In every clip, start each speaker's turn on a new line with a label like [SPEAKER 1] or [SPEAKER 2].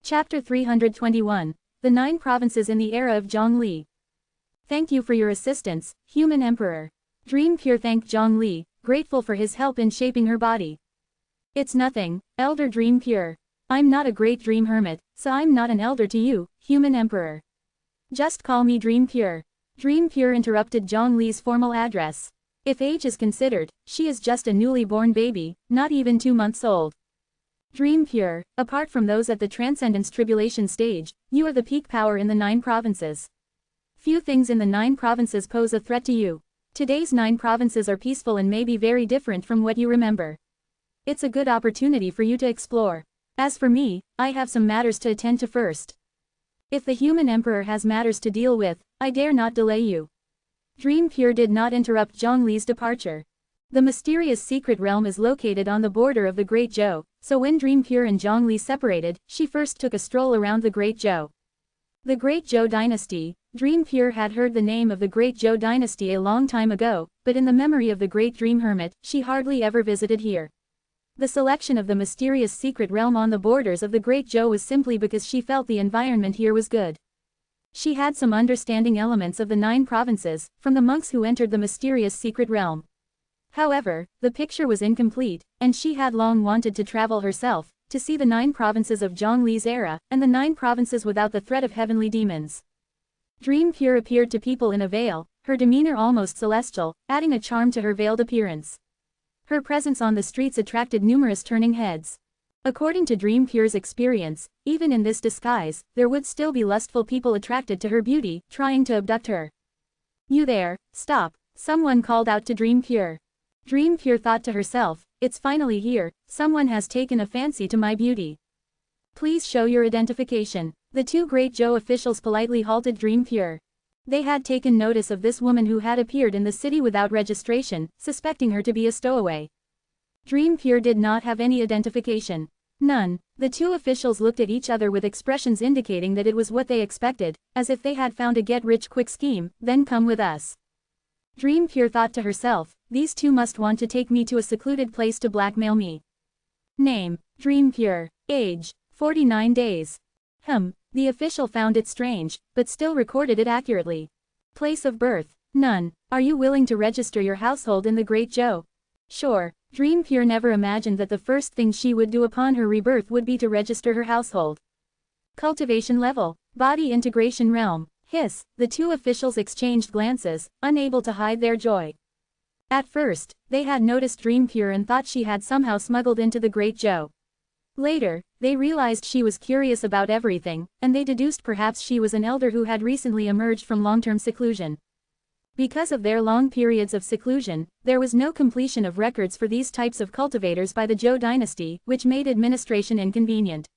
[SPEAKER 1] Chapter 321. The 9 Provinces in the Era of Zhongli. Thank you for your assistance, Human Emperor. Dream Pure thanked Zhongli, grateful for his help in shaping her body. It's nothing, Elder Dream Pure. I'm not a great dream hermit, so I'm not an elder to you, Human Emperor. Just call me Dream Pure. Dream Pure interrupted Zhongli's formal address. If age is considered, she is just a newly born baby, not even 2 months old. Dream Pure, apart from those at the Transcendence Tribulation stage, you are the peak power in the 9 provinces. Few things in the 9 provinces pose a threat to you. Today's 9 provinces are peaceful and may be very different from what you remember. It's a good opportunity for you to explore. As for me, I have some matters to attend to first. If the Human Emperor has matters to deal with, I dare not delay you. Dream Pure did not interrupt Zhongli's departure. The mysterious secret realm is located on the border of the Great Zhou, so when Dream Pure and Zhongli separated, she first took a stroll around the Great Zhou. The Great Zhou dynasty. Dream Pure had heard the name of the Great Zhou dynasty a long time ago, but in the memory of the Great Dream Hermit, she hardly ever visited here. The selection of the mysterious secret realm on the borders of the Great Zhou was simply because she felt the environment here was good. She had some understanding elements of the 9 provinces, from the monks who entered the mysterious secret realm. However, the picture was incomplete, and she had long wanted to travel herself, to see the 9 provinces of Zhongli's era, and the 9 provinces without the threat of heavenly demons. Dream Pure appeared to people in a veil, her demeanor almost celestial, adding a charm to her veiled appearance. Her presence on the streets attracted numerous turning heads. According to Dream Pure's experience, even in this disguise, there would still be lustful people attracted to her beauty, trying to abduct her. You there, stop, someone called out to Dream Pure. Dream Pure thought to herself, it's finally here, someone has taken a fancy to my beauty. Please show your identification. The 2 Great Zhou officials politely halted Dream Pure. They had taken notice of this woman who had appeared in the city without registration, suspecting her to be a stowaway. Dream Pure did not have any identification. None. The 2 officials looked at each other with expressions indicating that it was what they expected, as if they had found a get-rich-quick scheme, then come with us. Dream Pure thought to herself, these 2 must want to take me to a secluded place to blackmail me. Name, Dream Pure. Age, 49 days. The official found it strange, but still recorded it accurately. Place of birth, none. Are you willing to register your household in the Great Zhou? Sure. Dream Pure never imagined that the first thing she would do upon her rebirth would be to register her household. Cultivation level, body integration realm. Hiss, the 2 officials exchanged glances, unable to hide their joy. At first, they had noticed Dream Pure and thought she had somehow smuggled into the Great Zhou. Later, they realized she was curious about everything, and they deduced perhaps she was an elder who had recently emerged from long-term seclusion. Because of their long periods of seclusion, there was no completion of records for these types of cultivators by the Zhou dynasty, which made administration inconvenient.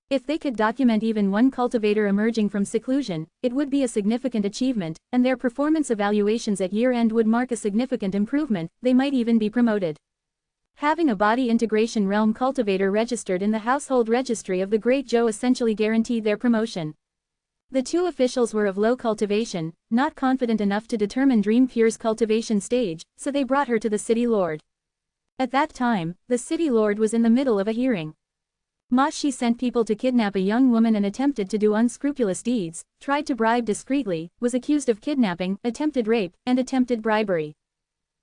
[SPEAKER 1] If they could document even one cultivator emerging from seclusion, it would be a significant achievement, and their performance evaluations at year-end would mark a significant improvement. They might even be promoted. Having a body integration realm cultivator registered in the household registry of the Great Zhou essentially guaranteed their promotion. The 2 officials were of low cultivation, not confident enough to determine Dream Pure's cultivation stage, so they brought her to the city lord. At that time, the city lord was in the middle of a hearing. Ma Shi sent people to kidnap a young woman and attempted to do unscrupulous deeds, tried to bribe discreetly, was accused of kidnapping, attempted rape, and attempted bribery.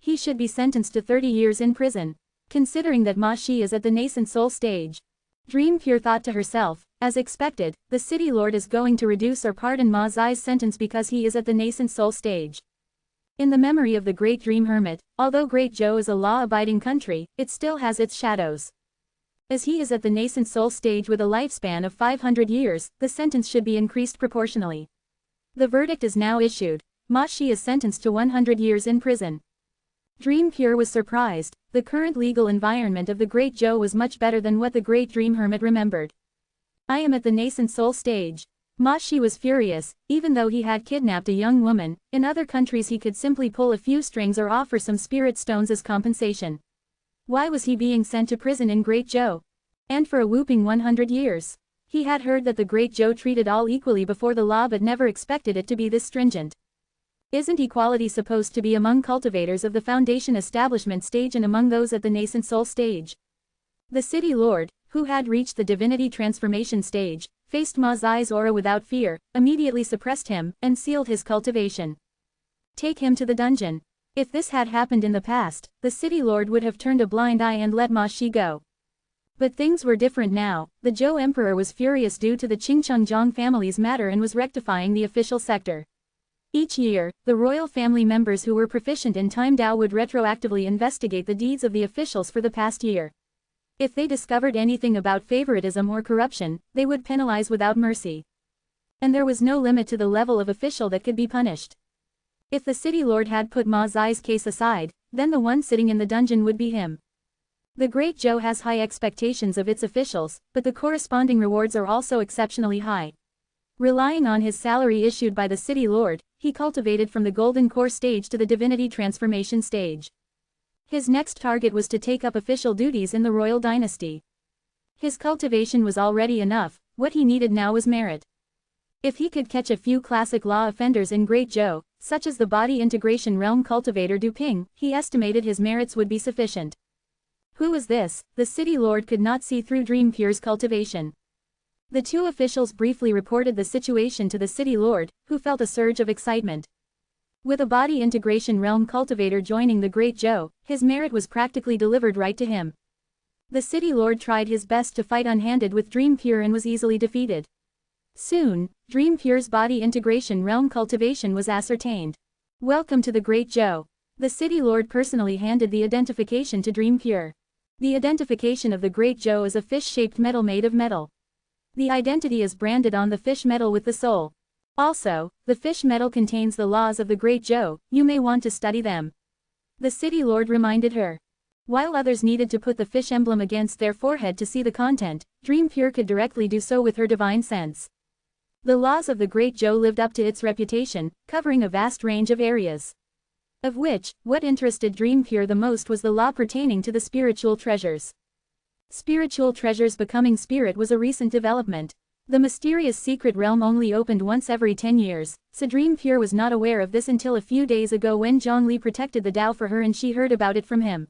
[SPEAKER 1] He should be sentenced to 30 years in prison. Considering that Ma Shi is at the nascent soul stage. Dream Pure thought to herself, as expected, the city lord is going to reduce or pardon Ma Zai's sentence because he is at the nascent soul stage. In the memory of the Great Dream Hermit, although Great Zhou is a law-abiding country, it still has its shadows. As he is at the nascent soul stage with a lifespan of 500 years, the sentence should be increased proportionally. The verdict is now issued. Ma Shi is sentenced to 100 years in prison. Dream Pure was surprised. The current legal environment of the Great Zhou was much better than what the Great Dream Hermit remembered. I am at the nascent soul stage. Ma Shi was furious, even though he had kidnapped a young woman. In other countries he could simply pull a few strings or offer some spirit stones as compensation. Why was he being sent to prison in Great Zhou? And for a whooping 100 years. He had heard that the Great Zhou treated all equally before the law but never expected it to be this stringent. Isn't equality supposed to be among cultivators of the foundation establishment stage and among those at the nascent soul stage? The city lord, who had reached the divinity transformation stage, faced Ma Zai's aura without fear, immediately suppressed him, and sealed his cultivation. Take him to the dungeon. If this had happened in the past, the city lord would have turned a blind eye and let Ma Shi go. But things were different now. The Zhou emperor was furious due to the Qingchengjiang family's matter and was rectifying the official sector. Each year, the royal family members who were proficient in time Dao would retroactively investigate the deeds of the officials for the past year. If they discovered anything about favoritism or corruption, they would penalize without mercy. And there was no limit to the level of official that could be punished. If the city lord had put Ma Zai's case aside, then the one sitting in the dungeon would be him. The Great Zhou has high expectations of its officials, but the corresponding rewards are also exceptionally high. Relying on his salary issued by the city lord, he cultivated from the Golden Core stage to the Divinity Transformation stage. His next target was to take up official duties in the royal dynasty. His cultivation was already enough, what he needed now was merit. If he could catch a few classic law offenders in Great Zhou, such as the body integration realm cultivator Du Ping, he estimated his merits would be sufficient. Who was this? The city lord could not see through Dream Pure's cultivation. The two officials briefly reported the situation to the city lord, who felt a surge of excitement. With a body integration realm cultivator joining the Great Zhou, his merit was practically delivered right to him. The city lord tried his best to fight unhanded with Dream Pure and was easily defeated. Soon, Dream Pure's body integration realm cultivation was ascertained. Welcome to the Great Zhou. The city lord personally handed the identification to Dream Pure. The identification of the Great Zhou is a fish-shaped metal made of metal. The identity is branded on the fish metal with the soul. Also, the fish metal contains the laws of the Great Zhou, you may want to study them. The city lord reminded her. While others needed to put the fish emblem against their forehead to see the content, Dream Pure could directly do so with her divine sense. The laws of the Great Zhou lived up to its reputation, covering a vast range of areas. Of which, what interested Dream Pure the most was the law pertaining to the spiritual treasures. Spiritual treasures becoming spirit was a recent development. The mysterious secret realm only opened once every 10 years, so Dream Pure was not aware of this until a few days ago when Zhongli protected the Tao for her and she heard about it from him.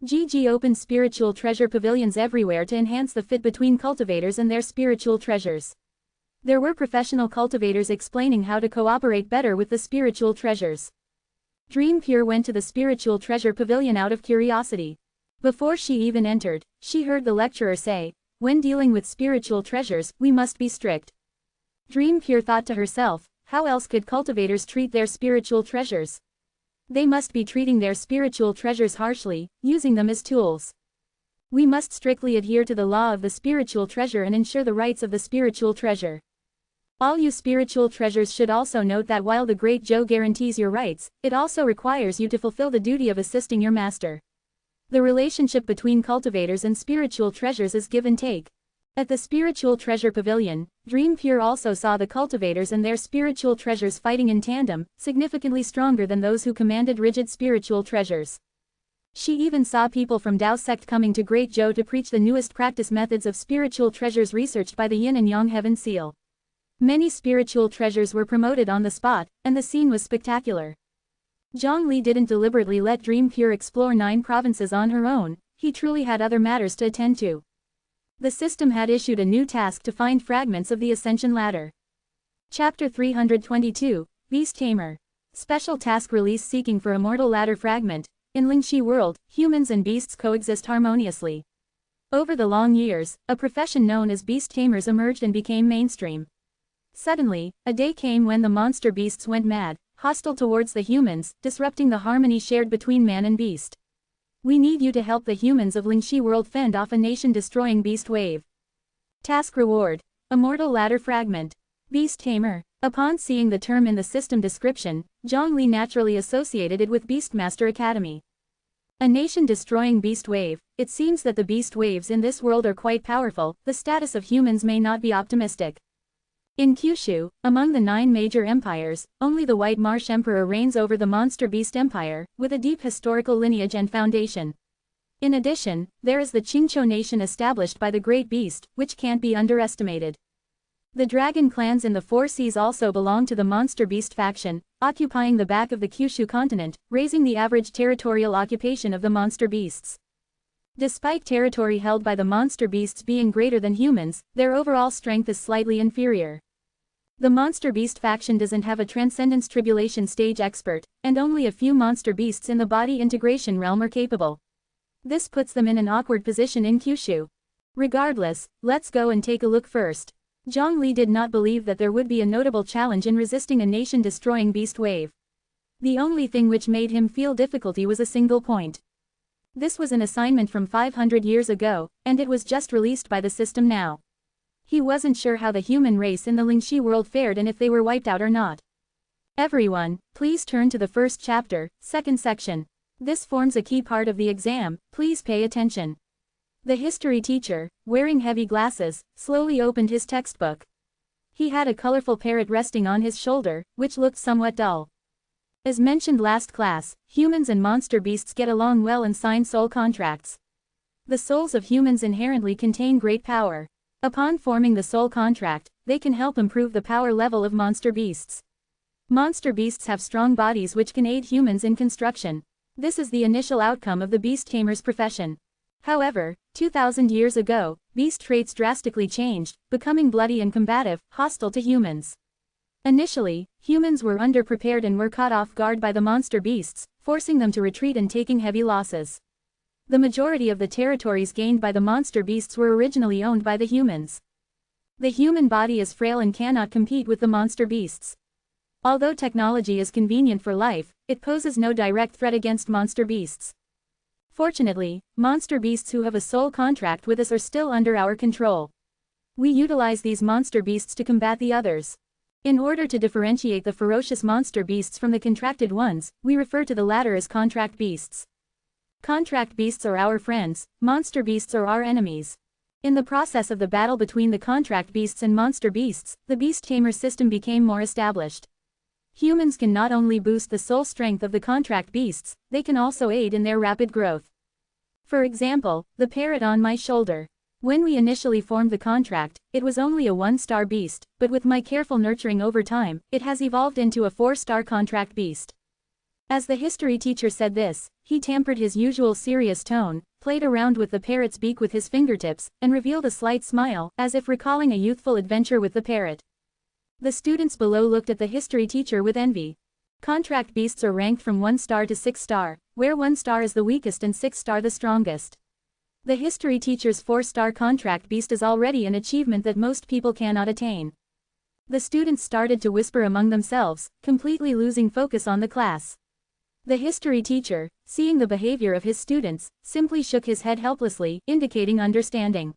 [SPEAKER 1] GG opened spiritual treasure pavilions everywhere to enhance the fit between cultivators and their spiritual treasures. There were professional cultivators explaining how to cooperate better with the spiritual treasures. Dream Pure went to the spiritual treasure pavilion out of curiosity. Before she even entered, she heard the lecturer say, when dealing with spiritual treasures, we must be strict. Dream Pure thought to herself, how else could cultivators treat their spiritual treasures? They must be treating their spiritual treasures harshly, using them as tools. We must strictly adhere to the law of the spiritual treasure and ensure the rights of the spiritual treasure. All you spiritual treasures should also note that while the Great Zhou guarantees your rights, it also requires you to fulfill the duty of assisting your master. The relationship between cultivators and spiritual treasures is give and take. At the spiritual treasure pavilion, Dream Pure also saw the cultivators and their spiritual treasures fighting in tandem, significantly stronger than those who commanded rigid spiritual treasures. She even saw people from Dao sect coming to Great Zhou to preach the newest practice methods of spiritual treasures researched by the Yin and Yang Heaven Seal. Many spiritual treasures were promoted on the spot, and the scene was spectacular. Zhongli didn't deliberately let Dream Pure explore 9 provinces on her own, he truly had other matters to attend to. The system had issued a new task to find fragments of the Ascension ladder. Chapter 322, Beast Tamer. Special task release seeking for Immortal Ladder Fragment. In Lingxi world, humans and beasts coexist harmoniously. Over the long years, a profession known as beast tamers emerged and became mainstream. Suddenly, a day came when the monster beasts went mad, hostile towards the humans, disrupting the harmony shared between man and beast. We need you to help the humans of Lingxi world fend off a nation-destroying beast wave. Task reward: Immortal Ladder Fragment. Beast Tamer. Upon seeing the term in the system description, Zhongli naturally associated it with Beastmaster Academy. A nation-destroying beast wave. It seems that the beast waves in this world are quite powerful, the status of humans may not be optimistic. In Kyushu, among the 9 major empires, only the White Marsh Emperor reigns over the Monster Beast Empire, with a deep historical lineage and foundation. In addition, there is the Qingqiu nation established by the Great Beast, which can't be underestimated. The dragon clans in the 4 seas also belong to the Monster Beast faction, occupying the back of the Kyushu continent, raising the average territorial occupation of the monster beasts. Despite territory held by the monster beasts being greater than humans, their overall strength is slightly inferior. The monster beast faction doesn't have a transcendence tribulation stage expert, and only a few monster beasts in the body integration realm are capable. This puts them in an awkward position in Kyushu. Regardless, let's go and take a look first. Zhongli did not believe that there would be a notable challenge in resisting a nation-destroying beast wave. The only thing which made him feel difficulty was a single point. This was an assignment from 500 years ago, and it was just released by the system now. He wasn't sure how the human race in the Lingxi world fared and if they were wiped out or not. Everyone, please turn to the first chapter, second section. This forms a key part of the exam, please pay attention. The history teacher, wearing heavy glasses, slowly opened his textbook. He had a colorful parrot resting on his shoulder, which looked somewhat dull. As mentioned last class, humans and monster beasts get along well and sign soul contracts. The souls of humans inherently contain great power. Upon forming the soul contract, they can help improve the power level of monster beasts. Monster beasts have strong bodies which can aid humans in construction. This is the initial outcome of the beast tamer's profession. However, 2,000 years ago, beast traits drastically changed, becoming bloody and combative, hostile to humans. Initially, humans were underprepared and were caught off guard by the monster beasts, forcing them to retreat and taking heavy losses. The majority of the territories gained by the monster beasts were originally owned by the humans. The human body is frail and cannot compete with the monster beasts. Although technology is convenient for life, it poses no direct threat against monster beasts. Fortunately, monster beasts who have a soul contract with us are still under our control. We utilize these monster beasts to combat the others. In order to differentiate the ferocious monster beasts from the contracted ones, we refer to the latter as contract beasts. Contract beasts are our friends, monster beasts are our enemies. In the process of the battle between the contract beasts and monster beasts, the beast tamer system became more established. Humans can not only boost the soul strength of the contract beasts, they can also aid in their rapid growth. For example, the parrot on my shoulder. When we initially formed the contract, it was only a 1-star beast, but with my careful nurturing over time, it has evolved into a 4-star contract beast. As the history teacher said this, he tempered his usual serious tone, played around with the parrot's beak with his fingertips, and revealed a slight smile, as if recalling a youthful adventure with the parrot. The students below looked at the history teacher with envy. Contract beasts are ranked from 1-star to 6-star, where 1-star is the weakest and 6-star the strongest. The history teacher's 4-star contract beast is already an achievement that most people cannot attain. The students started to whisper among themselves, completely losing focus on the class. The history teacher, seeing the behavior of his students, simply shook his head helplessly, indicating understanding.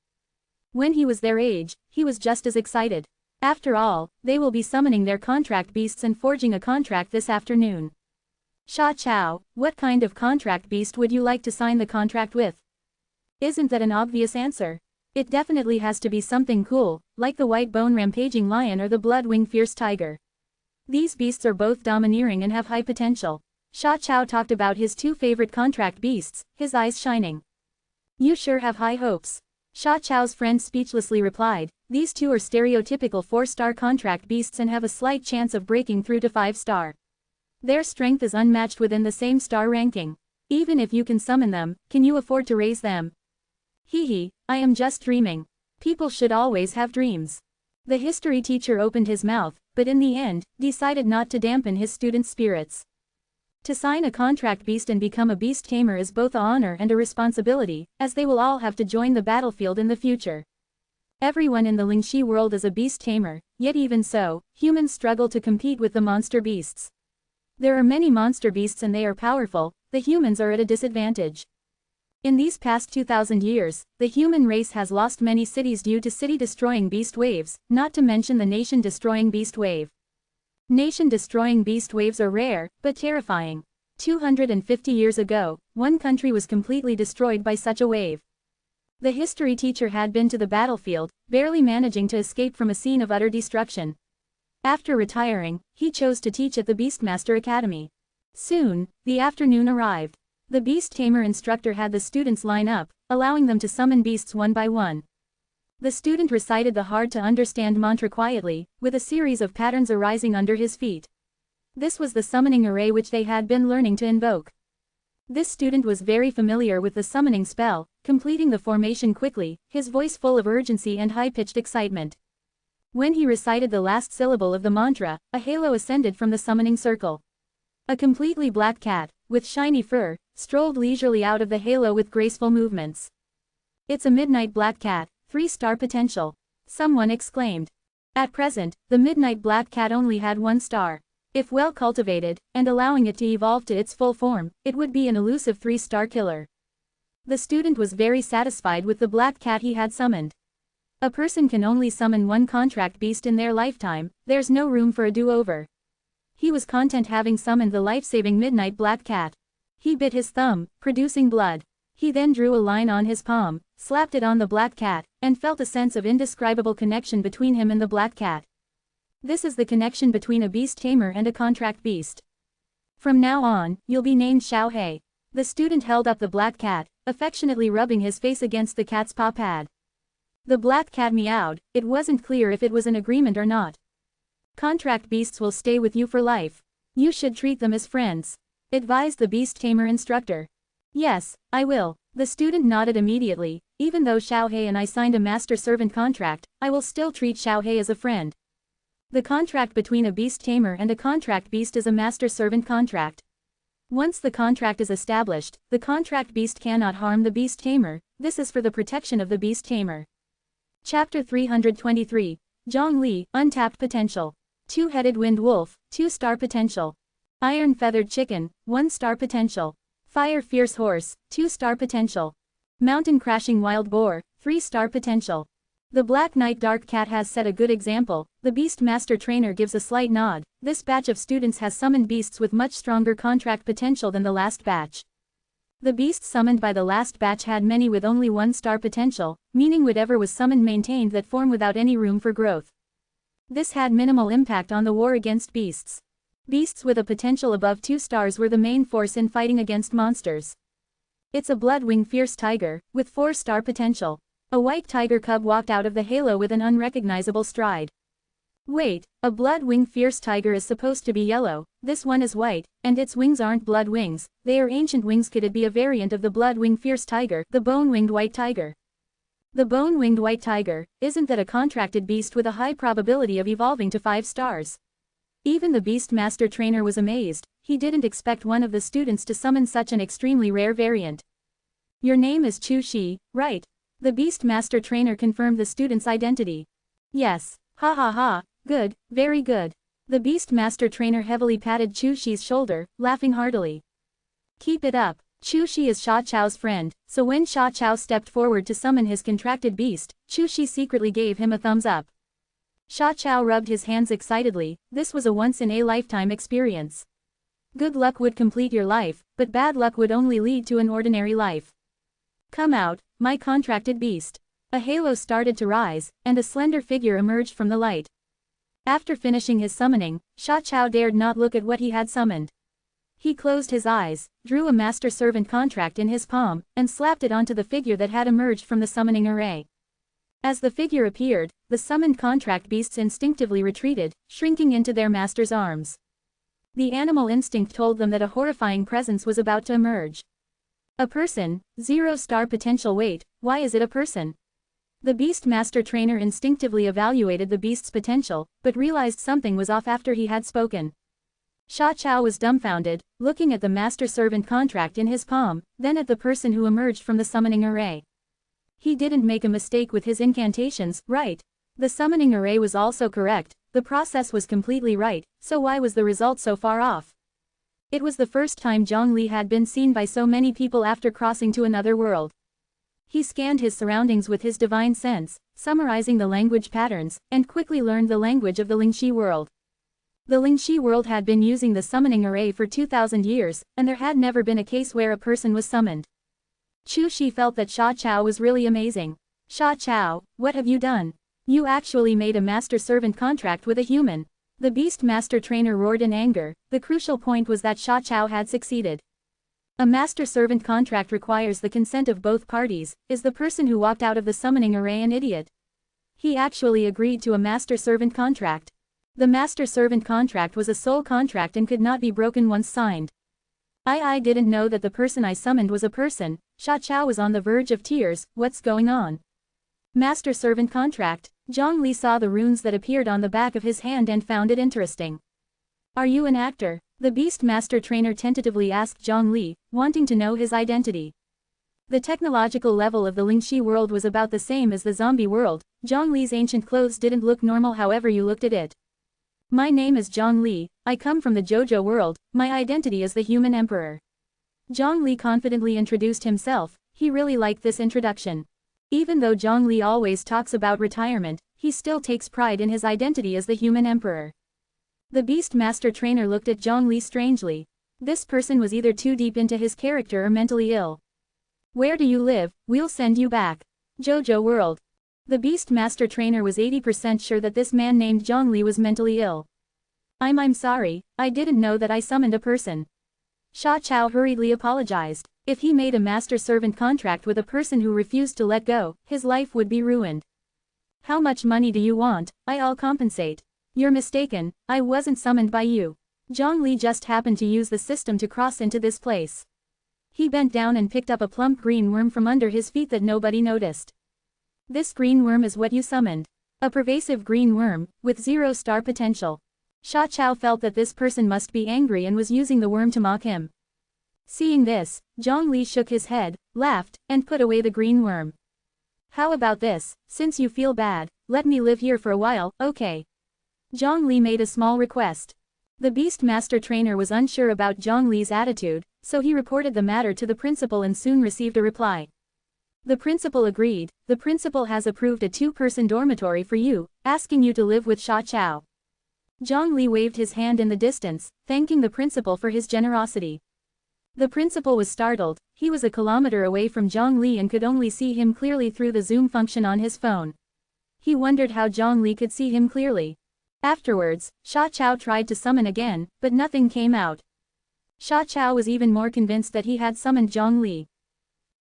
[SPEAKER 1] When he was their age, he was just as excited. After all, they will be summoning their contract beasts and forging a contract this afternoon. Sha Chao, what kind of contract beast would you like to sign the contract with? Isn't that an obvious answer? It definitely has to be something cool, like the white bone rampaging lion or the blood-wing fierce tiger. These beasts are both domineering and have high potential. Sha Chao talked about his 2 favorite contract beasts, his eyes shining. You sure have high hopes. Sha Chao's friend speechlessly replied, these 2 are stereotypical 4-star contract beasts and have a slight chance of breaking through to 5-star. Their strength is unmatched within the same star ranking. Even if you can summon them, can you afford to raise them? Hee, I am just dreaming. People should always have dreams. The history teacher opened his mouth, but in the end, decided not to dampen his students' spirits. To sign a contract beast and become a beast tamer is both an honor and a responsibility, as they will all have to join the battlefield in the future. Everyone in the Lingxi world is a beast tamer, yet even so, humans struggle to compete with the monster beasts. There are many monster beasts and they are powerful, the humans are at a disadvantage. In these past 2,000 years, the human race has lost many cities due to city-destroying beast waves, not to mention the nation-destroying beast wave. Nation-destroying beast waves are rare, but terrifying. 250 years ago, one country was completely destroyed by such a wave. The history teacher had been to the battlefield, barely managing to escape from a scene of utter destruction. After retiring, he chose to teach at the Beastmaster Academy. Soon, the afternoon arrived. The beast tamer instructor had the students line up, allowing them to summon beasts one by one. The student recited the hard-to-understand mantra quietly, with a series of patterns arising under his feet. This was the summoning array which they had been learning to invoke. This student was very familiar with the summoning spell, completing the formation quickly, his voice full of urgency and high-pitched excitement. When he recited the last syllable of the mantra, a halo ascended from the summoning circle. A completely black cat, with shiny fur, strolled leisurely out of the halo with graceful movements. "It's a midnight black cat, 3-star potential," someone exclaimed. At present, the midnight black cat only had 1 star. If well cultivated, and allowing it to evolve to its full form, it would be an elusive 3-star killer. The student was very satisfied with the black cat he had summoned. A person can only summon 1 contract beast in their lifetime, there's no room for a do-over. He was content having summoned the life-saving midnight black cat. He bit his thumb, producing blood. He then drew a line on his palm, slapped it on the black cat, and felt a sense of indescribable connection between him and the black cat. This is the connection between a beast tamer and a contract beast. "From now on, you'll be named Xiao He." The student held up the black cat, affectionately rubbing his face against the cat's paw pad. The black cat meowed. It wasn't clear if it was an agreement or not. "Contract beasts will stay with you for life. You should treat them as friends," advised the beast tamer instructor. "Yes, I will." The student nodded immediately. "Even though Xiao He and I signed a master-servant contract, I will still treat Xiao He as a friend." The contract between a beast tamer and a contract beast is a master-servant contract. Once the contract is established, the contract beast cannot harm the beast tamer. This is for the protection of the beast tamer. Chapter 323. Zhongli, Untapped Potential. Two-headed wind wolf, 2-star potential. Iron-feathered chicken, 1-star potential. Fire-fierce horse, 2-star potential. Mountain-crashing wild boar, 3-star potential. The Black Knight Dark Cat has set a good example. The Beast Master Trainer gives a slight nod. This batch of students has summoned beasts with much stronger contract potential than the last batch. The beasts summoned by the last batch had many with only 1-star potential, meaning whatever was summoned maintained that form without any room for growth. This had minimal impact on the war against beasts. Beasts with a potential above 2 stars were the main force in fighting against monsters. It's a Bloodwing Fierce Tiger, with 4-star potential. A white tiger cub walked out of the halo with an unrecognizable stride. Wait, a Bloodwing Fierce Tiger is supposed to be yellow, this one is white, and its wings aren't blood wings, they are ancient wings. Could it be a variant of the Bloodwing Fierce Tiger, the Bone-Winged White Tiger? The Bone-Winged White Tiger, isn't that a contracted beast with a high probability of evolving to 5 stars? Even the Beast Master Trainer was amazed. He didn't expect one of the students to summon such an extremely rare variant. "Your name is Chu Shi, right?" The Beast Master Trainer confirmed the student's identity. "Yes. Ha ha ha, good, very good." The Beast Master Trainer heavily patted Chu Shi's shoulder, laughing heartily. "Keep it up." Chu Shi is Sha Chao's friend, so when Sha Chao stepped forward to summon his contracted beast, Chu Shi secretly gave him a thumbs up. Sha Chao rubbed his hands excitedly. This was a once-in-a-lifetime experience. Good luck would complete your life, but bad luck would only lead to an ordinary life. "Come out, my contracted beast." A halo started to rise, and a slender figure emerged from the light. After finishing his summoning, Sha Chao dared not look at what he had summoned. He closed his eyes, drew a master-servant contract in his palm, and slapped it onto the figure that had emerged from the summoning array. As the figure appeared, the summoned contract beasts instinctively retreated, shrinking into their master's arms. The animal instinct told them that a horrifying presence was about to emerge. A person, 0-star potential. Wait, why is it a person? The Beast Master Trainer instinctively evaluated the beast's potential, but realized something was off after he had spoken. Sha Chao was dumbfounded, looking at the master-servant contract in his palm, then at the person who emerged from the summoning array. He didn't make a mistake with his incantations, right? The summoning array was also correct, the process was completely right, so why was the result so far off? It was the first time Zhongli had been seen by so many people after crossing to another world. He scanned his surroundings with his divine sense, summarizing the language patterns, and quickly learned the language of the Lingxi world. The Lingxi world had been using the summoning array for 2,000 years, and there had never been a case where a person was summoned. Chu Shi felt that Sha Chao was really amazing. "Sha Chao, what have you done? You actually made a master-servant contract with a human." The Beast Master Trainer roared in anger. The crucial point was that Sha Chao had succeeded. A master-servant contract requires the consent of both parties. Is the person who walked out of the summoning array an idiot? He actually agreed to a master-servant contract. The master-servant contract was a sole contract and could not be broken once signed. I didn't know that the person I summoned was a person. Sha Chao was on the verge of tears. What's going on? Master-servant contract. Zhang Li saw the runes that appeared on the back of his hand and found it interesting. Are you an actor? The Beast Master Trainer tentatively asked Zhang Li, wanting to know his identity. The technological level of the Lingxi world was about the same as the zombie world. Zhang Li's ancient clothes didn't look normal however you looked at it. My name is Zhang Li, I come from the JoJo world, my identity is the Human Emperor. Zhang Li confidently introduced himself. He really liked this introduction. Even though Zhang Li always talks about retirement, he still takes pride in his identity as the Human Emperor. The Beast Master Trainer looked at Zhang Li strangely. This person was either too deep into his character or mentally ill. Where do you live? We'll send you back. JoJo world. The Beast Master Trainer was 80% sure that this man named Zhang Li was mentally ill. I'm sorry, I didn't know that I summoned a person. Sha Chao hurriedly apologized. If he made a master-servant contract with a person who refused to let go, his life would be ruined. How much money do you want? I'll compensate. You're mistaken, I wasn't summoned by you. Zhang Li just happened to use the system to cross into this place. He bent down and picked up a plump green worm from under his feet that nobody noticed. This green worm is what you summoned. A pervasive green worm, with 0-star potential. Sha Chao felt that this person must be angry and was using the worm to mock him. Seeing this, Zhang Li shook his head, laughed, and put away the green worm. How about this, since you feel bad, let me live here for a while, okay? Zhang Li made a small request. The Beast Master Trainer was unsure about Zhang Li's attitude, so he reported the matter to the principal and soon received a reply. The principal agreed. The principal has approved a 2-person dormitory for you, asking you to live with Sha Chao. Zhang Li waved his hand in the distance, thanking the principal for his generosity. The principal was startled. He was a kilometer away from Zhang Li and could only see him clearly through the zoom function on his phone. He wondered how Zhang Li could see him clearly. Afterwards, Sha Chao tried to summon again, but nothing came out. Sha Chao was even more convinced that he had summoned Zhang Li.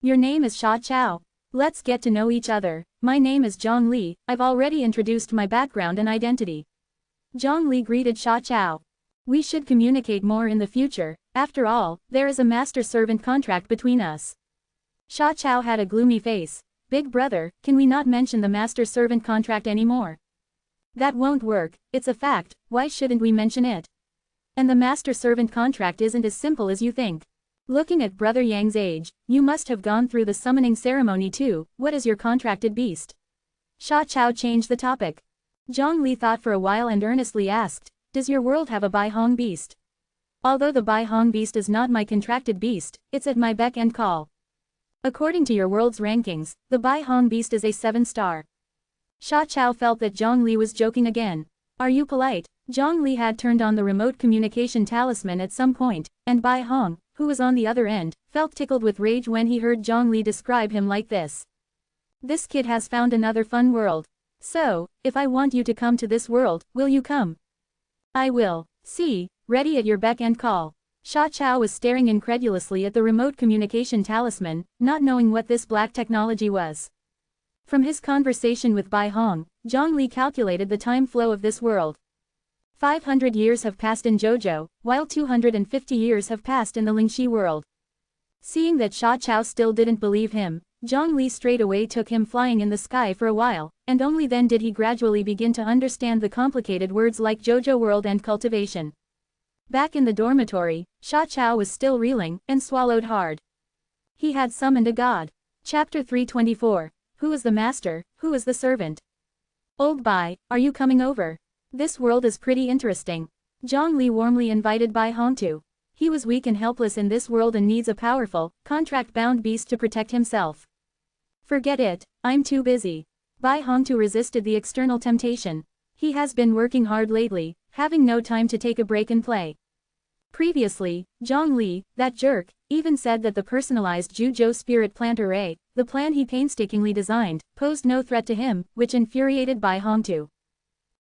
[SPEAKER 1] Your name is Sha Chao. Let's get to know each other. My name is Zhang Li, I've already introduced my background and identity. Zhang Li greeted Sha Chao. We should communicate more in the future, after all, there is a master-servant contract between us. Sha Chao had a gloomy face. Big brother, can we not mention the master-servant contract anymore? That won't work, it's a fact, why shouldn't we mention it? And the master-servant contract isn't as simple as you think. Looking at Brother Yang's age, you must have gone through the summoning ceremony too. What is your contracted beast? Sha Chao changed the topic. Zhang Li thought for a while and earnestly asked, does your world have a Bai Hong beast? Although the Bai Hong beast is not my contracted beast, it's at my beck and call. According to your world's rankings, the Bai Hong beast is a 7-star. Sha Chao felt that Zhang Li was joking again. Are you polite? Zhang Li had turned on the remote communication talisman at some point, and Bai Hong, who was on the other end, felt tickled with rage when he heard Zhang Li describe him like this. This kid has found another fun world. So, if I want you to come to this world, will you come? I will. See, ready at your beck and call. Sha Chao was staring incredulously at the remote communication talisman, not knowing what this black technology was. From his conversation with Bai Hong, Zhang Li calculated the time flow of this world. 500 years have passed in JoJo, while 250 years have passed in the Lingxi world. Seeing that Sha Chao still didn't believe him, Zhang Li straight away took him flying in the sky for a while, and only then did he gradually begin to understand the complicated words like JoJo world and cultivation. Back in the dormitory, Sha Chao was still reeling, and swallowed hard. He had summoned a god. Chapter 324. Who is the master, who is the servant? Old Bai, are you coming over? This world is pretty interesting. Zhang Li warmly invited Bai Hong to. He was weak and helpless in this world and needs a powerful, contract-bound beast to protect himself. Forget it, I'm too busy. Bai Hong too resisted the external temptation. He has been working hard lately, having no time to take a break and play. Previously, Zhang Li, that jerk, even said that the personalized Zhuzhou spirit plant array, the plan he painstakingly designed, posed no threat to him, which infuriated Bai Hong too.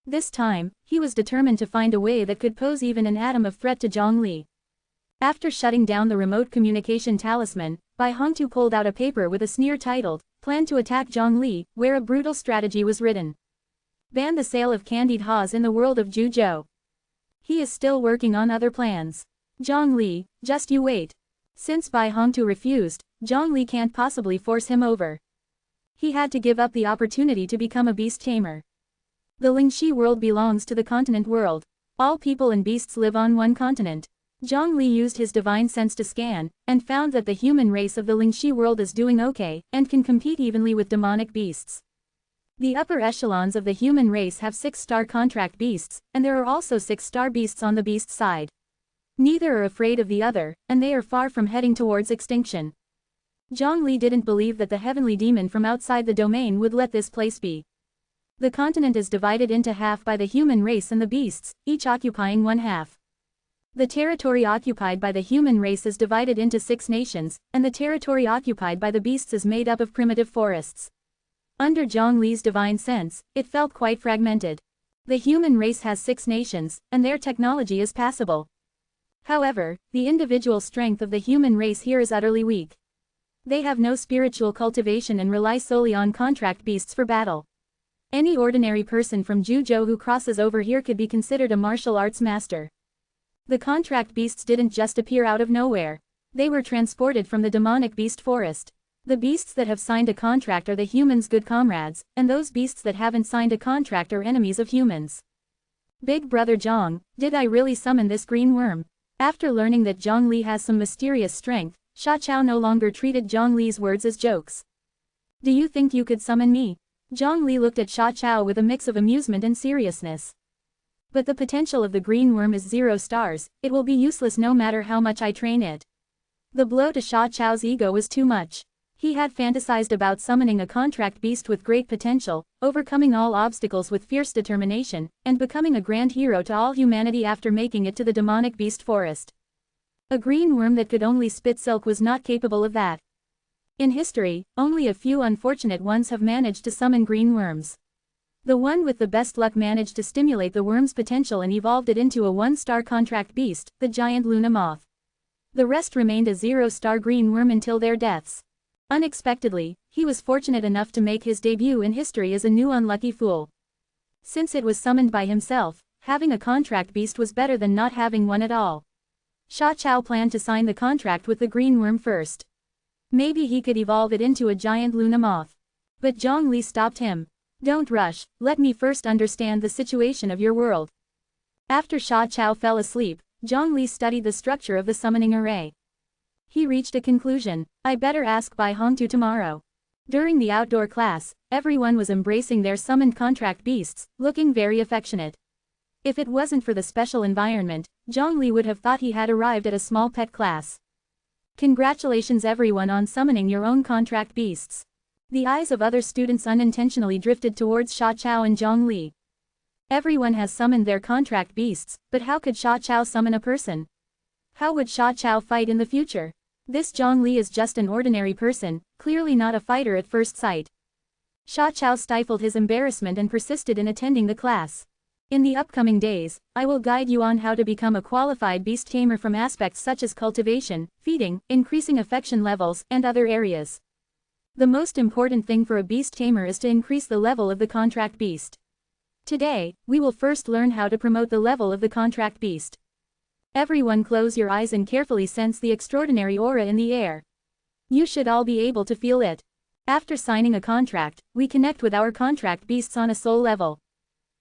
[SPEAKER 1] This time, he was determined to find a way that could pose even an atom of threat to Zhang Li. After shutting down the remote communication talisman, Bai Hong too pulled out a paper with a sneer titled, Plan to Attack Zhang Li, where a brutal strategy was written. Ban the sale of candied haws in the world of Zhuzhou. He is still working on other plans. Zhang Li, just you wait. Since Bai Hongtu refused, Zhang Li can't possibly force him over. He had to give up the opportunity to become a beast tamer. The Lingxi world belongs to the continent world. All people and beasts live on one continent. Zhang Li used his divine sense to scan, and found that the human race of the Lingxi world is doing okay, and can compete evenly with demonic beasts. The upper echelons of the human race have 6-star contract beasts, and there are also 6-star beasts on the beast side. Neither are afraid of the other, and they are far from heading towards extinction. Zhang Li didn't believe that the heavenly demon from outside the domain would let this place be. The continent is divided into half by the human race and the beasts, each occupying one half. The territory occupied by the human race is divided into 6 nations, and the territory occupied by the beasts is made up of primitive forests. Under Zhang Li's divine sense, it felt quite fragmented. The human race has 6 nations, and their technology is passable. However, the individual strength of the human race here is utterly weak. They have no spiritual cultivation and rely solely on contract beasts for battle. Any ordinary person from Juzhou who crosses over here could be considered a martial arts master. The contract beasts didn't just appear out of nowhere. They were transported from the demonic beast forest. The beasts that have signed a contract are the humans' good comrades, and those beasts that haven't signed a contract are enemies of humans. Big Brother Zhang, did I really summon this green worm? After learning that Zhang Li has some mysterious strength, Sha Chao no longer treated Zhang Li's words as jokes. Do you think you could summon me? Zhang Li looked at Sha Chao with a mix of amusement and seriousness. But the potential of the green worm is 0 stars, it will be useless no matter how much I train it. The blow to Sha Chao's ego was too much. He had fantasized about summoning a contract beast with great potential, overcoming all obstacles with fierce determination, and becoming a grand hero to all humanity after making it to the demonic beast forest. A green worm that could only spit silk was not capable of that. In history, only a few unfortunate ones have managed to summon green worms. The one with the best luck managed to stimulate the worm's potential and evolved it into a 1-star contract beast, the giant Luna moth. The rest remained a 0-star green worm until their deaths. Unexpectedly, he was fortunate enough to make his debut in history as a new unlucky fool. Since it was summoned by himself, having a contract beast was better than not having one at all. Sha Chao planned to sign the contract with the green worm first. Maybe he could evolve it into a giant Luna moth. But Zhang Li stopped him. Don't rush, let me first understand the situation of your world. After Sha Chao fell asleep, Zhang Li studied the structure of the summoning array. He reached a conclusion. I better ask Bai Hongtu tomorrow. During the outdoor class, everyone was embracing their summoned contract beasts, looking very affectionate. If it wasn't for the special environment, Zhang Li would have thought he had arrived at a small pet class. Congratulations everyone on summoning your own contract beasts. The eyes of other students unintentionally drifted towards Sha Chao and Zhang Li. Everyone has summoned their contract beasts, but how could Sha Chao summon a person? How would Sha Chao fight in the future? This Zhang Li is just an ordinary person, clearly not a fighter at first sight. Sha Chao stifled his embarrassment and persisted in attending the class. In the upcoming days, I will guide you on how to become a qualified beast tamer from aspects such as cultivation, feeding, increasing affection levels, and other areas. The most important thing for a beast tamer is to increase the level of the contract beast. Today, we will first learn how to promote the level of the contract beast. Everyone close your eyes and carefully sense the extraordinary aura in the air. You should all be able to feel it. After signing a contract, we connect with our contract beasts on a soul level.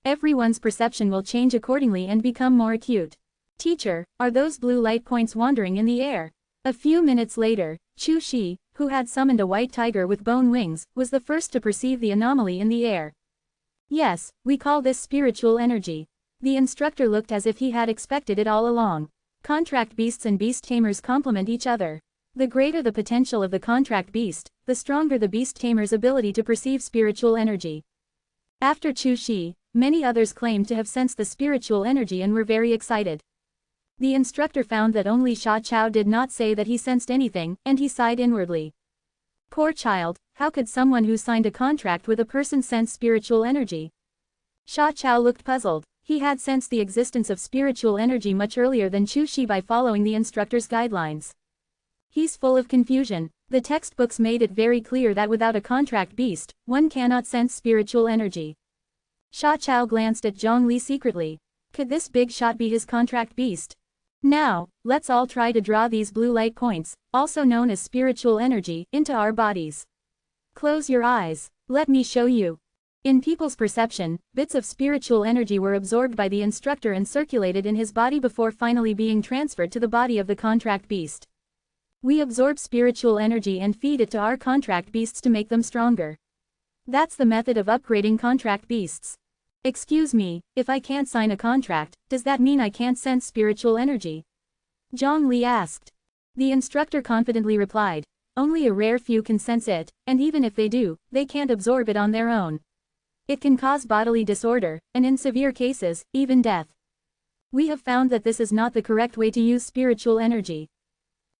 [SPEAKER 1] Everyone's perception will change accordingly and become more acute. Teacher, are those blue light points wandering in the air? A few minutes later, Chu Shi, who had summoned a white tiger with bone wings, was the first to perceive the anomaly in the air. Yes, we call this spiritual energy. The instructor looked as if he had expected it all along. Contract beasts and beast tamers complement each other. The greater the potential of the contract beast, the stronger the beast tamer's ability to perceive spiritual energy. After Chu Shi, many others claimed to have sensed the spiritual energy and were very excited. The instructor found that only Sha Chao did not say that he sensed anything, and he sighed inwardly. Poor child, how could someone who signed a contract with a person sense spiritual energy? Sha Chao looked puzzled. He had sensed the existence of spiritual energy much earlier than Chu Shi by following the instructor's guidelines. He's full of confusion. The textbooks made it very clear that without a contract beast, one cannot sense spiritual energy. Sha Chao glanced at Zhang Li secretly. Could this big shot be his contract beast? Now, let's all try to draw these blue light points, also known as spiritual energy, into our bodies. Close your eyes. Let me show you. In people's perception, bits of spiritual energy were absorbed by the instructor and circulated in his body before finally being transferred to the body of the contract beast. We absorb spiritual energy and feed it to our contract beasts to make them stronger. That's the method of upgrading contract beasts. Excuse me, if I can't sign a contract, does that mean I can't sense spiritual energy? Zhang Li asked. The instructor confidently replied, only a rare few can sense it, and even if they do, they can't absorb it on their own. It can cause bodily disorder, and in severe cases, even death. We have found that this is not the correct way to use spiritual energy.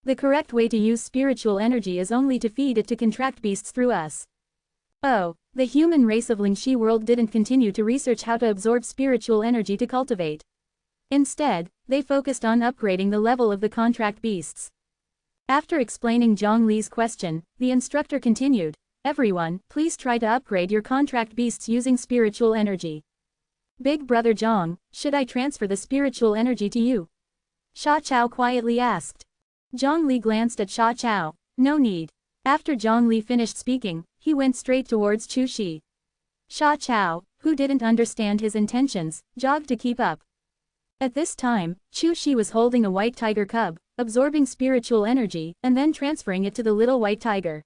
[SPEAKER 1] The correct way to use spiritual energy is only to feed it to contract beasts through us. Oh, the human race of Lingxi world didn't continue to research how to absorb spiritual energy to cultivate. Instead, they focused on upgrading the level of the contract beasts. After explaining Zhang Li's question, the instructor continued, everyone, please try to upgrade your contract beasts using spiritual energy. Big brother Zhang, should I transfer the spiritual energy to you? Sha Chao quietly asked. Zhang Li glanced at Sha Chao. No need. After Zhang Li finished speaking, he went straight towards Chu Shi. Sha Chao, who didn't understand his intentions, jogged to keep up. At this time, Chu Shi was holding a white tiger cub, absorbing spiritual energy, and then transferring it to the little white tiger.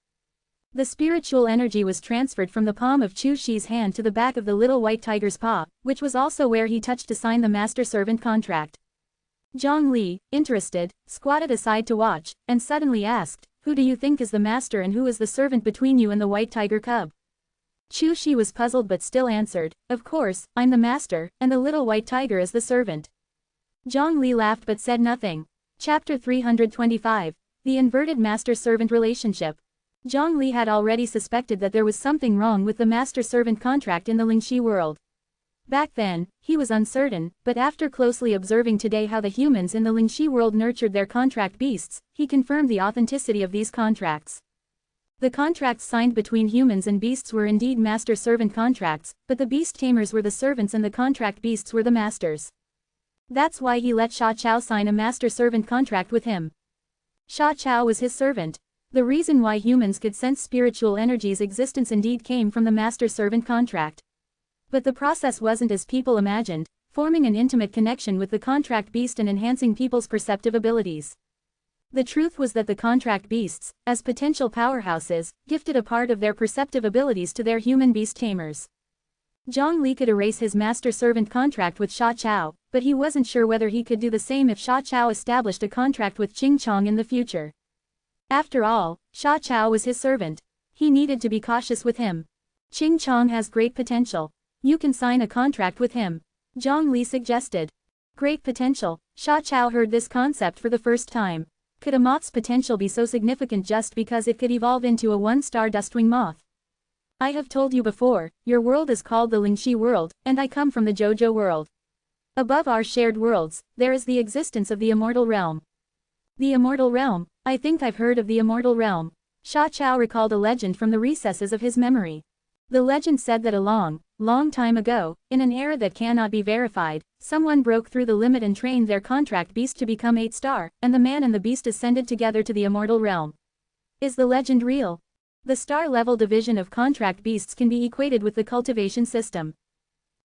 [SPEAKER 1] The spiritual energy was transferred from the palm of Chu Shi's hand to the back of the little white tiger's paw, which was also where he touched to sign the master-servant contract. Zhang Li, interested, squatted aside to watch, and suddenly asked, who do you think is the master and who is the servant between you and the white tiger cub? Chu Shi was puzzled but still answered, of course, I'm the master, and the little white tiger is the servant. Zhang Li laughed but said nothing. Chapter 325. The Inverted Master-Servant Relationship. Zhang Li had already suspected that there was something wrong with the master-servant contract in the Lingxi world. Back then, he was uncertain, but after closely observing today how the humans in the Lingxi world nurtured their contract beasts, he confirmed the authenticity of these contracts. The contracts signed between humans and beasts were indeed master-servant contracts, but the beast tamers were the servants and the contract beasts were the masters. That's why he let Sha Chao sign a master-servant contract with him. Sha Chao was his servant. The reason why humans could sense spiritual energy's existence indeed came from the master-servant contract. But the process wasn't as people imagined, forming an intimate connection with the contract beast and enhancing people's perceptive abilities. The truth was that the contract beasts, as potential powerhouses, gifted a part of their perceptive abilities to their human beast tamers. Zhang Li could erase his master-servant contract with Sha Chao, but he wasn't sure whether he could do the same if Sha Chao established a contract with Qing Chong in the future. After all, Sha Chao was his servant. He needed to be cautious with him. Qing Chong has great potential. You can sign a contract with him. Zhang Li suggested. Great potential. Sha Chao heard this concept for the first time. Could a moth's potential be so significant just because it could evolve into a one-star dustwing moth? I have told you before, your world is called the Lingxi world, and I come from the Zhouzhou world. Above our shared worlds, there is the existence of the immortal realm. The immortal realm, I think I've heard of the immortal realm. Sha Chao recalled a legend from the recesses of his memory. The legend said that a long time ago, in an era that cannot be verified, someone broke through the limit and trained their contract beast to become 8-star, and the man and the beast ascended together to the immortal realm. Is the legend real? The star-level division of contract beasts can be equated with the cultivation system.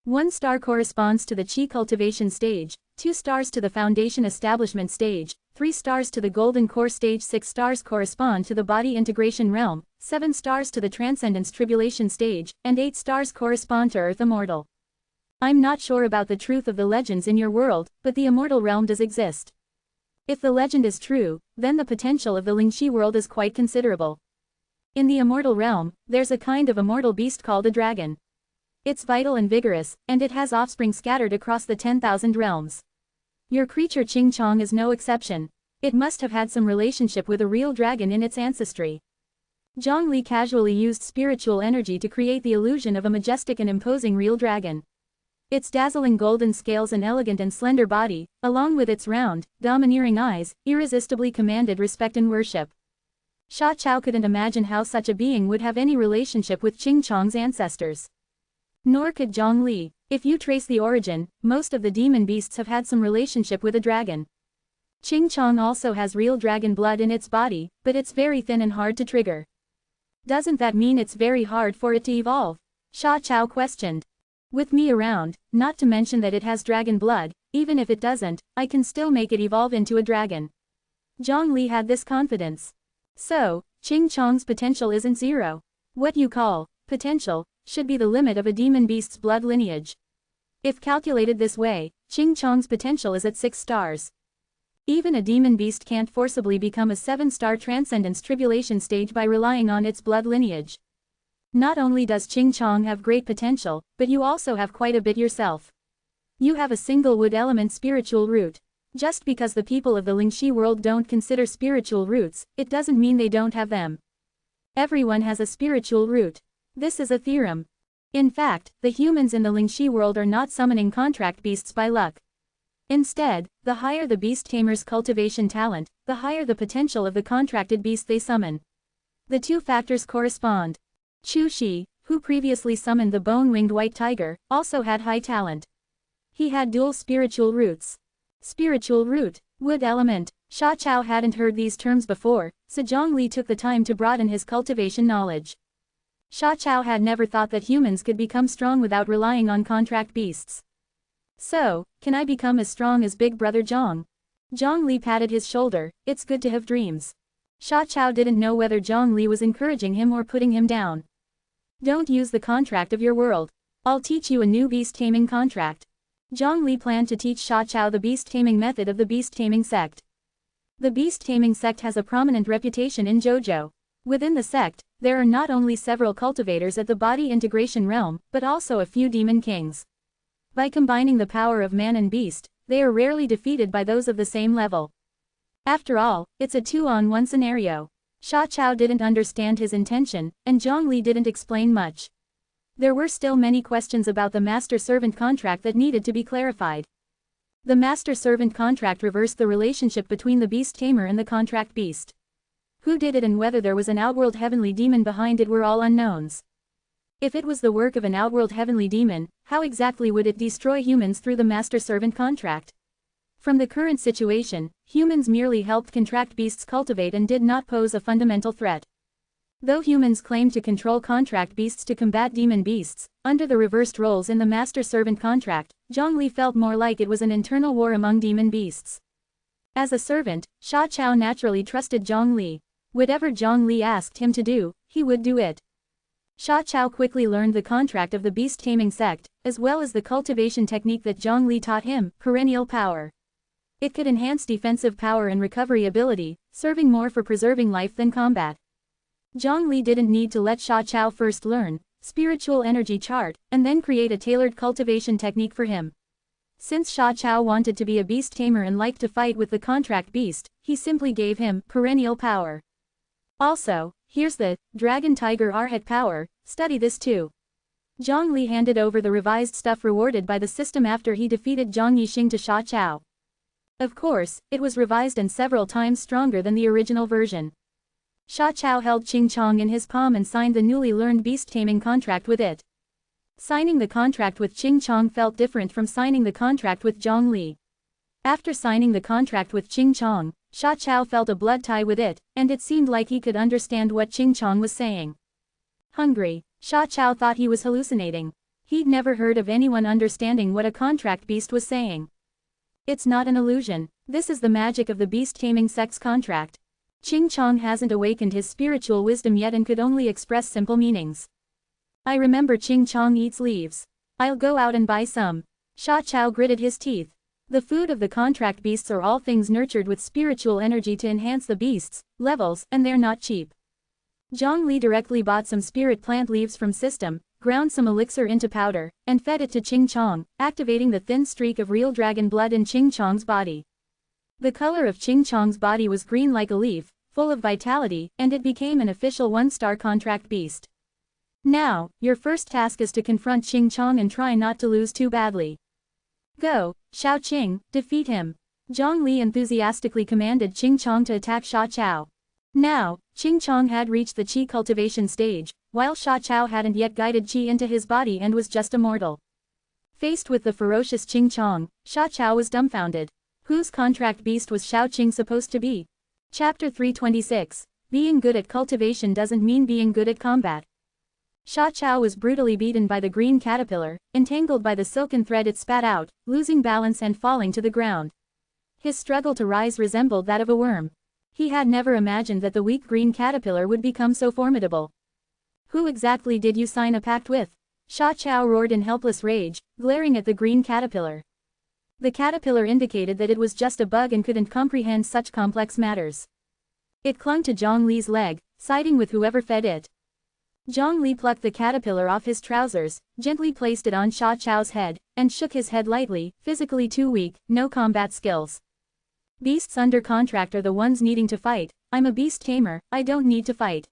[SPEAKER 1] 1 star corresponds to the Qi cultivation stage, 2 stars to the foundation establishment stage, 3 stars to the golden core stage, 6 stars correspond to the body integration realm, 7 stars to the transcendence tribulation stage, and 8 stars correspond to Earth Immortal. I'm not sure about the truth of the legends in your world, but the immortal realm does exist. If the legend is true, then the potential of the Lingxi world is quite considerable. In the immortal realm, there's a kind of immortal beast called a dragon. It's vital and vigorous, and it has offspring scattered across the 10,000 realms. Your creature Qing Chong is no exception. It must have had some relationship with a real dragon in its ancestry. Zhang Li casually used spiritual energy to create the illusion of a majestic and imposing real dragon. Its dazzling golden scales and elegant and slender body, along with its round, domineering eyes, irresistibly commanded respect and worship. Sha Chao couldn't imagine how such a being would have any relationship with Qing Chong's ancestors. Nor could Zhang Li. If you trace the origin, most of the demon beasts have had some relationship with a dragon. Ching Chong also has real dragon blood in its body, but it's very thin and hard to trigger. Doesn't that mean it's very hard for it to evolve? Sha Chao questioned. With me around, not to mention that it has dragon blood, even if it doesn't, I can still make it evolve into a dragon. Zhongli had this confidence. So, Ching Chong's potential isn't zero. What you call potential should be the limit of a demon beast's blood lineage. If calculated this way, Ching Chong's potential is at 6 stars. Even a demon beast can't forcibly become a 7-star transcendence tribulation stage by relying on its blood lineage. Not only does Ching Chong have great potential, but you also have quite a bit yourself. You have a single wood element spiritual root. Just because the people of the Lingxi world don't consider spiritual roots, it doesn't mean they don't have them. Everyone has a spiritual root. This is a theorem. In fact, the humans in the Lingxi world are not summoning contract beasts by luck. Instead, the higher the beast tamer's cultivation talent, the higher the potential of the contracted beast they summon. The two factors correspond. Chu Shi, who previously summoned the bone-winged white tiger, also had high talent. He had dual spiritual roots. Spiritual root, wood element. Sha Chao hadn't heard these terms before, so Zhongli took the time to broaden his cultivation knowledge. Sha Chao had never thought that humans could become strong without relying on contract beasts. So, can I become as strong as Big Brother Zhong? Zhongli patted his shoulder. It's good to have dreams. Sha Chao didn't know whether Zhongli was encouraging him or putting him down. Don't use the contract of your world. I'll teach you a new beast taming contract. Zhongli planned to teach Sha Chao the beast taming method of the beast taming sect. The beast taming sect has a prominent reputation in JoJo. Within the sect, there are not only several cultivators at the body integration realm, but also a few demon kings. By combining the power of man and beast, they are rarely defeated by those of the same level. After all, it's a 2-on-1 scenario. Sha Chao didn't understand his intention, and Zhongli didn't explain much. There were still many questions about the master-servant contract that needed to be clarified. The master-servant contract reversed the relationship between the beast tamer and the contract beast. Who did it and whether there was an outworld heavenly demon behind it were all unknowns. If it was the work of an outworld heavenly demon, how exactly would it destroy humans through the master-servant contract? From the current situation, humans merely helped contract beasts cultivate and did not pose a fundamental threat. Though humans claimed to control contract beasts to combat demon beasts, under the reversed roles in the master-servant contract, Zhongli felt more like it was an internal war among demon beasts. As a servant, Sha Chao naturally trusted Zhongli. Whatever Zhongli asked him to do, he would do it. Sha Chao quickly learned the contract of the beast taming sect, as well as the cultivation technique that Zhongli taught him, perennial power. It could enhance defensive power and recovery ability, serving more for preserving life than combat. Zhongli didn't need to let Sha Chao first learn spiritual energy chart, and then create a tailored cultivation technique for him. Since Sha Chao wanted to be a beast tamer and liked to fight with the contract beast, he simply gave him perennial power. Also, here's the Dragon Tiger Arhat power, study this too. Zhongli handed over the revised stuff rewarded by the system after he defeated Zhang Yixing to Sha Chao. Of course, it was revised and several times stronger than the original version. Sha Chao held Ching Chong in his palm and signed the newly learned beast taming contract with it. Signing the contract with Ching Chong felt different from signing the contract with Zhongli. After signing the contract with Ching Chong, Sha Chao felt a blood tie with it, and it seemed like he could understand what Ching Chong was saying. Hungry, Sha Chao thought he was hallucinating. He'd never heard of anyone understanding what a contract beast was saying. It's not an illusion. This is the magic of the beast taming sect's contract. Ching Chong hasn't awakened his spiritual wisdom yet and could only express simple meanings. I remember Ching Chong eats leaves. I'll go out and buy some. Sha Chao gritted his teeth. The food of the contract beasts are all things nurtured with spiritual energy to enhance the beasts' levels, and they're not cheap. Zhongli directly bought some spirit plant leaves from system, ground some elixir into powder, and fed it to Ching Chong, activating the thin streak of real dragon blood in Ching Chong's body. The color of Ching Chong's body was green like a leaf, full of vitality, and it became an official 1-star contract beast. Now, your first task is to confront Ching Chong and try not to lose too badly. Go, Xiao Qing, defeat him. Zhongli enthusiastically commanded Ching Chong to attack Sha Chao. Now, Ching Chong had reached the qi cultivation stage, while Sha Chao hadn't yet guided qi into his body and was just a mortal. Faced with the ferocious Ching Chong, Sha Chao was dumbfounded. Whose contract beast was Xiaoqing supposed to be? Chapter 326. Being good at cultivation doesn't mean being good at combat. Sha Chao was brutally beaten by the green caterpillar, entangled by the silken thread it spat out, losing balance and falling to the ground. His struggle to rise resembled that of a worm. He had never imagined that the weak green caterpillar would become so formidable. Who exactly did you sign a pact with? Sha Chao roared in helpless rage, glaring at the green caterpillar. The caterpillar indicated that it was just a bug and couldn't comprehend such complex matters. It clung to Zhang Li's leg, siding with whoever fed it. Zhang Li plucked the caterpillar off his trousers, gently placed it on Sha Chao's head, and shook his head lightly, physically too weak, no combat skills. Beasts under contract are the ones needing to fight. I'm a beast tamer, I don't need to fight.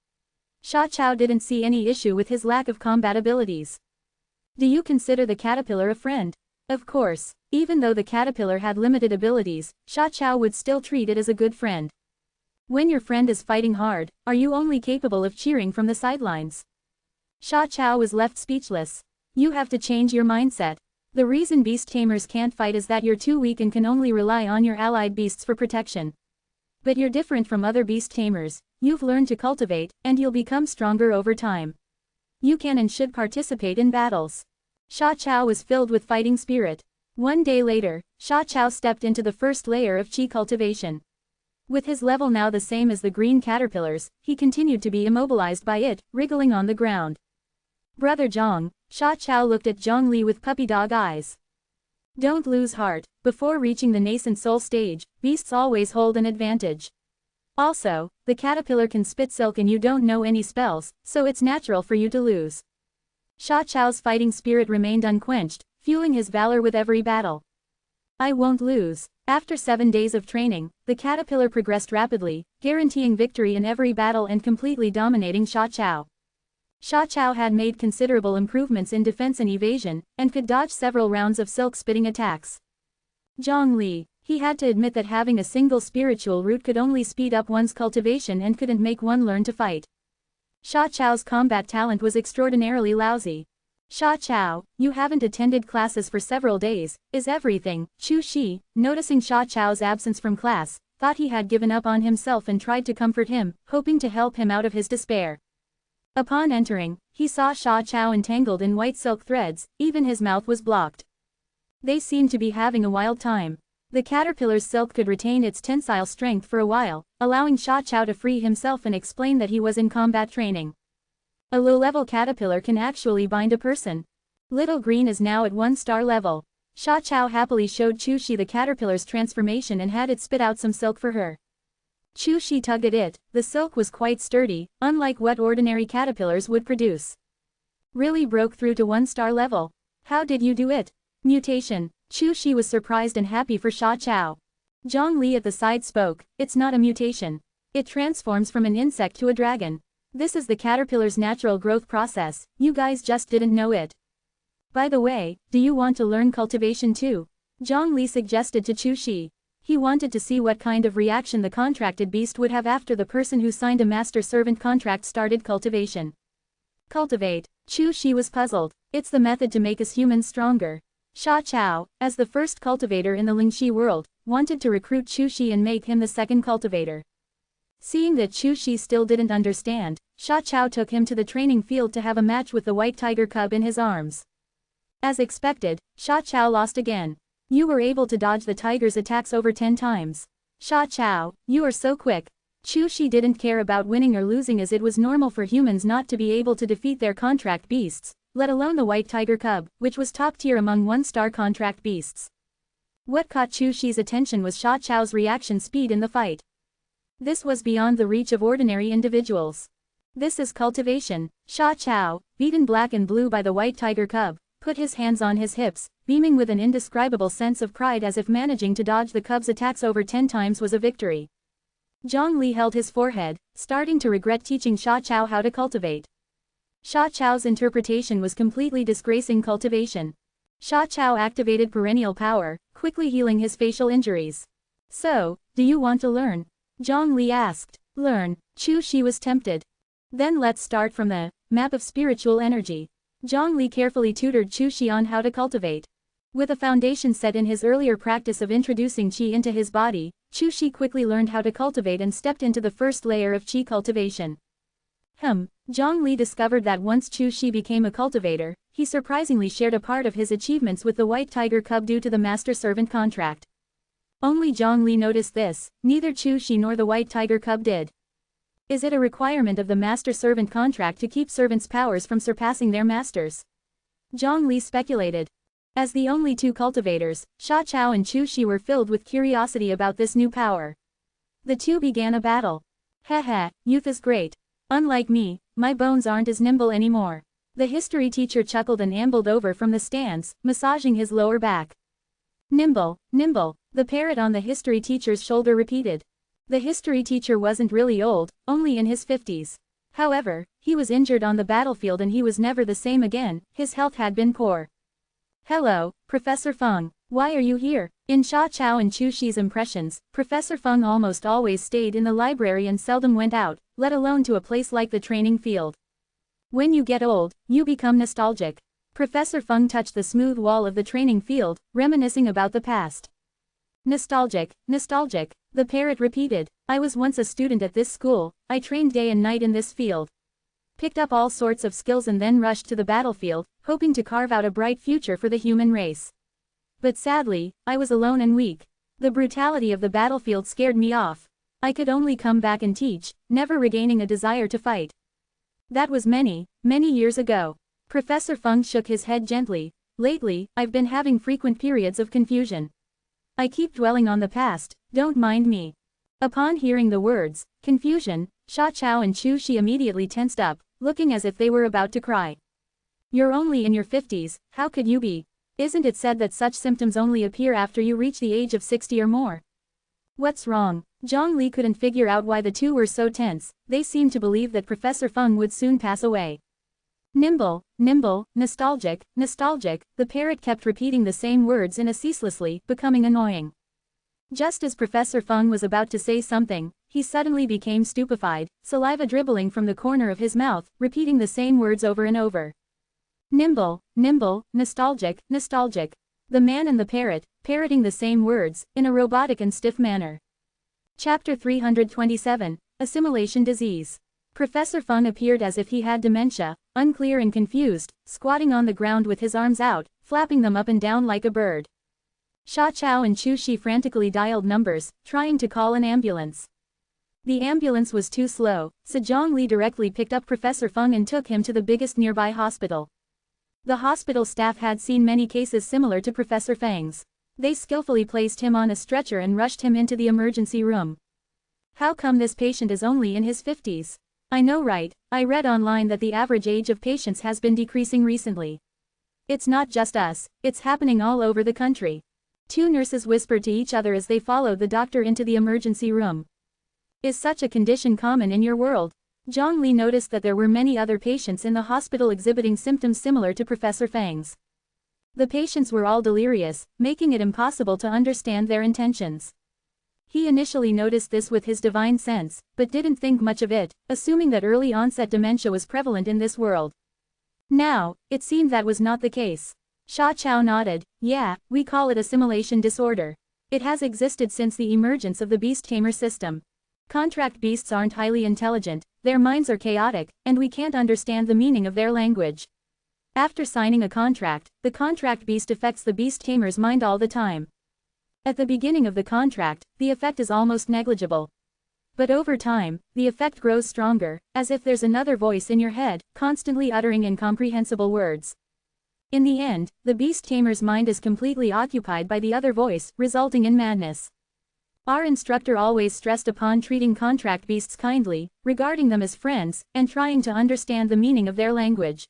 [SPEAKER 1] Sha Chao didn't see any issue with his lack of combat abilities. Do you consider the caterpillar a friend? Of course, even though the caterpillar had limited abilities, Sha Chao would still treat it as a good friend. When your friend is fighting hard, are you only capable of cheering from the sidelines? Sha Chao was left speechless. You have to change your mindset. The reason beast tamers can't fight is that you're too weak and can only rely on your allied beasts for protection. But you're different from other beast tamers, you've learned to cultivate, and you'll become stronger over time. You can and should participate in battles. Sha Chao was filled with fighting spirit. One day later, Sha Chao stepped into the first layer of Qi cultivation. With his level now the same as the green caterpillars, he continued to be immobilized by it, wriggling on the ground. Brother Zhang, Sha Chao looked at Zhang Li with puppy dog eyes. Don't lose heart, before reaching the nascent soul stage, beasts always hold an advantage. Also, the caterpillar can spit silk and you don't know any spells, so it's natural for you to lose. Sha Chao's fighting spirit remained unquenched, fueling his valor with every battle. I won't lose. After 7 days of training, the caterpillar progressed rapidly, guaranteeing victory in every battle and completely dominating Sha Chao. Sha Chao had made considerable improvements in defense and evasion, and could dodge several rounds of silk-spitting attacks. Zhang Li, he had to admit that having a single spiritual root could only speed up one's cultivation and couldn't make one learn to fight. Sha Chao's combat talent was extraordinarily lousy. Sha Chao, you haven't attended classes for several days, is everything. Chu Shi, noticing Sha Chao's absence from class, thought he had given up on himself and tried to comfort him, hoping to help him out of his despair. Upon entering, he saw Sha Chao entangled in white silk threads, even his mouth was blocked. They seemed to be having a wild time. The caterpillar's silk could retain its tensile strength for a while, allowing Sha Chao to free himself and explain that he was in combat training. A low-level caterpillar can actually bind a person. Little Green is now at 1-star level. Sha Chao happily showed Chu Shi the caterpillar's transformation and had it spit out some silk for her. Chu Shi tugged at it, the silk was quite sturdy, unlike what ordinary caterpillars would produce. Really broke through to 1-star level. How did you do it? Mutation. Chu Shi was surprised and happy for Sha Chao. Zhang Li at the side spoke, it's not a mutation. It transforms from an insect to a dragon. This is the caterpillar's natural growth process, you guys just didn't know it. By the way, do you want to learn cultivation too? Zhang Li suggested to Chu Shi. He wanted to see what kind of reaction the contracted beast would have after the person who signed a master-servant contract started cultivation. Cultivate. Chu Shi was puzzled. It's the method to make us humans stronger. Sha Chao, as the first cultivator in the Lingxi world, wanted to recruit Chu Shi and make him the second cultivator. Seeing that Chu Shi still didn't understand, Sha Chao took him to the training field to have a match with the white tiger cub in his arms. As expected, Sha Chao lost again. You were able to dodge the tiger's attacks over 10 times. Sha Chao, you are so quick. Chu Shi didn't care about winning or losing as it was normal for humans not to be able to defeat their contract beasts, let alone the white tiger cub, which was top tier among 1-star contract beasts. What caught Chu Shi's attention was Sha Chao's reaction speed in the fight. This was beyond the reach of ordinary individuals. This is cultivation. Sha Chao, beaten black and blue by the white tiger cub, put his hands on his hips, beaming with an indescribable sense of pride as if managing to dodge the cub's attacks over 10 times was a victory. Zhang Li held his forehead, starting to regret teaching Sha Chao how to cultivate. Sha Chao's interpretation was completely disgracing cultivation. Sha Chao activated perennial power, quickly healing his facial injuries. So, do you want to learn? Zhang Li asked. Learn. Chu Shi was tempted. Then let's start from the map of spiritual energy. Zhang Li carefully tutored Chu Shi on how to cultivate. With a foundation set in his earlier practice of introducing qi into his body, Chu Shi quickly learned how to cultivate and stepped into the first layer of qi cultivation. Zhang Li discovered that once Chu Shi became a cultivator, he surprisingly shared a part of his achievements with the White Tiger Cub due to the master-servant contract. Only Zhang Li noticed this, neither Chu Shi nor the White Tiger Cub did. Is it a requirement of the master-servant contract to keep servants' powers from surpassing their masters? Zhang Li speculated. As the only two cultivators, Sha Chao and Chu Shi were filled with curiosity about this new power. The two began a battle. Heh, youth is great. Unlike me, my bones aren't as nimble anymore. The history teacher chuckled and ambled over from the stands, massaging his lower back. Nimble, the parrot on the history teacher's shoulder repeated. The history teacher wasn't really old, only in his 50s. However, he was injured on the battlefield and he was never the same again, his health had been poor. Hello, Professor Feng, why are you here? In Sha Chao and Chu Shi's impressions, Professor Feng almost always stayed in the library and seldom went out, let alone to a place like the training field. When you get old, you become nostalgic. Professor Feng touched the smooth wall of the training field, reminiscing about the past. Nostalgic, the parrot repeated. I was once a student at this school, I trained day and night in this field. Picked up all sorts of skills and then rushed to the battlefield, hoping to carve out a bright future for the human race. But sadly, I was alone and weak. The brutality of the battlefield scared me off. I could only come back and teach, never regaining a desire to fight. That was many years ago. Professor Feng shook his head gently. Lately, I've been having frequent periods of confusion. I keep dwelling on the past, don't mind me. Upon hearing the words, confusion, Sha Chao and Chu Shi immediately tensed up, looking as if they were about to cry. You're only in your 50s, how could you be? Isn't it said that such symptoms only appear after you reach the age of 60 or more? What's wrong? Zhang Li couldn't figure out why the two were so tense, they seemed to believe that Professor Feng would soon pass away. Nimble, nostalgic, the parrot kept repeating the same words ceaselessly, becoming annoying. Just as Professor Feng was about to say something, he suddenly became stupefied, saliva dribbling from the corner of his mouth, repeating the same words over and over. Nimble, nostalgic, the man and the parrot, parroting the same words, in a robotic and stiff manner. Chapter 327, Assimilation Disease. Professor Feng appeared as if he had dementia, unclear and confused, squatting on the ground with his arms out, flapping them up and down like a bird. Sha Chao and Chu Shi frantically dialed numbers, trying to call an ambulance. The ambulance was too slow, so Zhang Li directly picked up Professor Feng and took him to the biggest nearby hospital. The hospital staff had seen many cases similar to Professor Feng's. They skillfully placed him on a stretcher and rushed him into the emergency room. How come this patient is only in his 50s? I know, right? I read online that the average age of patients has been decreasing recently. It's not just us, it's happening all over the country. Two nurses whispered to each other as they followed the doctor into the emergency room. Is such a condition common in your world? Zhang Li noticed that there were many other patients in the hospital exhibiting symptoms similar to Professor Feng's. The patients were all delirious, making it impossible to understand their intentions. He initially noticed this with his divine sense, but didn't think much of it, assuming that early onset dementia was prevalent in this world. Now, it seemed that was not the case. Sha Chao nodded. Yeah, we call it assimilation disorder. It has existed since the emergence of the beast tamer system. Contract beasts aren't highly intelligent, their minds are chaotic, and we can't understand the meaning of their language. After signing a contract, the contract beast affects the beast tamer's mind all the time. At the beginning of the contract, the effect is almost negligible. But over time, the effect grows stronger, as if there's another voice in your head, constantly uttering incomprehensible words. In the end, the beast tamer's mind is completely occupied by the other voice, resulting in madness. Our instructor always stressed upon treating contract beasts kindly, regarding them as friends, and trying to understand the meaning of their language.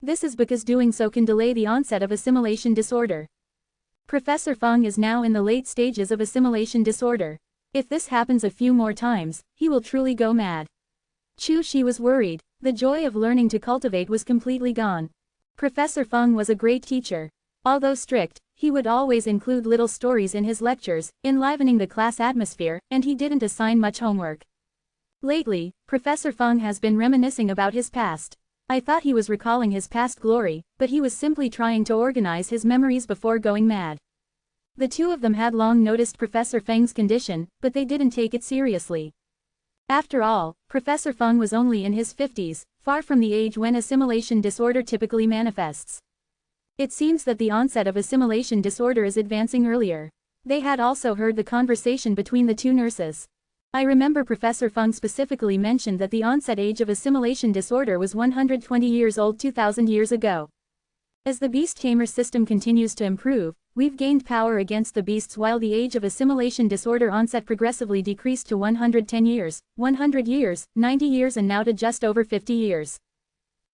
[SPEAKER 1] This is because doing so can delay the onset of assimilation disorder. Professor Feng is now in the late stages of assimilation disorder. If this happens a few more times, he will truly go mad. Chu Shi was worried. The joy of learning to cultivate was completely gone. Professor Feng was a great teacher. Although strict, he would always include little stories in his lectures, enlivening the class atmosphere, and he didn't assign much homework. Lately, Professor Feng has been reminiscing about his past. I thought he was recalling his past glory, but he was simply trying to organize his memories before going mad. The two of them had long noticed Professor Feng's condition, but they didn't take it seriously. After all, Professor Feng was only in his 50s, far from the age when assimilation disorder typically manifests. It seems that the onset of assimilation disorder is advancing earlier. They had also heard the conversation between the two nurses. I remember Professor Feng specifically mentioned that the onset age of assimilation disorder was 120 years old 2000 years ago. As the beast tamer system continues to improve, we've gained power against the beasts while the age of assimilation disorder onset progressively decreased to 110 years, 100 years, 90 years and now to just over 50 years.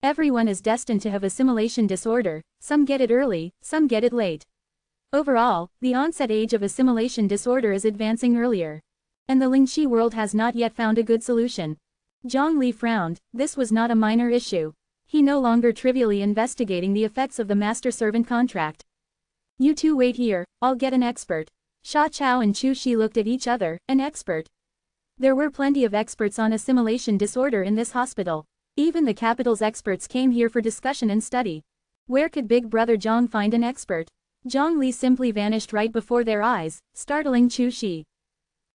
[SPEAKER 1] Everyone is destined to have assimilation disorder, some get it early, some get it late. Overall, the onset age of assimilation disorder is advancing earlier. And the Lingxi world has not yet found a good solution. Zhang Li frowned. This was not a minor issue. He no longer trivially investigating the effects of the master-servant contract. You two wait here, I'll get an expert. Sha Chao and Chu Shi looked at each other. An expert? There were plenty of experts on assimilation disorder in this hospital. Even the capital's experts came here for discussion and study. Where could Big Brother Zhang find an expert? Zhang Li simply vanished right before their eyes, startling Chu Shi.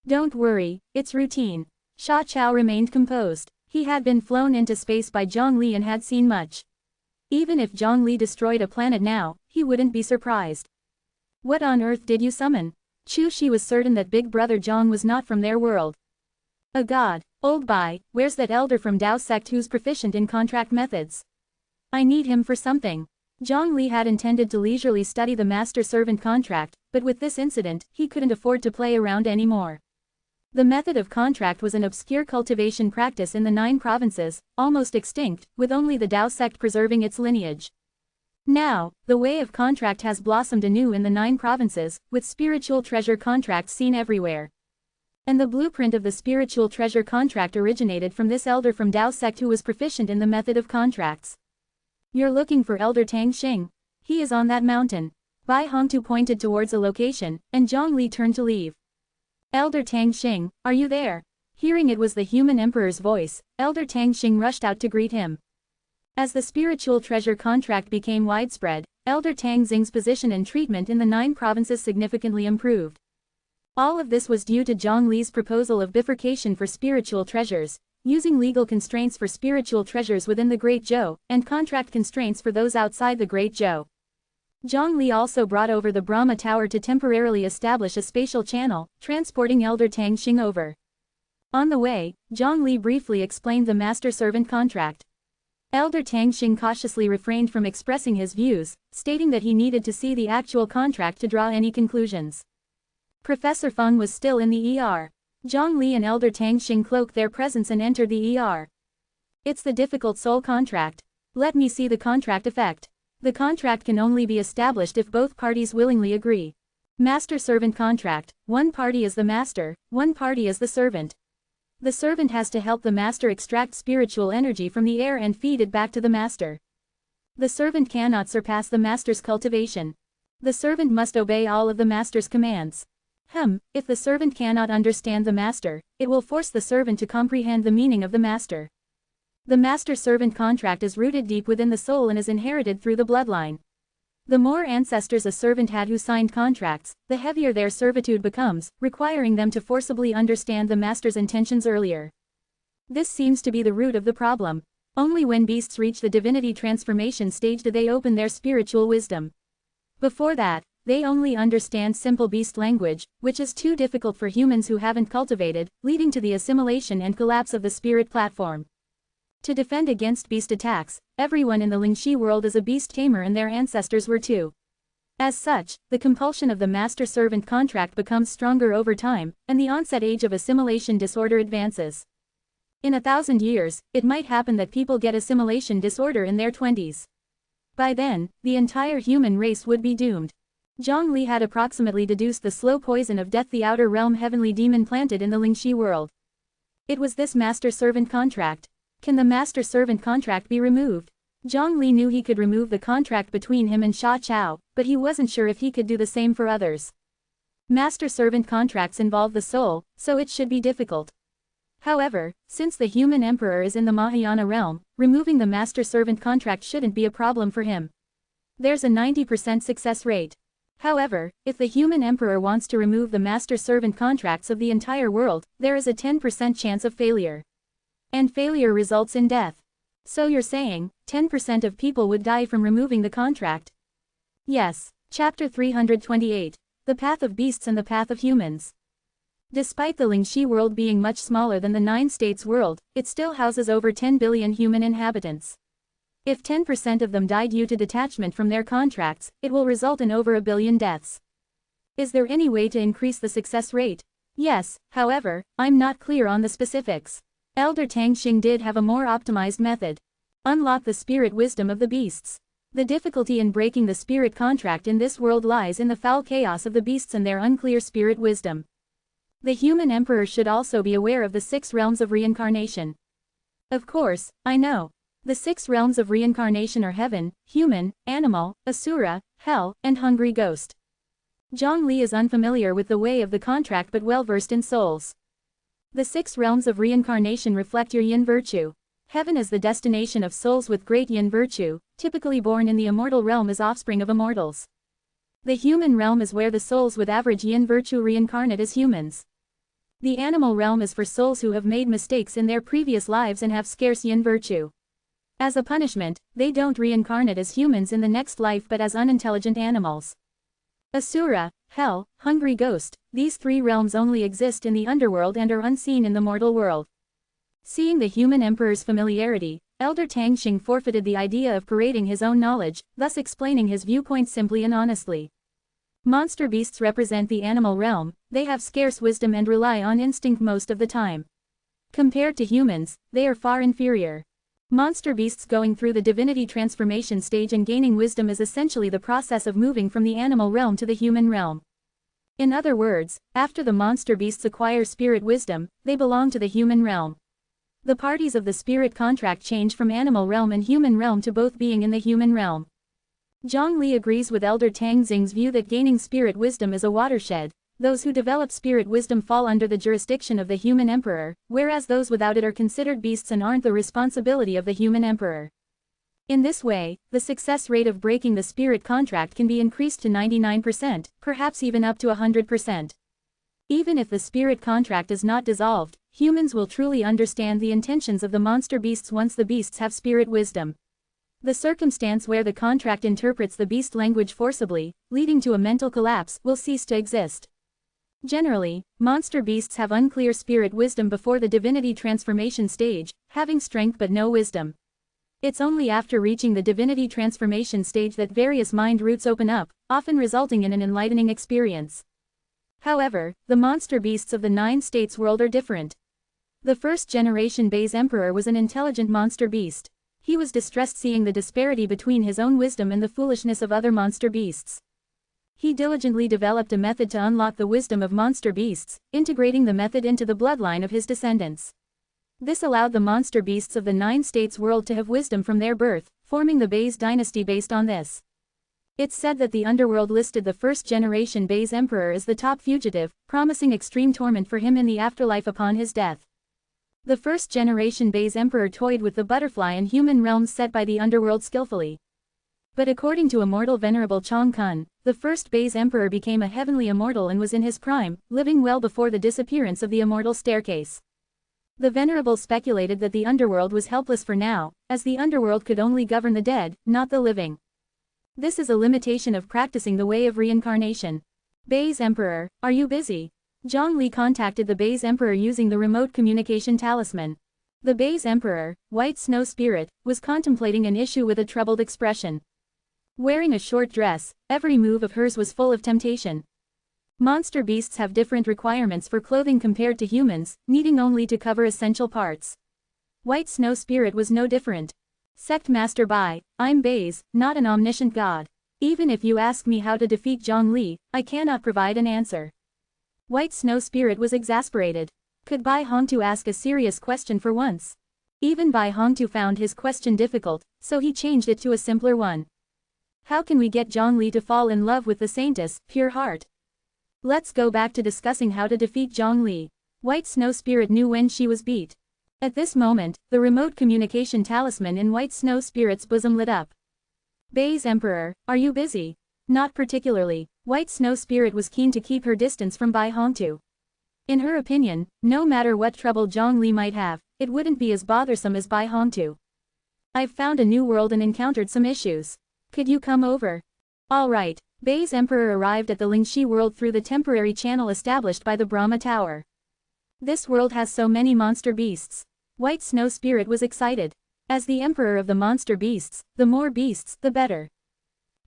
[SPEAKER 1] Don't worry, it's routine. Sha Chao remained composed. He had been flown into space by Zhang Li and had seen much. Even if Zhang Li destroyed a planet now, he wouldn't be surprised. What on earth did you summon? Chu Shi was certain that Big Brother Zhang was not from their world. A god. Old Bai, where's that elder from Dao sect who's proficient in contract methods? I need him for something. Zhang Li had intended to leisurely study the master-servant contract, but with this incident, he couldn't afford to play around anymore. The method of contract was an obscure cultivation practice in the 9 provinces, almost extinct, with only the Dao sect preserving its lineage. Now, the way of contract has blossomed anew in the 9 provinces, with spiritual treasure contracts seen everywhere. And the blueprint of the spiritual treasure contract originated from this elder from Dao sect who was proficient in the method of contracts. You're looking for Elder Tang Xing. He is on that mountain. Bai Hongtu pointed towards a location, and Zhang Li turned to leave. Elder Tang Xing, are you there? Hearing it was the human emperor's voice, Elder Tang Xing rushed out to greet him. As the spiritual treasure contract became widespread, Elder Tang Xing's position and treatment in the 9 provinces significantly improved. All of this was due to Zhang Li's proposal of bifurcation for spiritual treasures, using legal constraints for spiritual treasures within the Great Zhou, and contract constraints for those outside the Great Zhou. Zhang Li also brought over the Brahma Tower to temporarily establish a spatial channel, transporting Elder Tang Xing over. On the way, Zhang Li briefly explained the master-servant contract. Elder Tang Xing cautiously refrained from expressing his views, stating that he needed to see the actual contract to draw any conclusions. Professor Feng was still in the ER. Zhang Li and Elder Tang Xing cloaked their presence and entered the ER. It's the difficult soul contract. Let me see the contract effect. The contract can only be established if both parties willingly agree. Master-servant contract. One party is the master, one party is the servant. The servant has to help the master extract spiritual energy from the air and feed it back to the master. The servant cannot surpass the master's cultivation. The servant must obey all of the master's commands. If the servant cannot understand the master, it will force the servant to comprehend the meaning of the master. The master-servant contract is rooted deep within the soul and is inherited through the bloodline. The more ancestors a servant had who signed contracts, the heavier their servitude becomes, requiring them to forcibly understand the master's intentions earlier. This seems to be the root of the problem. Only when beasts reach the divinity transformation stage do they open their spiritual wisdom. Before that, they only understand simple beast language, which is too difficult for humans who haven't cultivated, leading to the assimilation and collapse of the spirit platform. To defend against beast attacks, everyone in the Lingxi world is a beast tamer and their ancestors were too. As such, the compulsion of the master-servant contract becomes stronger over time, and the onset age of assimilation disorder advances. In 1,000 years, it might happen that people get assimilation disorder in their 20s. By then, the entire human race would be doomed. Zhang Li had approximately deduced the slow poison of death the outer realm heavenly demon planted in the Lingxi world. It was this master-servant contract. Can the master-servant contract be removed? Zhang Li knew he could remove the contract between him and Sha Chao, but he wasn't sure if he could do the same for others. Master-servant contracts involve the soul, so it should be difficult. However, since the human emperor is in the Mahayana realm, removing the master-servant contract shouldn't be a problem for him. There's a 90% success rate. However, if the human emperor wants to remove the master-servant contracts of the entire world, there is a 10% chance of failure. And failure results in death. So you're saying, 10% of people would die from removing the contract? Yes. Chapter 328. The Path of Beasts and the Path of Humans. Despite the Lingxi world being much smaller than the Nine States world, it still houses over 10 billion human inhabitants. If 10% of them die due to detachment from their contracts, it will result in over 1 billion deaths. Is there any way to increase the success rate? Yes, however, I'm not clear on the specifics. Elder Tang Xing did have a more optimized method. Unlock the spirit wisdom of the beasts. The difficulty in breaking the spirit contract in this world lies in the foul chaos of the beasts and their unclear spirit wisdom. The human emperor should also be aware of the 6 realms of reincarnation. Of course, I know. The 6 realms of reincarnation are heaven, human, animal, asura, hell, and hungry ghost. Zhang Li is unfamiliar with the way of the contract but well versed in souls. The 6 realms of reincarnation reflect your yin virtue. Heaven is the destination of souls with great yin virtue, typically born in the immortal realm as offspring of immortals. The human realm is where the souls with average yin virtue reincarnate as humans. The animal realm is for souls who have made mistakes in their previous lives and have scarce yin virtue. As a punishment, they don't reincarnate as humans in the next life but as unintelligent animals. Asura, hell, hungry ghost, these 3 realms only exist in the underworld and are unseen in the mortal world. Seeing the human emperor's familiarity, Elder Tang Xing forfeited the idea of parading his own knowledge, thus explaining his viewpoint simply and honestly. Monster beasts represent the animal realm, they have scarce wisdom and rely on instinct most of the time. Compared to humans, they are far inferior. Monster beasts going through the divinity transformation stage and gaining wisdom is essentially the process of moving from the animal realm to the human realm. In other words, after the monster beasts acquire spirit wisdom, they belong to the human realm. The parties of the spirit contract change from animal realm and human realm to both being in the human realm. Zhang Li agrees with Elder Tang Xing's view that gaining spirit wisdom is a watershed. Those who develop spirit wisdom fall under the jurisdiction of the human emperor, whereas those without it are considered beasts and aren't the responsibility of the human emperor. In this way, the success rate of breaking the spirit contract can be increased to 99%, perhaps even up to 100%. Even if the spirit contract is not dissolved, humans will truly understand the intentions of the monster beasts once the beasts have spirit wisdom. The circumstance where the contract interprets the beast language forcibly, leading to a mental collapse, will cease to exist. Generally, monster beasts have unclear spirit wisdom before the divinity transformation stage, having strength but no wisdom. It's only after reaching the divinity transformation stage that various mind roots open up, often resulting in an enlightening experience. However, the monster beasts of the Nine States world are different. The first generation Bai's emperor was an intelligent monster beast. He was distressed seeing the disparity between his own wisdom and the foolishness of other monster beasts. He diligently developed a method to unlock the wisdom of monster beasts, integrating the method into the bloodline of his descendants. This allowed the monster beasts of the Nine States world to have wisdom from their birth, forming the Bai's dynasty based on this. It's said that the underworld listed the first generation Bai's emperor as the top fugitive, promising extreme torment for him in the afterlife upon his death. The first generation Bai's emperor toyed with the butterfly and human realms set by the underworld skillfully. But according to immortal Venerable Chong Kun, the first Bai's emperor became a heavenly immortal and was in his prime, living well before the disappearance of the immortal staircase. The Venerable speculated that the underworld was helpless for now, as the underworld could only govern the dead, not the living. This is a limitation of practicing the way of reincarnation. Bai's emperor, are you busy? Zhang Li contacted the Bai's emperor using the remote communication talisman. The Bai's emperor, White Snow Spirit, was contemplating an issue with a troubled expression. Wearing a short dress, every move of hers was full of temptation. Monster beasts have different requirements for clothing compared to humans, needing only to cover essential parts. White Snow Spirit was no different. Sect Master Bai, I'm Bai's, not an omniscient god. Even if you ask me how to defeat Zhang Li, I cannot provide an answer. White Snow Spirit was exasperated. Could Bai Hongtu ask a serious question for once? Even Bai Hongtu found his question difficult, so he changed it to a simpler one. How can we get Zhang Li to fall in love with the saintess, pure heart? Let's go back to discussing how to defeat Zhang Li. White Snow Spirit knew when she was beat. At this moment, the remote communication talisman in White Snow Spirit's bosom lit up. Bai's Emperor, are you busy? Not particularly. White Snow Spirit was keen to keep her distance from Bai Hongtu. In her opinion, no matter what trouble Zhongli might have, it wouldn't be as bothersome as Bai Hongtu. I've found a new world and encountered some issues. Could you come over? All right. Bai's Emperor arrived at the Lingxi world through the temporary channel established by the Brahma Tower. This world has so many monster beasts. White Snow Spirit was excited. As the Emperor of the monster beasts, the more beasts, the better.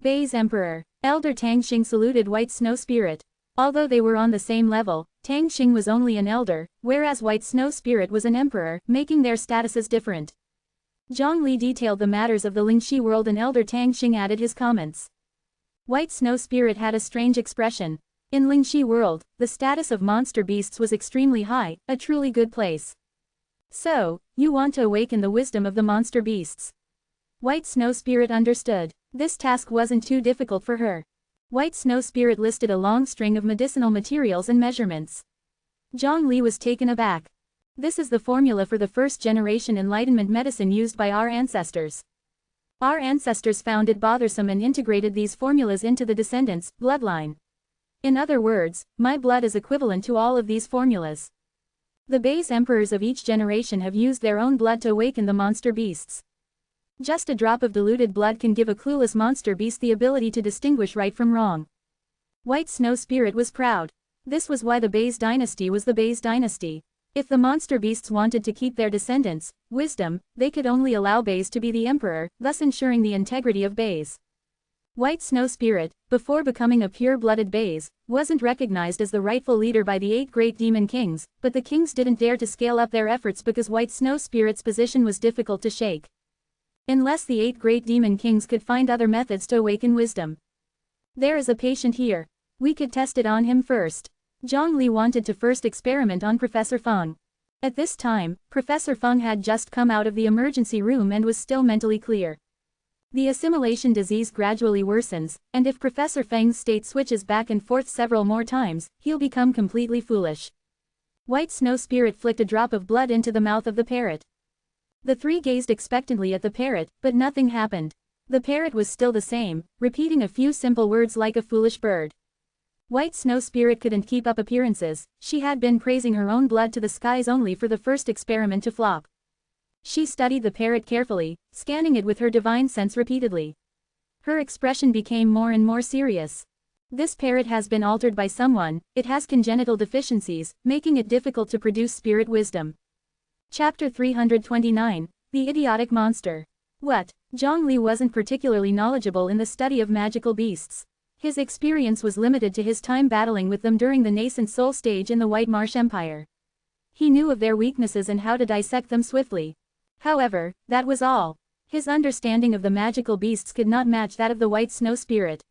[SPEAKER 1] Bai's Emperor, Elder Tang Xing saluted White Snow Spirit. Although they were on the same level, Tang Xing was only an elder, whereas White Snow Spirit was an emperor, making their statuses different. Zhongli detailed the matters of the Lingxi world and Elder Tang Xing added his comments. White Snow Spirit had a strange expression. In Lingxi world, the status of monster beasts was extremely high, a truly good place. So, you want to awaken the wisdom of the monster beasts. White Snow Spirit understood. This task wasn't too difficult for her. White Snow Spirit listed a long string of medicinal materials and measurements. Zhongli was taken aback. This is the formula for the first-generation Enlightenment medicine used by our ancestors. Our ancestors found it bothersome and integrated these formulas into the descendants' bloodline. In other words, my blood is equivalent to all of these formulas. The base emperors of each generation have used their own blood to awaken the monster beasts. Just a drop of diluted blood can give a clueless monster beast the ability to distinguish right from wrong. White Snow Spirit was proud. This was why the Bai's dynasty was the Bai's dynasty. If the monster beasts wanted to keep their descendants' wisdom, they could only allow Bai's to be the emperor, thus ensuring the integrity of Bai's. White Snow Spirit, before becoming a pure-blooded Bai's, wasn't recognized as the rightful leader by the 8 great demon kings, but the kings didn't dare to scale up their efforts because White Snow Spirit's position was difficult to shake. Unless the 8 great demon kings could find other methods to awaken wisdom. There is a patient here. We could test it on him first. Zhongli wanted to first experiment on Professor Feng. At this time, Professor Feng had just come out of the emergency room and was still mentally clear. The assimilation disease gradually worsens, and if Professor Feng's state switches back and forth several more times, he'll become completely foolish. White Snow Spirit flicked a drop of blood into the mouth of the parrot. The three gazed expectantly at the parrot, but nothing happened. The parrot was still the same, repeating a few simple words like a foolish bird. White Snow Spirit couldn't keep up appearances. She had been praising her own blood to the skies only for the first experiment to flop. She studied the parrot carefully, scanning it with her divine sense repeatedly. Her expression became more and more serious. This parrot has been altered by someone, it has congenital deficiencies, making it difficult to produce spirit wisdom. Chapter 329, The Idiotic Monster. What? Zhongli wasn't particularly knowledgeable in the study of magical beasts. His experience was limited to his time battling with them during the nascent soul stage in the White Marsh Empire. He knew of their weaknesses and how to dissect them swiftly. However, that was all. His understanding of the magical beasts could not match that of the White Snow Spirit.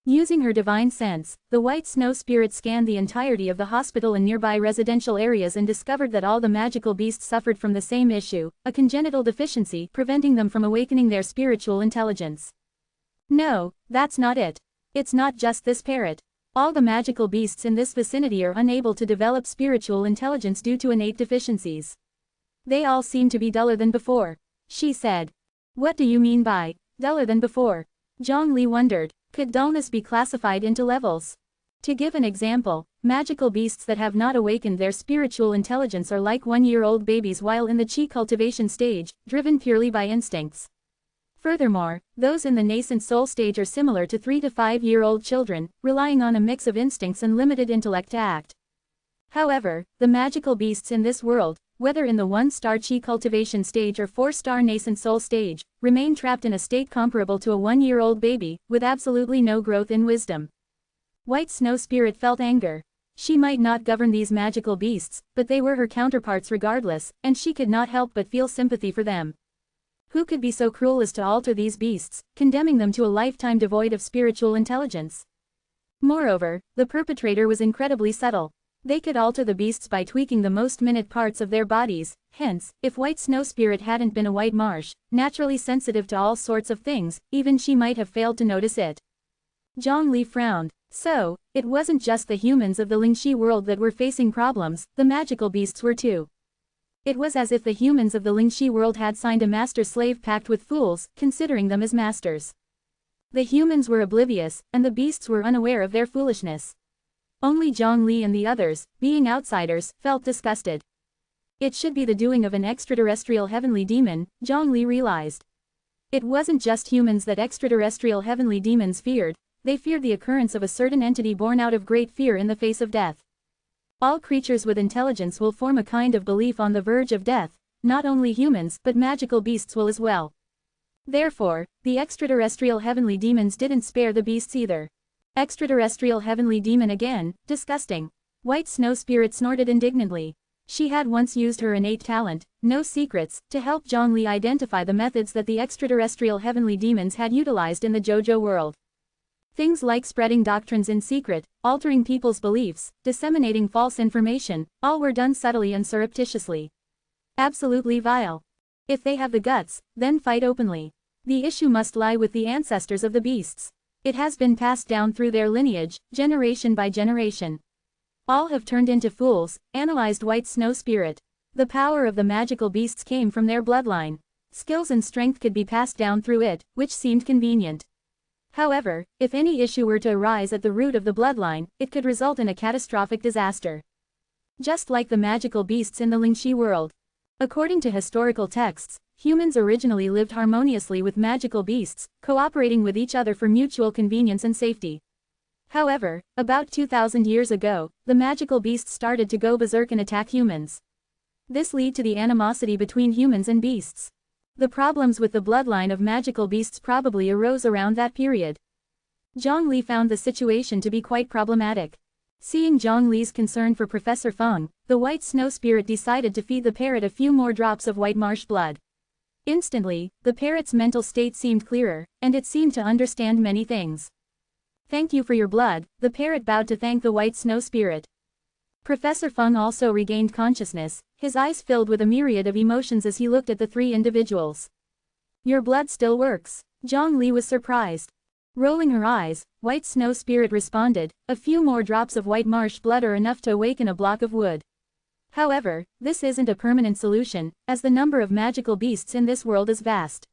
[SPEAKER 1] Using her divine sense, the White Snow Spirit scanned the entirety of the hospital and nearby residential areas and discovered that all the magical beasts suffered from the same issue, a congenital deficiency preventing them from awakening their spiritual intelligence. No, that's not it. It's not just this parrot. All the magical beasts in this vicinity are unable to develop spiritual intelligence due to innate deficiencies. They all seem to be duller than before, she said. What do you mean by duller than before? Zhongli wondered. Could dullness be classified into levels? To give an example, magical beasts that have not awakened their spiritual intelligence are like 1-year-old babies while in the chi cultivation stage, driven purely by instincts. Furthermore, those in the nascent soul stage are similar to 3 to 5-year-old children, relying on a mix of instincts and limited intellect to act. However, the magical beasts in this world, whether in the 1-star chi cultivation stage or 4-star nascent soul stage, remain trapped in a state comparable to a 1-year-old baby, with absolutely no growth in wisdom. White Snow Spirit felt anger. She might not govern these magical beasts, but they were her counterparts regardless, and she could not help but feel sympathy for them. Who could be so cruel as to alter these beasts, condemning them to a lifetime devoid of spiritual intelligence? Moreover, the perpetrator was incredibly subtle. They could alter the beasts by tweaking the most minute parts of their bodies, hence, if White Snow Spirit hadn't been a white marsh, naturally sensitive to all sorts of things, even she might have failed to notice it. Zhongli frowned. So, it wasn't just the humans of the Lingxi world that were facing problems, the magical beasts were too. It was as if the humans of the Lingxi world had signed a master-slave pact with fools, considering them as masters. The humans were oblivious, and the beasts were unaware of their foolishness. Only Zhongli and the others, being outsiders, felt disgusted. It should be the doing of an extraterrestrial heavenly demon, Zhongli realized. It wasn't just humans that extraterrestrial heavenly demons feared, they feared the occurrence of a certain entity born out of great fear in the face of death. All creatures with intelligence will form a kind of belief on the verge of death, not only humans but magical beasts will as well. Therefore, the extraterrestrial heavenly demons didn't spare the beasts either. Extraterrestrial heavenly demon again, disgusting. White Snow Spirit snorted indignantly. She had once used her innate talent, no secrets, to help Zhongli identify the methods that the extraterrestrial heavenly demons had utilized in the JoJo world. Things like spreading doctrines in secret, altering people's beliefs, disseminating false information, all were done subtly and surreptitiously. Absolutely vile. If they have the guts, then fight openly. The issue must lie with the ancestors of the beasts. It has been passed down through their lineage, generation by generation. All have turned into fools, analyzed White Snow Spirit. The power of the magical beasts came from their bloodline. Skills and strength could be passed down through it, which seemed convenient. However, if any issue were to arise at the root of the bloodline, it could result in a catastrophic disaster. Just like the magical beasts in the Lingxi world. According to historical texts, humans originally lived harmoniously with magical beasts, cooperating with each other for mutual convenience and safety. However, about 2,000 years ago, the magical beasts started to go berserk and attack humans. This led to the animosity between humans and beasts. The problems with the bloodline of magical beasts probably arose around that period. Zhongli found the situation to be quite problematic. Seeing Zhongli's concern for Professor Feng, the White Snow Spirit decided to feed the parrot a few more drops of white marsh blood. Instantly, the parrot's mental state seemed clearer, and it seemed to understand many things. "Thank you for your blood," the parrot bowed to thank the White Snow Spirit. Professor Feng also regained consciousness, his eyes filled with a myriad of emotions as he looked at the three individuals. "Your blood still works." Zhongli was surprised. Rolling her eyes, White Snow Spirit responded, "A few more drops of white marsh blood are enough to awaken a block of wood. However, this isn't a permanent solution, as the number of magical beasts in this world is vast.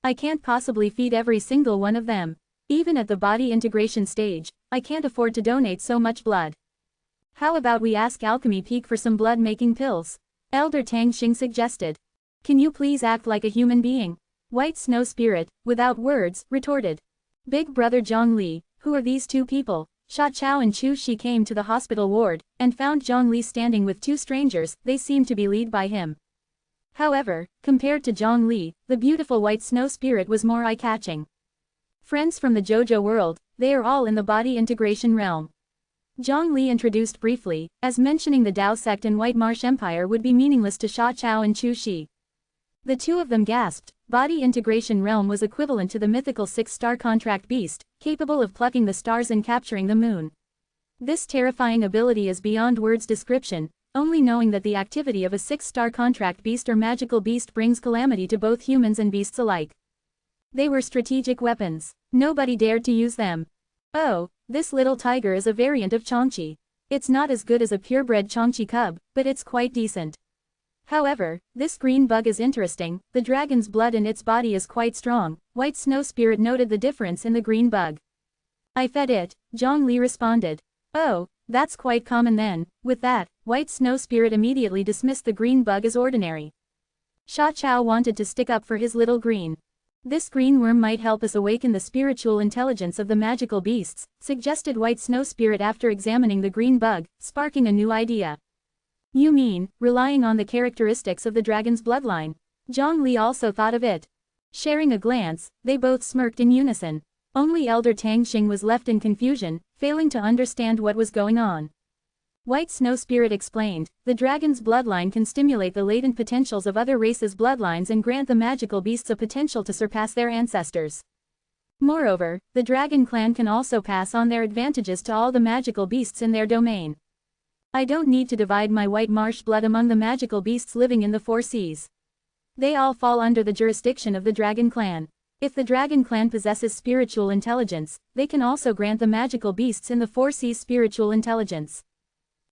[SPEAKER 1] I can't possibly feed every single one of them. Even at the body integration stage, I can't afford to donate so much blood. How about we ask Alchemy Peak for some blood-making pills?" Elder Tang Xing suggested. "Can you please act like a human being?" White Snow Spirit, without words, retorted. Big Brother Zhongli, who are these two people? Sha Chao and Chu Shi came to the hospital ward, and found Zhongli standing with two strangers. They seemed to be led by him. However, compared to Zhongli, the beautiful White Snow Spirit was more eye-catching. Friends from the JoJo world, they are all in the body integration realm. Zhongli introduced briefly, as mentioning the Dao sect and White Marsh Empire would be meaningless to Sha Chao and Chu Shi. The two of them gasped. Body integration realm was equivalent to the mythical six-star contract beast, capable of plucking the stars and capturing the moon. This terrifying ability is beyond words' description, only knowing that the activity of a six-star contract beast or magical beast brings calamity to both humans and beasts alike. They were strategic weapons. Nobody dared to use them. Oh, this little tiger is a variant of Changqi. It's not as good as a purebred Changqi cub, but it's quite decent. However, this green bug is interesting. The dragon's blood in its body is quite strong. White Snow Spirit noted the difference in the green bug. "I fed it," Zhongli responded. "Oh, that's quite common then." With that, White Snow Spirit immediately dismissed the green bug as ordinary. Sha Chao wanted to stick up for his little green. "This green worm might help us awaken the spiritual intelligence of the magical beasts," suggested White Snow Spirit after examining the green bug, sparking a new idea. "You mean, relying on the characteristics of the dragon's bloodline?" Zhongli also thought of it. Sharing a glance, they both smirked in unison. Only Elder Tang Xing was left in confusion, failing to understand what was going on. White Snow Spirit explained, "The dragon's bloodline can stimulate the latent potentials of other races' bloodlines and grant the magical beasts a potential to surpass their ancestors. Moreover, the dragon clan can also pass on their advantages to all the magical beasts in their domain. I don't need to divide my white marsh blood among the magical beasts living in the four seas. They all fall under the jurisdiction of the dragon clan. If the dragon clan possesses spiritual intelligence, they can also grant the magical beasts in the Four Seas spiritual intelligence.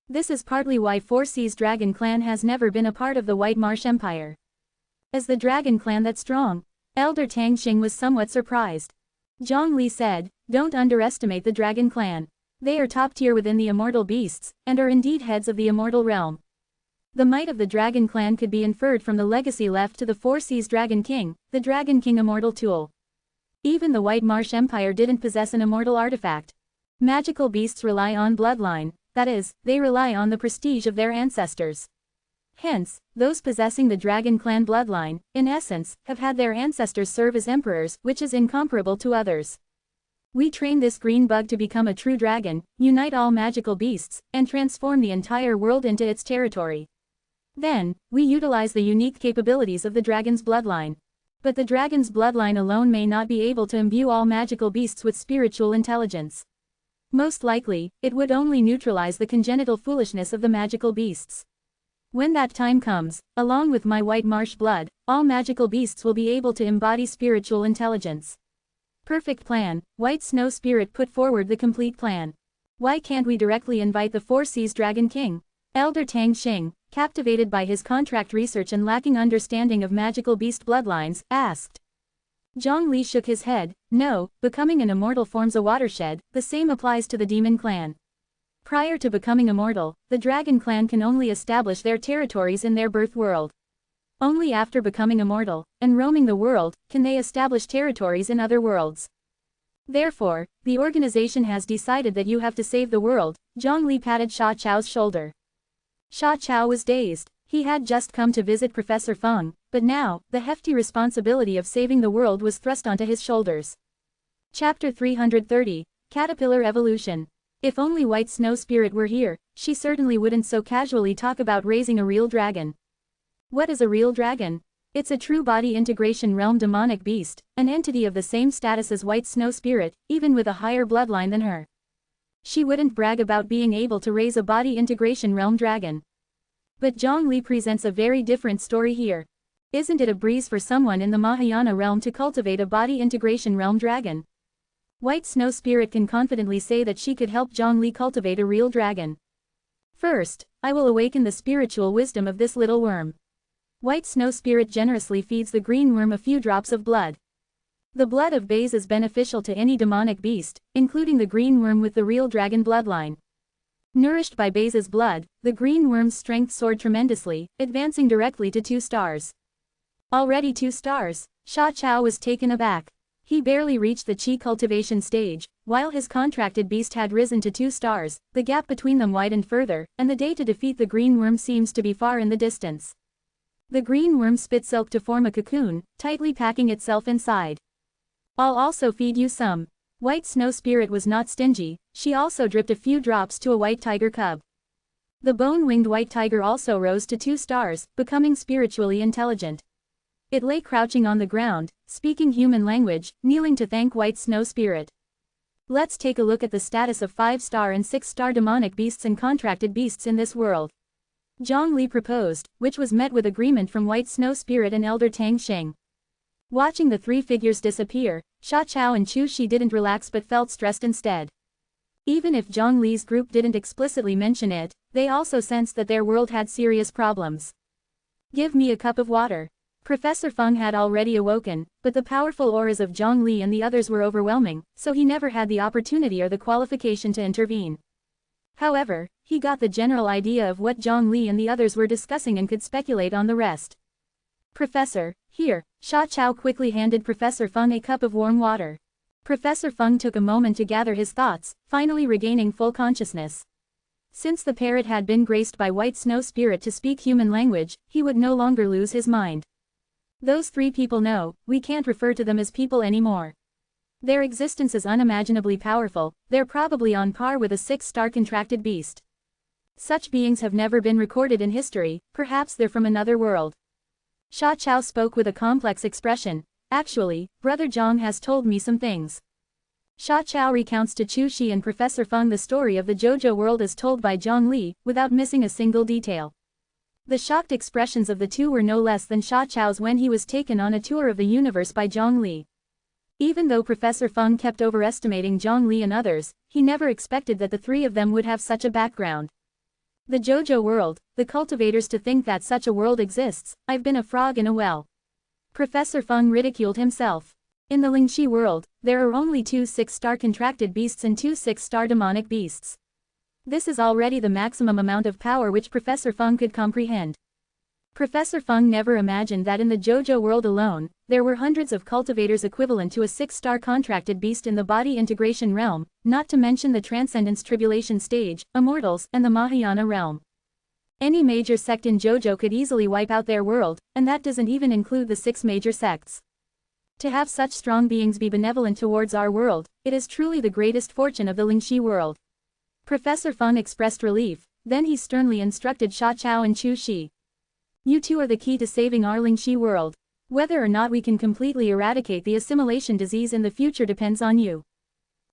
[SPEAKER 1] This is partly why Four Seas Dragon Clan has never been a part of the White Marsh Empire. As the dragon clan that strong, Elder Tang Xing was somewhat surprised. Zhang Li said, "Don't underestimate the dragon clan. They are top tier within the immortal beasts, and are indeed heads of the immortal realm." The might of the dragon clan could be inferred from the legacy left to the Four Seas Dragon King, the Dragon King immortal tool. Even the White Marsh Empire didn't possess an immortal artifact. Magical beasts rely on bloodline, that is, they rely on the prestige of their ancestors. Hence, those possessing the dragon clan bloodline, in essence, have had their ancestors serve as emperors, which is incomparable to others. We train this green bug to become a true dragon, unite all magical beasts, and transform the entire world into its territory. Then, we utilize the unique capabilities of the dragon's bloodline. But the dragon's bloodline alone may not be able to imbue all magical beasts with spiritual intelligence. Most likely, it would only neutralize the congenital foolishness of the magical beasts. When that time comes, along with my white marsh blood, all magical beasts will be able to embody spiritual intelligence. Perfect plan. White Snow Spirit put forward the complete plan. Why can't we directly invite the Four Seas Dragon King? Elder Tang Xing, captivated by his contract research and lacking understanding of magical beast bloodlines, asked. Zhang Li shook his head. No, becoming an immortal forms a watershed, the same applies to the demon clan. Prior to becoming immortal, the dragon clan can only establish their territories in their birth world. Only after becoming immortal, and roaming the world, can they establish territories in other worlds. Therefore, the organization has decided that you have to save the world. Zhang Li patted Sha Chao's shoulder. Sha Chao was dazed. He had just come to visit Professor Feng, but now, the hefty responsibility of saving the world was thrust onto his shoulders. Chapter 330, Caterpillar Evolution. If only White Snow Spirit were here, she certainly wouldn't so casually talk about raising a real dragon. What is a real dragon? It's a true body integration realm demonic beast, an entity of the same status as White Snow Spirit, even with a higher bloodline than her. She wouldn't brag about being able to raise a body integration realm dragon. But Zhang Li presents a very different story here. Isn't it a breeze for someone in the Mahayana realm to cultivate a body integration realm dragon? White Snow Spirit can confidently say that she could help Zhang Li cultivate a real dragon. First, I will awaken the spiritual wisdom of this little worm. White Snow Spirit generously feeds the green worm a few drops of blood. The blood of Baze is beneficial to any demonic beast, including the green worm with the real dragon bloodline. Nourished by Baze's blood, the green worm's strength soared tremendously, advancing directly to 2 stars. Already 2 stars? Sha Chao was taken aback. He barely reached the chi cultivation stage, while his contracted beast had risen to 2 stars, the gap between them widened further, and the day to defeat the green worm seems to be far in the distance. The green worm spit silk to form a cocoon, tightly packing itself inside. I'll also feed you some. White Snow Spirit was not stingy, she also dripped a few drops to a white tiger cub. The bone-winged white tiger also rose to 2 stars, becoming spiritually intelligent. It lay crouching on the ground, speaking human language, kneeling to thank White Snow Spirit. Let's take a look at the status of 5-star and 6-star demonic beasts and contracted beasts in this world. Zhang Li proposed, which was met with agreement from White Snow Spirit and Elder Tang Xing. Watching the 3 figures disappear, Sha Chao and Chu Shi didn't relax but felt stressed instead. Even if Zhang Li's group didn't explicitly mention it, they also sensed that their world had serious problems. Give me a cup of water. Professor Feng had already awoken, but the powerful auras of Zhang Li and the others were overwhelming, so he never had the opportunity or the qualification to intervene. However, he got the general idea of what Zhang Li and the others were discussing and could speculate on the rest. Professor, here. Sha Chao quickly handed Professor Feng a cup of warm water. Professor Feng took a moment to gather his thoughts, finally regaining full consciousness. Since the parrot had been graced by White Snow Spirit to speak human language, he would no longer lose his mind. Those 3 people know, we can't refer to them as people anymore. Their existence is unimaginably powerful, they're probably on par with a 6-star contracted beast. Such beings have never been recorded in history, perhaps they're from another world. Sha Chao spoke with a complex expression. Actually, Brother Zhang has told me some things. Sha Chao recounts to Chu Shi and Professor Feng the story of the JoJo world as told by Zhang Li, without missing a single detail. The shocked expressions of the two were no less than Sha Chao's when he was taken on a tour of the universe by Zhang Li. Even though Professor Feng kept overestimating Zhang Li and others, he never expected that the three of them would have such a background. The JoJo world, the cultivators to think that such a world exists, I've been a frog in a well. Professor Feng ridiculed himself. In the Lingxi world, there are only 2 6-star contracted beasts and 2 6-star demonic beasts. This is already the maximum amount of power which Professor Feng could comprehend. Professor Feng never imagined that in the JoJo world alone, there were hundreds of cultivators equivalent to a 6-star contracted beast in the body integration realm, not to mention the Transcendence Tribulation stage, Immortals, and the Mahayana realm. Any major sect in JoJo could easily wipe out their world, and that doesn't even include the 6 major sects. To have such strong beings be benevolent towards our world, it is truly the greatest fortune of the Lingxi world. Professor Feng expressed relief, then he sternly instructed Sha Chao and Chu Shi. You two are the key to saving our Lingxi world. Whether or not we can completely eradicate the assimilation disease in the future depends on you.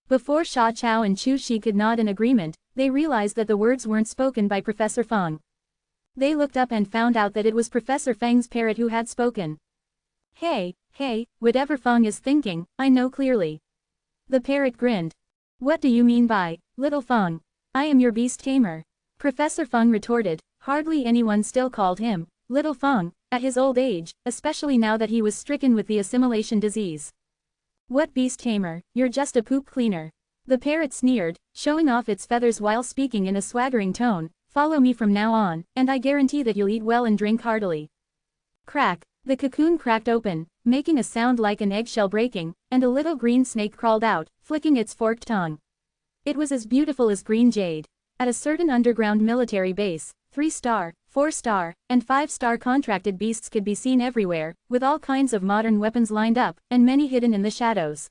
[SPEAKER 1] Before Sha Chao and Chu Shi could nod in agreement, they realized that the words weren't spoken by Professor Feng. They looked up and found out that it was Professor Feng's parrot who had spoken. Hey, whatever Feng is thinking, I know clearly. The parrot grinned. What do you mean by, little Feng? I am your beast tamer. Professor Feng retorted, hardly anyone still called him Little Feng, at his old age, especially now that he was stricken with the assimilation disease. What beast tamer, you're just a poop cleaner. The parrot sneered, showing off its feathers while speaking in a swaggering tone, follow me from now on, and I guarantee that you'll eat well and drink heartily. Crack, the cocoon cracked open, making a sound like an eggshell breaking, and a little green snake crawled out, flicking its forked tongue. It was as beautiful as green jade. At a certain underground military base, 3-star, 4-star, and 5-star contracted beasts could be seen everywhere, with all kinds of modern weapons lined up, and many hidden in the shadows.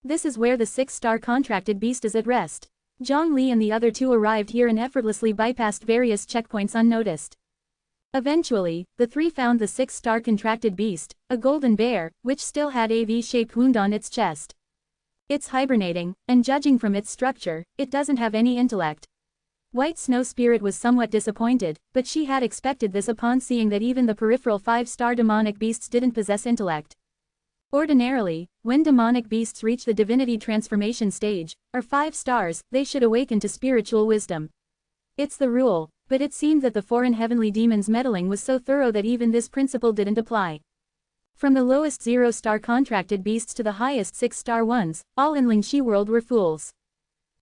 [SPEAKER 1] This is where the 6-star contracted beast is at rest. Zhang Li and the other two arrived here and effortlessly bypassed various checkpoints unnoticed. Eventually, the three found the 6-star contracted beast, a golden bear, which still had a V-shaped wound on its chest. It's hibernating, and judging from its structure, it doesn't have any intellect. White Snow Spirit was somewhat disappointed, but she had expected this upon seeing that even the peripheral 5-star demonic beasts didn't possess intellect. Ordinarily, when demonic beasts reach the divinity transformation stage, or 5 stars, they should awaken to spiritual wisdom. It's the rule, but it seemed that the foreign heavenly demons' meddling was so thorough that even this principle didn't apply. From the lowest 0-star contracted beasts to the highest 6-star ones, all in Lingxi world were fools.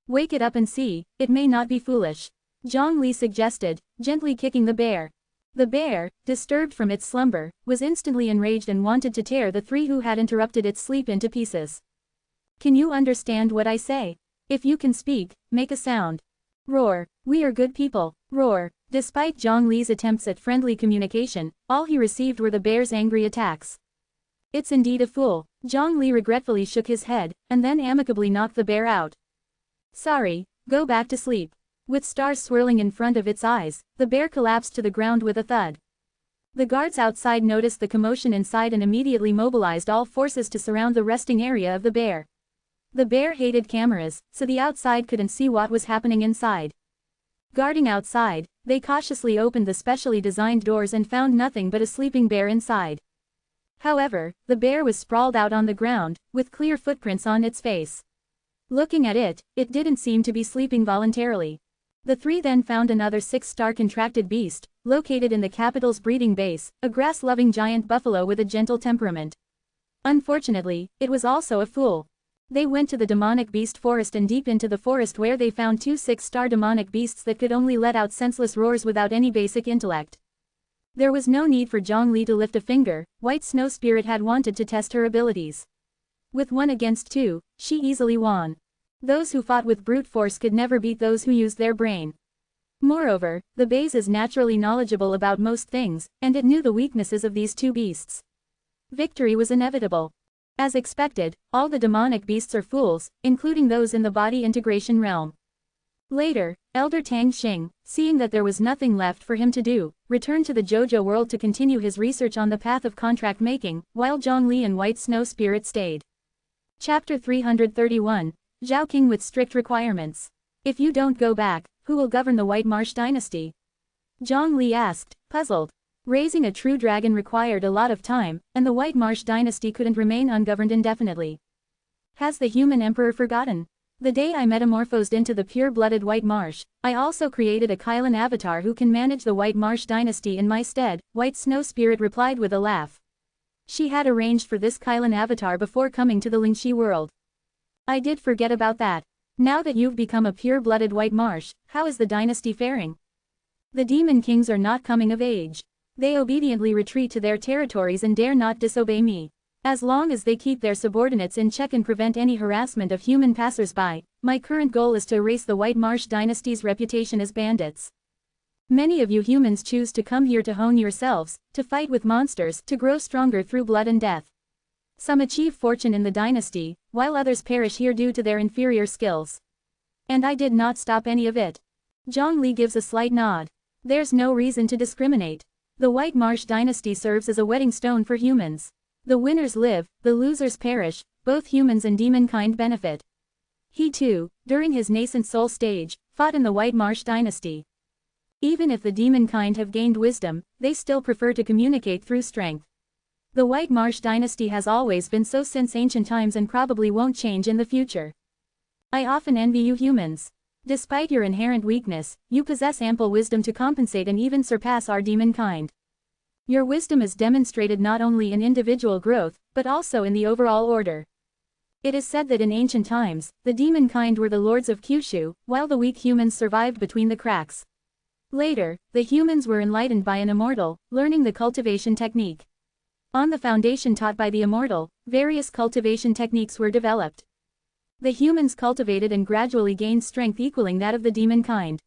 [SPEAKER 1] Wake it up and see, it may not be foolish. Zhang Li suggested, gently kicking the bear. The bear, disturbed from its slumber, was instantly enraged and wanted to tear the three who had interrupted its sleep into pieces. Can you understand what I say? If you can speak, make a sound. Roar. We are good people. Roar. Despite Zhang Li's attempts at friendly communication, all he received were the bear's angry attacks. It's indeed a fool. Zhang Li regretfully shook his head, and then amicably knocked the bear out. Sorry, go back to sleep. With stars swirling in front of its eyes, the bear collapsed to the ground with a thud. The guards outside noticed the commotion inside and immediately mobilized all forces to surround the resting area of the bear. The bear hated cameras, so the outside couldn't see what was happening inside. Guarding outside, they cautiously opened the specially designed doors and found nothing but a sleeping bear inside. However, the bear was sprawled out on the ground, with clear footprints on its face. Looking at it, it didn't seem to be sleeping voluntarily. The three then found another 6-star contracted beast, located in the capital's breeding base, a grass-loving giant buffalo with a gentle temperament. Unfortunately, it was also a fool. They went to the demonic beast forest and deep into the forest where they found 2 6-star demonic beasts that could only let out senseless roars without any basic intellect. There was no need for Zhang Li to lift a finger. White Snow Spirit had wanted to test her abilities. With 1 against 2, she easily won. Those who fought with brute force could never beat those who used their brain. Moreover, the base is naturally knowledgeable about most things, and it knew the weaknesses of these two beasts. Victory was inevitable. As expected, all the demonic beasts are fools, including those in the body integration realm. Later, Elder Tang Xing, seeing that there was nothing left for him to do, returned to the JoJo world to continue his research on the path of contract making, while Zhang Li and White Snow Spirit stayed. Chapter 331. Zhao King with strict requirements. If you don't go back, who will govern the White Marsh dynasty? Zhang Li asked, puzzled. Raising a true dragon required a lot of time, and the White Marsh dynasty couldn't remain ungoverned indefinitely. Has the human emperor forgotten? The day I metamorphosed into the pure-blooded White Marsh, I also created a Kylan avatar who can manage the White Marsh dynasty in my stead, White Snow Spirit replied with a laugh. She had arranged for this Kylan avatar before coming to the Lingxi world. I did forget about that. Now that you've become a pure-blooded White Marsh, how is the dynasty faring? The demon kings are not coming of age. They obediently retreat to their territories and dare not disobey me. As long as they keep their subordinates in check and prevent any harassment of human passers-by, my current goal is to erase the White Marsh dynasty's reputation as bandits. Many of you humans choose to come here to hone yourselves, to fight with monsters, to grow stronger through blood and death. Some achieve fortune in the dynasty, while others perish here due to their inferior skills. And I did not stop any of it. Zhongli gives a slight nod. There's no reason to discriminate. The White Marsh dynasty serves as a wedding stone for humans. The winners live, the losers perish, both humans and demon kind benefit. He too, during his nascent soul stage, fought in the White Marsh dynasty. Even if the demon kind have gained wisdom, they still prefer to communicate through strength. The White Marsh dynasty has always been so since ancient times and probably won't change in the future. I often envy you humans. Despite your inherent weakness, you possess ample wisdom to compensate and even surpass our demon kind. Your wisdom is demonstrated not only in individual growth, but also in the overall order. It is said that in ancient times, the demon kind were the lords of Kyushu, while the weak humans survived between the cracks. Later, the humans were enlightened by an immortal, learning the cultivation technique. On the foundation taught by the immortal, various cultivation techniques were developed. The humans cultivated and gradually gained strength equaling that of the demon kind.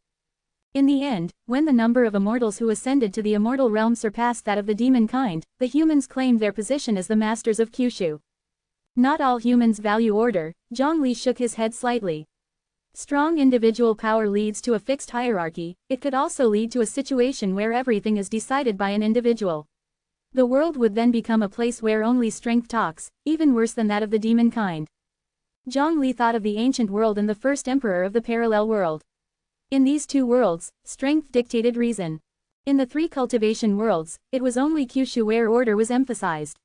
[SPEAKER 1] In the end, when the number of immortals who ascended to the immortal realm surpassed that of the demon kind, the humans claimed their position as the masters of Kyushu. Not all humans value order, Zhongli shook his head slightly. Strong individual power leads to a fixed hierarchy, it could also lead to a situation where everything is decided by an individual. The world would then become a place where only strength talks, even worse than that of the demon kind. Zhongli thought of the ancient world and the first emperor of the parallel world. In these two worlds, strength dictated reason. In the three cultivation worlds, it was only Kyushu where order was emphasized.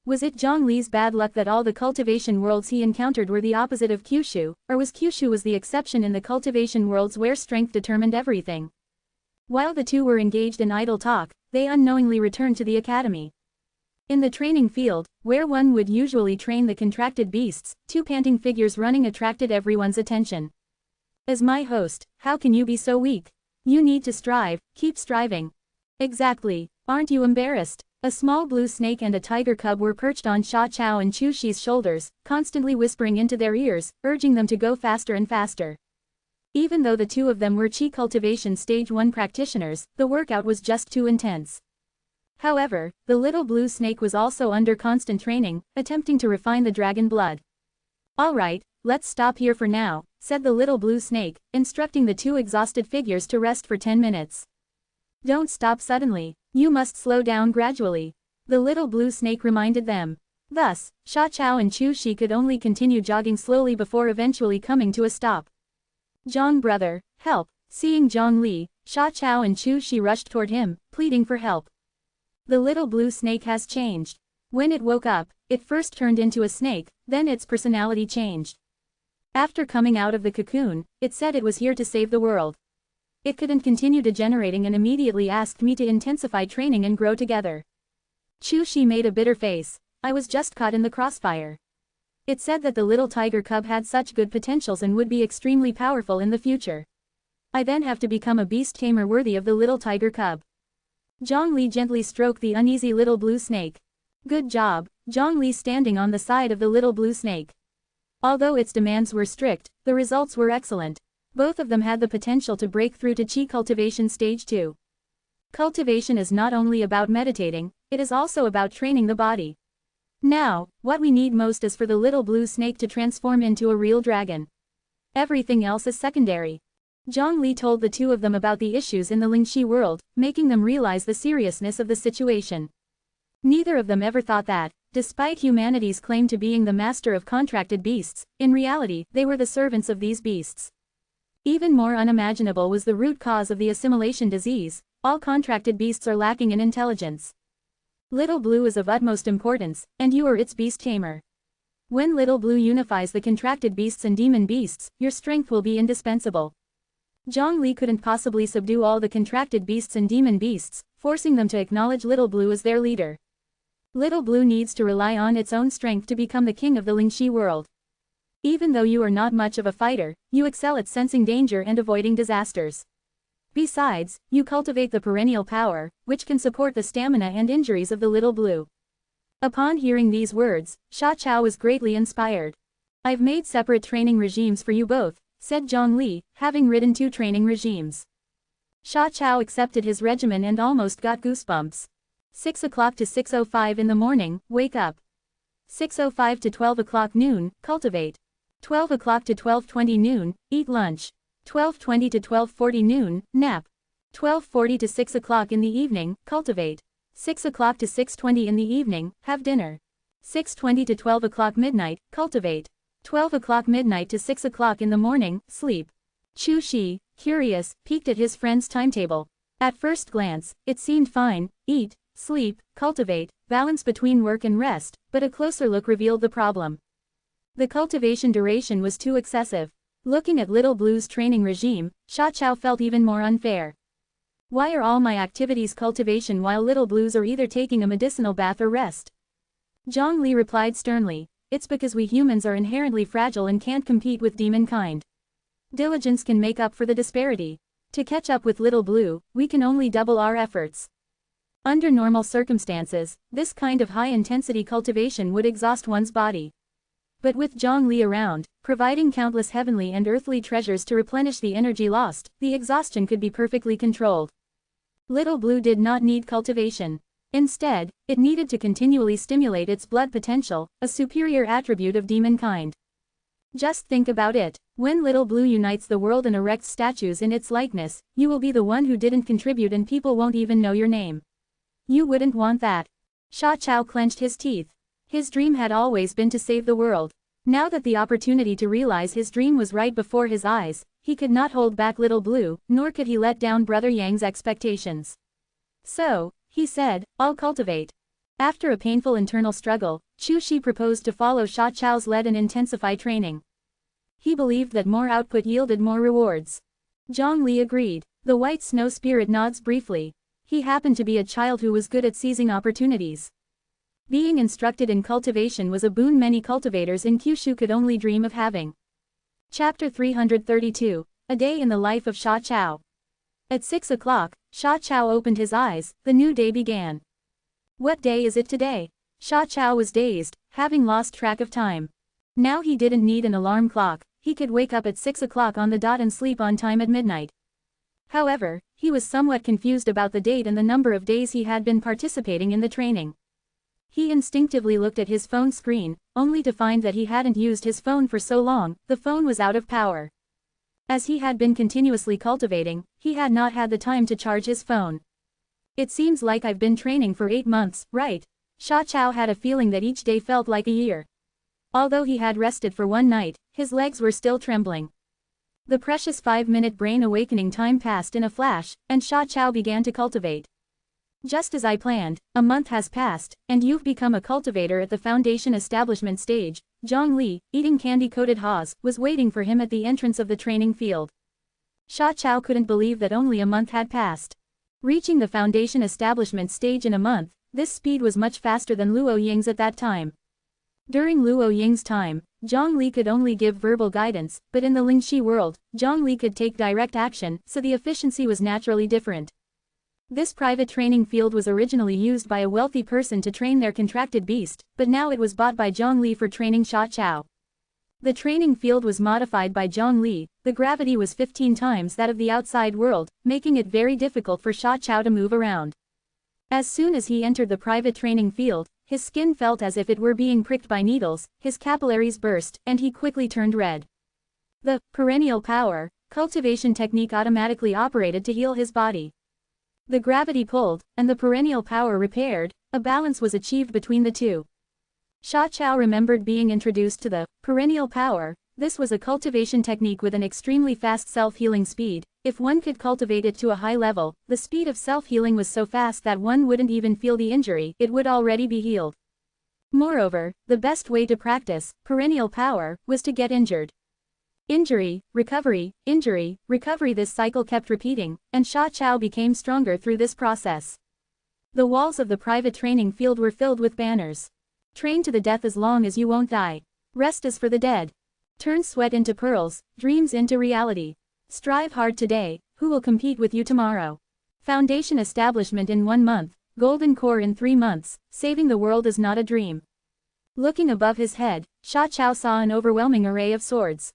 [SPEAKER 1] Was it Zhongli's bad luck that all the cultivation worlds he encountered were the opposite of Kyushu, or was Kyushu the exception in the cultivation worlds where strength determined everything? While the two were engaged in idle talk, they unknowingly returned to the academy. In the training field, where one would usually train the contracted beasts, two panting figures running attracted everyone's attention. As my host, how can you be so weak? You need to strive, keep striving. Exactly, aren't you embarrassed? A small blue snake and a tiger cub were perched on Sha Chao and Chu Shi's shoulders, constantly whispering into their ears, urging them to go faster and faster. Even though the two of them were Qi cultivation stage 1 practitioners, the workout was just too intense. However, the little blue snake was also under constant training, attempting to refine the dragon blood. Alright, let's stop here for now, said the little blue snake, instructing the two exhausted figures to rest for 10 minutes. Don't stop suddenly, you must slow down gradually, the little blue snake reminded them. Thus, Sha Chao and Chu Shi could only continue jogging slowly before eventually coming to a stop. Zhong brother, help, seeing Zhongli, Sha Chao and Chu Shi rushed toward him, pleading for help. The little blue snake has changed. When it woke up, it first turned into a snake, then its personality changed. After coming out of the cocoon, it said it was here to save the world. It couldn't continue degenerating and immediately asked me to intensify training and grow together. Chu Shi made a bitter face. I was just caught in the crossfire. It said that the little tiger cub had such good potentials and would be extremely powerful in the future. I then have to become a beast tamer worthy of the little tiger cub. Zhongli gently stroked the uneasy little blue snake. Good job, Zhongli standing on the side of the little blue snake. Although its demands were strict, the results were excellent. Both of them had the potential to break through to Qi cultivation stage 2. Cultivation is not only about meditating, it is also about training the body. Now, what we need most is for the little blue snake to transform into a real dragon. Everything else is secondary. Zhongli told the two of them about the issues in the Lingxi world, making them realize the seriousness of the situation. Neither of them ever thought that, despite humanity's claim to being the master of contracted beasts, in reality, they were the servants of these beasts. Even more unimaginable was the root cause of the assimilation disease. All contracted beasts are lacking in intelligence. Little Blue is of utmost importance, and you are its beast tamer. When Little Blue unifies the contracted beasts and demon beasts, your strength will be indispensable. Zhongli couldn't possibly subdue all the contracted beasts and demon beasts, forcing them to acknowledge Little Blue as their leader. Little Blue needs to rely on its own strength to become the king of the Lingxi world. Even though you are not much of a fighter, you excel at sensing danger and avoiding disasters. Besides, you cultivate the perennial power, which can support the stamina and injuries of the Little Blue. Upon hearing these words, Sha Chao was greatly inspired. I've made separate training regimes for you both, said Zhongli, having ridden 2 training regimes. Sha Chao accepted his regimen and almost got goosebumps. 6 o'clock to 6:05 in the morning, wake up. 6:05 to 12 o'clock noon, cultivate. 12 o'clock to 12:20 noon, eat lunch. 12:20 to 12:40 noon, nap. 12:40 to 6 o'clock in the evening, cultivate. 6 o'clock to 6:20 in the evening, have dinner. 6:20 to 12 o'clock midnight, cultivate. 12 o'clock midnight to 6 o'clock in the morning, sleep. Chu Shi, curious, peeked at his friend's timetable. At first glance, it seemed fine: eat, sleep, cultivate, balance between work and rest, but a closer look revealed the problem. The cultivation duration was too excessive. Looking at Little Blue's training regime, Sha Chao felt even more unfair. Why are all my activities cultivation while Little Blue's are either taking a medicinal bath or rest? Zhongli replied sternly, it's because we humans are inherently fragile and can't compete with demon kind. Diligence can make up for the disparity. To catch up with Little Blue, we can only double our efforts. Under normal circumstances, this kind of high-intensity cultivation would exhaust one's body. But with Zhongli around, providing countless heavenly and earthly treasures to replenish the energy lost, the exhaustion could be perfectly controlled. Little Blue did not need cultivation. Instead, it needed to continually stimulate its blood potential, a superior attribute of demon kind. Just think about it. When Little Blue unites the world and erects statues in its likeness, you will be the one who didn't contribute and people won't even know your name. You wouldn't want that. Sha Chao clenched his teeth. His dream had always been to save the world. Now that the opportunity to realize his dream was right before his eyes, he could not hold back Little Blue, nor could he let down Brother Yang's expectations. So, he said, I'll cultivate. After a painful internal struggle, Chu Shi proposed to follow Sha Chao's lead and intensify training. He believed that more output yielded more rewards. Zhongli agreed. The white snow spirit nods briefly. He happened to be a child who was good at seizing opportunities. Being instructed in cultivation was a boon many cultivators in Kyushu could only dream of having. Chapter 332, A Day in the Life of Sha Chao. At 6 o'clock, Sha Chao opened his eyes, the new day began. What day is it today? Sha Chao was dazed, having lost track of time. Now he didn't need an alarm clock, he could wake up at 6 o'clock on the dot and sleep on time at midnight. However, he was somewhat confused about the date and the number of days he had been participating in the training. He instinctively looked at his phone screen, only to find that he hadn't used his phone for so long, the phone was out of power. As he had been continuously cultivating, he had not had the time to charge his phone. It seems like I've been training for 8 months, right? Sha Chao had a feeling that each day felt like a year. Although he had rested for one night, his legs were still trembling. The precious 5-minute brain awakening time passed in a flash, and Sha Chao began to cultivate. Just as I planned, a month has passed, and you've become a cultivator at the foundation establishment stage. Zhongli, eating candy-coated haws, was waiting for him at the entrance of the training field. Sha Chao couldn't believe that only a month had passed. Reaching the foundation establishment stage in a month, this speed was much faster than Luo Ying's at that time. During Luo Ying's time, Zhongli could only give verbal guidance, but in the Lingxi world, Zhongli could take direct action, so the efficiency was naturally different. This private training field was originally used by a wealthy person to train their contracted beast, but now it was bought by Zhongli for training Sha Chao. The training field was modified by Zhongli, the gravity was 15 times that of the outside world, making it very difficult for Sha Chao to move around. As soon as he entered the private training field, his skin felt as if it were being pricked by needles, his capillaries burst, and he quickly turned red. The perennial power cultivation technique automatically operated to heal his body. The gravity pulled, and the perennial power repaired, a balance was achieved between the two. Sha Chao remembered being introduced to the perennial power. This was a cultivation technique with an extremely fast self-healing speed. If one could cultivate it to a high level, the speed of self-healing was so fast that one wouldn't even feel the injury, it would already be healed. Moreover, the best way to practice perennial power was to get injured. Injury, recovery, injury, recovery. This cycle kept repeating, and Sha Chao became stronger through this process. The walls of the private training field were filled with banners. Train to the death as long as you won't die. Rest is for the dead. Turn sweat into pearls, dreams into reality. Strive hard today, who will compete with you tomorrow? Foundation establishment in 1 month, golden core in 3 months, saving the world is not a dream. Looking above his head, Sha Chao saw an overwhelming array of swords.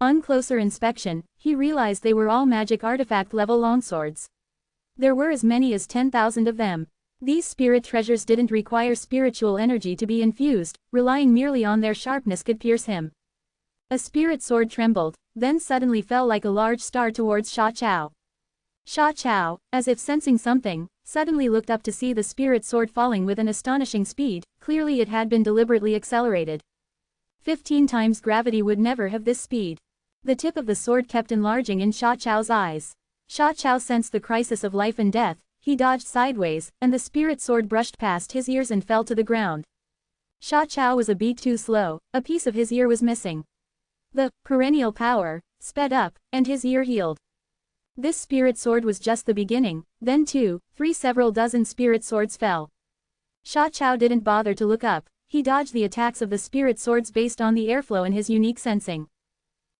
[SPEAKER 1] On closer inspection, he realized they were all magic artifact level longswords. There were as many as 10,000 of them. These spirit treasures didn't require spiritual energy to be infused, relying merely on their sharpness could pierce him. A spirit sword trembled, then suddenly fell like a large star towards Sha Chao. Sha Chao, as if sensing something, suddenly looked up to see the spirit sword falling with an astonishing speed. Clearly it had been deliberately accelerated. 15 times gravity would never have this speed. The tip of the sword kept enlarging in Sha Chao's eyes. Sha Chao sensed the crisis of life and death. He dodged sideways, and the spirit sword brushed past his ears and fell to the ground. Sha Chao was a beat too slow, a piece of his ear was missing. The perennial power sped up, and his ear healed. This spirit sword was just the beginning, then 2, 3 several dozen spirit swords fell. Sha Chao didn't bother to look up, he dodged the attacks of the spirit swords based on the airflow and his unique sensing.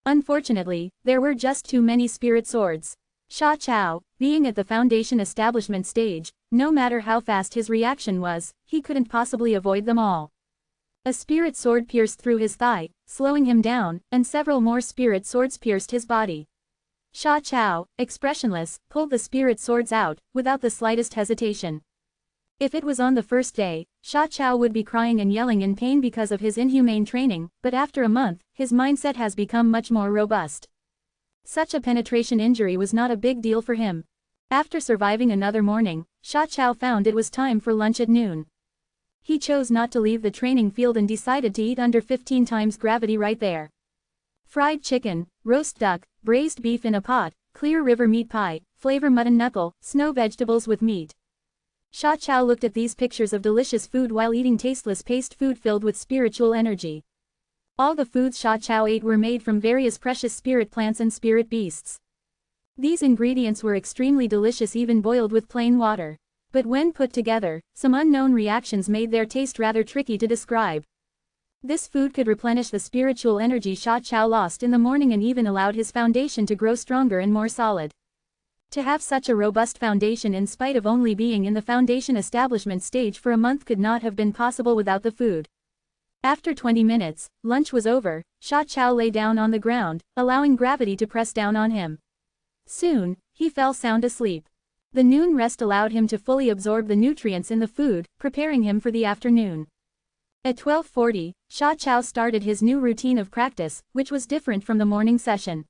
[SPEAKER 1] Unfortunately, there were just too many spirit swords. Sha Chao, being at the foundation establishment stage, no matter how fast his reaction was, he couldn't possibly avoid them all. A spirit sword pierced through his thigh, slowing him down, and several more spirit swords pierced his body. Sha Chao, expressionless, pulled the spirit swords out, without the slightest hesitation. If it was on the first day, Sha Chao would be crying and yelling in pain because of his inhumane training, but after a month, his mindset has become much more robust. Such a penetration injury was not a big deal for him. After surviving another morning, Sha Chao found it was time for lunch at noon. He chose not to leave the training field and decided to eat under 15 times gravity right there. Fried chicken, roast duck, braised beef in a pot, clear river meat pie, flavor mutton knuckle, snow vegetables with meat. Sha Chao looked at these pictures of delicious food while eating tasteless paste food filled with spiritual energy. All the foods Sha Chao ate were made from various precious spirit plants and spirit beasts. These ingredients were extremely delicious even boiled with plain water. But when put together, some unknown reactions made their taste rather tricky to describe. This food could replenish the spiritual energy Sha Chao lost in the morning and even allowed his foundation to grow stronger and more solid. To have such a robust foundation in spite of only being in the foundation establishment stage for a month could not have been possible without the food. After 20 minutes, lunch was over. Sha Chao lay down on the ground, allowing gravity to press down on him. Soon, he fell sound asleep. The noon rest allowed him to fully absorb the nutrients in the food, preparing him for the afternoon. At 12:40, Sha Chao started his new routine of practice, which was different from the morning session.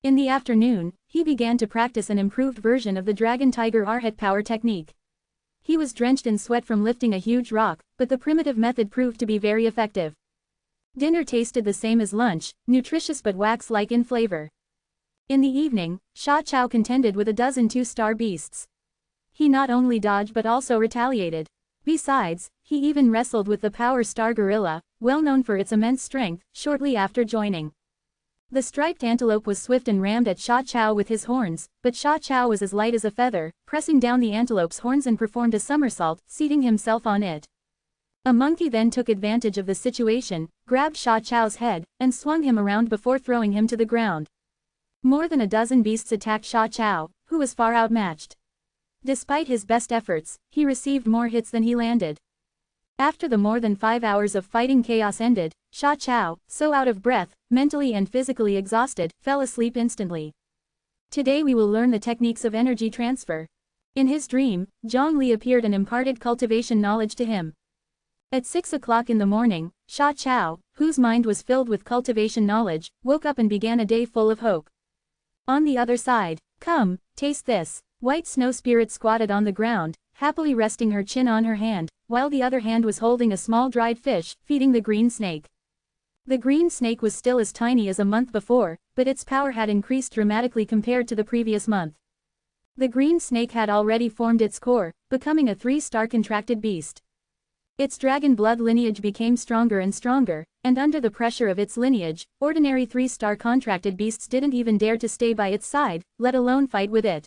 [SPEAKER 1] In the afternoon, he began to practice an improved version of the Dragon Tiger Arhat power technique. He was drenched in sweat from lifting a huge rock, but the primitive method proved to be very effective. Dinner tasted the same as lunch, nutritious but wax-like in flavor. In the evening, Sha Chao contended with a dozen 2-star beasts. He not only dodged but also retaliated. Besides, he even wrestled with the Power Star Gorilla, well known for its immense strength, shortly after joining. The striped antelope was swift and rammed at Sha Chao with his horns, but Sha Chao was as light as a feather, pressing down the antelope's horns and performed a somersault, seating himself on it. A monkey then took advantage of the situation, grabbed Sha Chao's head, and swung him around before throwing him to the ground. More than a dozen beasts attacked Sha Chao, who was far outmatched. Despite his best efforts, he received more hits than he landed. After the more than 5 hours of fighting chaos ended, Sha Chao, so out of breath, mentally and physically exhausted, fell asleep instantly. Today we will learn the techniques of energy transfer. In his dream, Zhongli appeared and imparted cultivation knowledge to him. At 6 o'clock in the morning, Sha Chao, whose mind was filled with cultivation knowledge, woke up and began a day full of hope. On the other side, come, taste this. White Snow Spirit squatted on the ground, happily resting her chin on her hand, while the other hand was holding a small dried fish, feeding the green snake. The green snake was still as tiny as a month before, but its power had increased dramatically compared to the previous month. The green snake had already formed its core, becoming a 3-star contracted beast. Its dragon blood lineage became stronger and stronger, and under the pressure of its lineage, ordinary 3-star contracted beasts didn't even dare to stay by its side, let alone fight with it.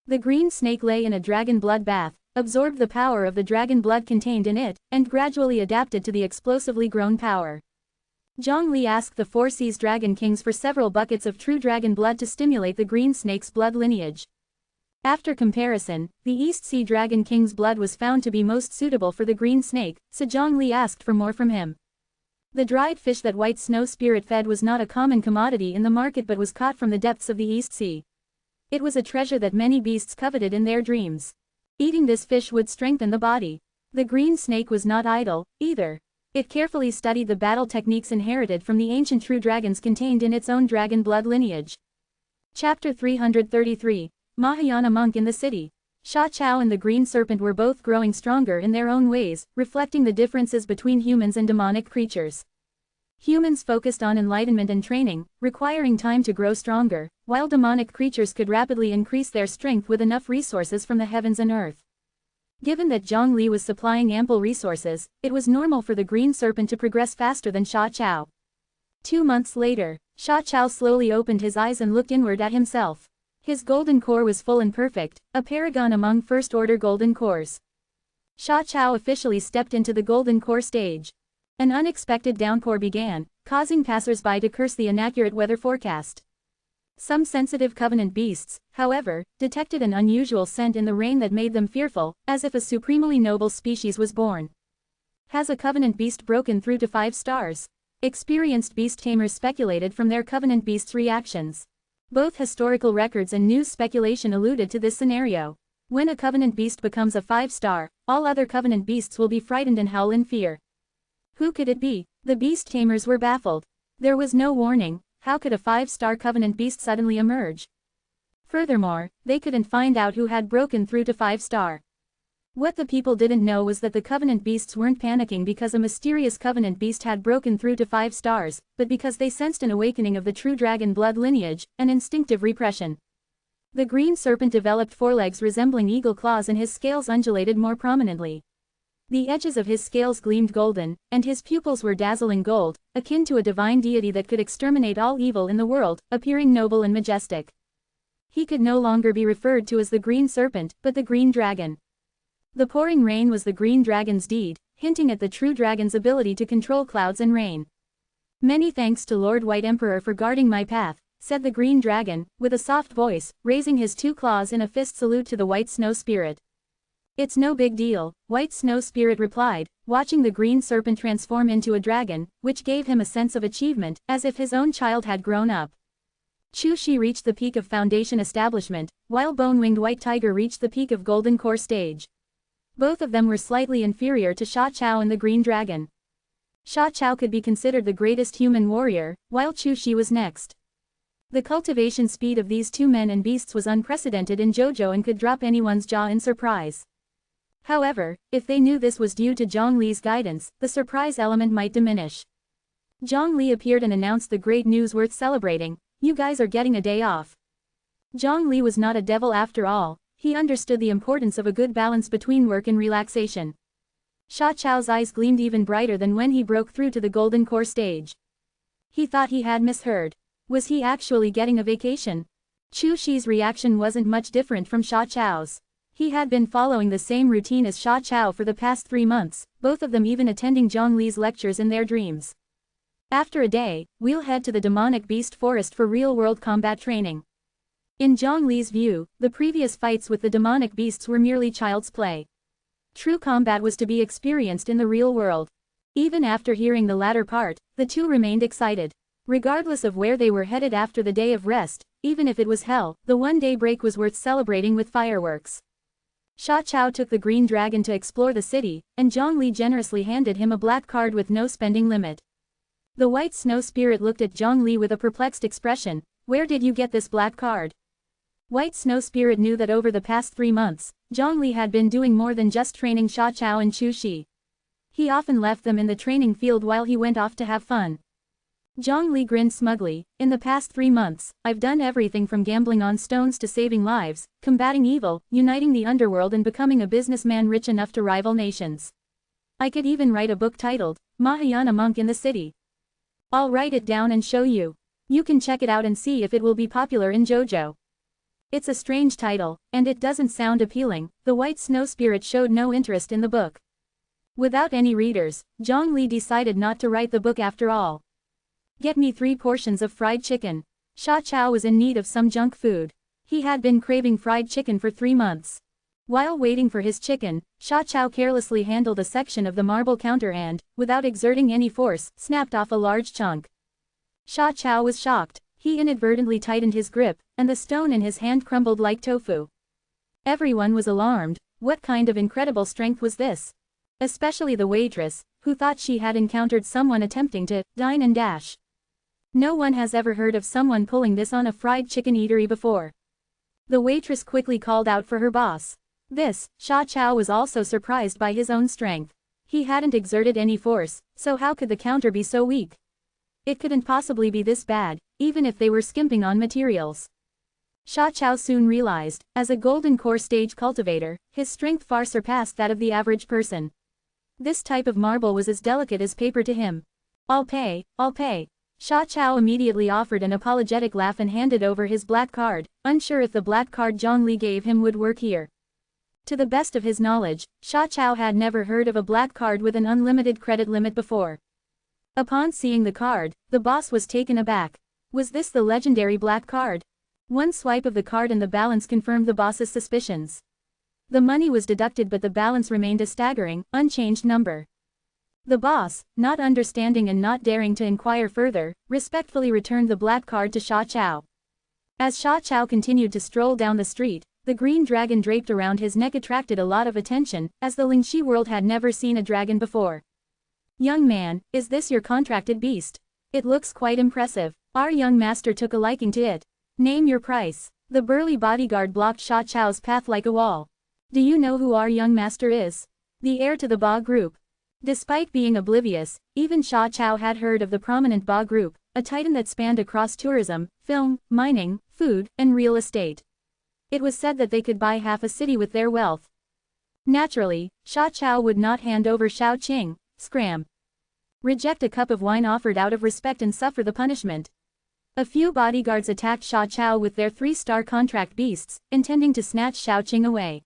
[SPEAKER 1] The green snake lay in a dragon blood bath, absorbed the power of the dragon blood contained in it, and gradually adapted to the explosively grown power. Zhongli asked the 4 Seas Dragon Kings for several buckets of true dragon blood to stimulate the green snake's blood lineage. After comparison, the East Sea Dragon King's blood was found to be most suitable for the green snake, so Zhongli asked for more from him. The dried fish that White Snow Spirit fed was not a common commodity in the market but was caught from the depths of the East Sea. It was a treasure that many beasts coveted in their dreams. Eating this fish would strengthen the body. The green snake was not idle, either. It carefully studied the battle techniques inherited from the ancient true dragons contained in its own dragon blood lineage. Chapter 333. Mahayana Monk in the City. Sha Chao and the Green Serpent were both growing stronger in their own ways, reflecting the differences between humans and demonic creatures. Humans focused on enlightenment and training, requiring time to grow stronger, while demonic creatures could rapidly increase their strength with enough resources from the heavens and earth. Given that Zhongli was supplying ample resources, it was normal for the Green Serpent to progress faster than Sha Chao. 2 months later, Sha Chao slowly opened his eyes and looked inward at himself. His golden core was full and perfect, a paragon among first-order golden cores. Sha Chao officially stepped into the golden core stage. An unexpected downpour began, causing passers-by to curse the inaccurate weather forecast. Some sensitive covenant beasts, however, detected an unusual scent in the rain that made them fearful, as if a supremely noble species was born. Has a covenant beast broken through to 5 stars? Experienced beast tamers speculated from their covenant beasts' reactions. Both historical records and news speculation alluded to this scenario. When a covenant beast becomes a 5-star, all other covenant beasts will be frightened and howl in fear. Who could it be? The beast tamers were baffled. There was no warning. How could a 5-star covenant beast suddenly emerge? Furthermore, they couldn't find out who had broken through to 5-star. What the people didn't know was that the covenant beasts weren't panicking because a mysterious covenant beast had broken through to 5 stars, but because they sensed an awakening of the true dragon blood lineage, an instinctive repression. The green serpent developed forelegs resembling eagle claws and his scales undulated more prominently. The edges of his scales gleamed golden, and his pupils were dazzling gold, akin to a divine deity that could exterminate all evil in the world, appearing noble and majestic. He could no longer be referred to as the green serpent, but the green dragon. The pouring rain was the green dragon's deed, hinting at the true dragon's ability to control clouds and rain. Many thanks to Lord White Emperor for guarding my path, said the green dragon, with a soft voice, raising his 2 claws in a fist salute to the White Snow Spirit. It's no big deal, White Snow Spirit replied, watching the green serpent transform into a dragon, which gave him a sense of achievement, as if his own child had grown up. Chu Shi reached the peak of Foundation Establishment, while Bone-Winged White Tiger reached the peak of Golden Core Stage. Both of them were slightly inferior to Sha Chao and the Green Dragon. Sha Chao could be considered the greatest human warrior, while Chu Shi was next. The cultivation speed of these 2 men and beasts was unprecedented in JoJo and could drop anyone's jaw in surprise. However, if they knew this was due to Zhongli's guidance, the surprise element might diminish. Zhongli appeared and announced the great news worth celebrating: you guys are getting a day off. Zhongli was not a devil after all. He understood the importance of a good balance between work and relaxation. Sha Chao's eyes gleamed even brighter than when he broke through to the Golden Core stage. He thought he had misheard. Was he actually getting a vacation? Chu Shi's reaction wasn't much different from Sha Chao's. He had been following the same routine as Sha Chao for the past 3 months, both of them even attending Zhongli's lectures in their dreams. After a day, we'll head to the demonic beast forest for real-world combat training. In Zhongli's view, the previous fights with the demonic beasts were merely child's play. True combat was to be experienced in the real world. Even after hearing the latter part, the two remained excited. Regardless of where they were headed after the day of rest, even if it was hell, the one-day break was worth celebrating with fireworks. Sha Chao took the green dragon to explore the city, and Zhongli generously handed him a black card with no spending limit. The White Snow Spirit looked at Zhongli with a perplexed expression. Where did you get this black card? White Snow Spirit knew that over the past 3 months, Zhongli had been doing more than just training Sha Chao and Chu Shi. He often left them in the training field while he went off to have fun. Zhongli grinned smugly. In the past 3 months, I've done everything from gambling on stones to saving lives, combating evil, uniting the underworld and becoming a businessman rich enough to rival nations. I could even write a book titled, Mahayana Monk in the City. I'll write it down and show you. You can check it out and see if it will be popular in JoJo. It's a strange title, and it doesn't sound appealing. The white snow spirit showed no interest in the book. Without any readers, Zhongli decided not to write the book after all. Get me 3 portions of fried chicken. Sha Chao was in need of some junk food. He had been craving fried chicken for 3 months. While waiting for his chicken, Sha Chao carelessly handled a section of the marble counter and, without exerting any force, snapped off a large chunk. Sha Chao was shocked. He inadvertently tightened his grip, and the stone in his hand crumbled like tofu. Everyone was alarmed. What kind of incredible strength was this? Especially the waitress, who thought she had encountered someone attempting to dine and dash. No one has ever heard of someone pulling this on a fried chicken eatery before. The waitress quickly called out for her boss. Sha Chao was also surprised by his own strength. He hadn't exerted any force, so how could the counter be so weak? It couldn't possibly be this bad, even if they were skimping on materials. Sha Chao soon realized, as a golden core stage cultivator, his strength far surpassed that of the average person. This type of marble was as delicate as paper to him. I'll pay. Sha Chao immediately offered an apologetic laugh and handed over his black card, unsure if the black card Zhongli gave him would work here. To the best of his knowledge, Sha Chao had never heard of a black card with an unlimited credit limit before. Upon seeing the card, the boss was taken aback. Was this the legendary black card? One swipe of the card and the balance confirmed the boss's suspicions. The money was deducted but the balance remained a staggering, unchanged number. The boss, not understanding and not daring to inquire further, respectfully returned the black card to Sha Chao. As Sha Chao continued to stroll down the street, the green dragon draped around his neck attracted a lot of attention, as the Lingxi world had never seen a dragon before. Young man, is this your contracted beast? It looks quite impressive. Our young master took a liking to it. Name your price. The burly bodyguard blocked Sha Chao's path like a wall. Do you know who our young master is? The heir to the Ba group. Despite being oblivious, even Sha Chao had heard of the prominent Ba group, a titan that spanned across tourism, film, mining, food, and real estate. It was said that they could buy half a city with their wealth. Naturally, Sha Chao would not hand over Shao Qing, scram. Reject a cup of wine offered out of respect and suffer the punishment. A few bodyguards attacked Sha Chao with their 3-star contract beasts, intending to snatch Shao Qing away.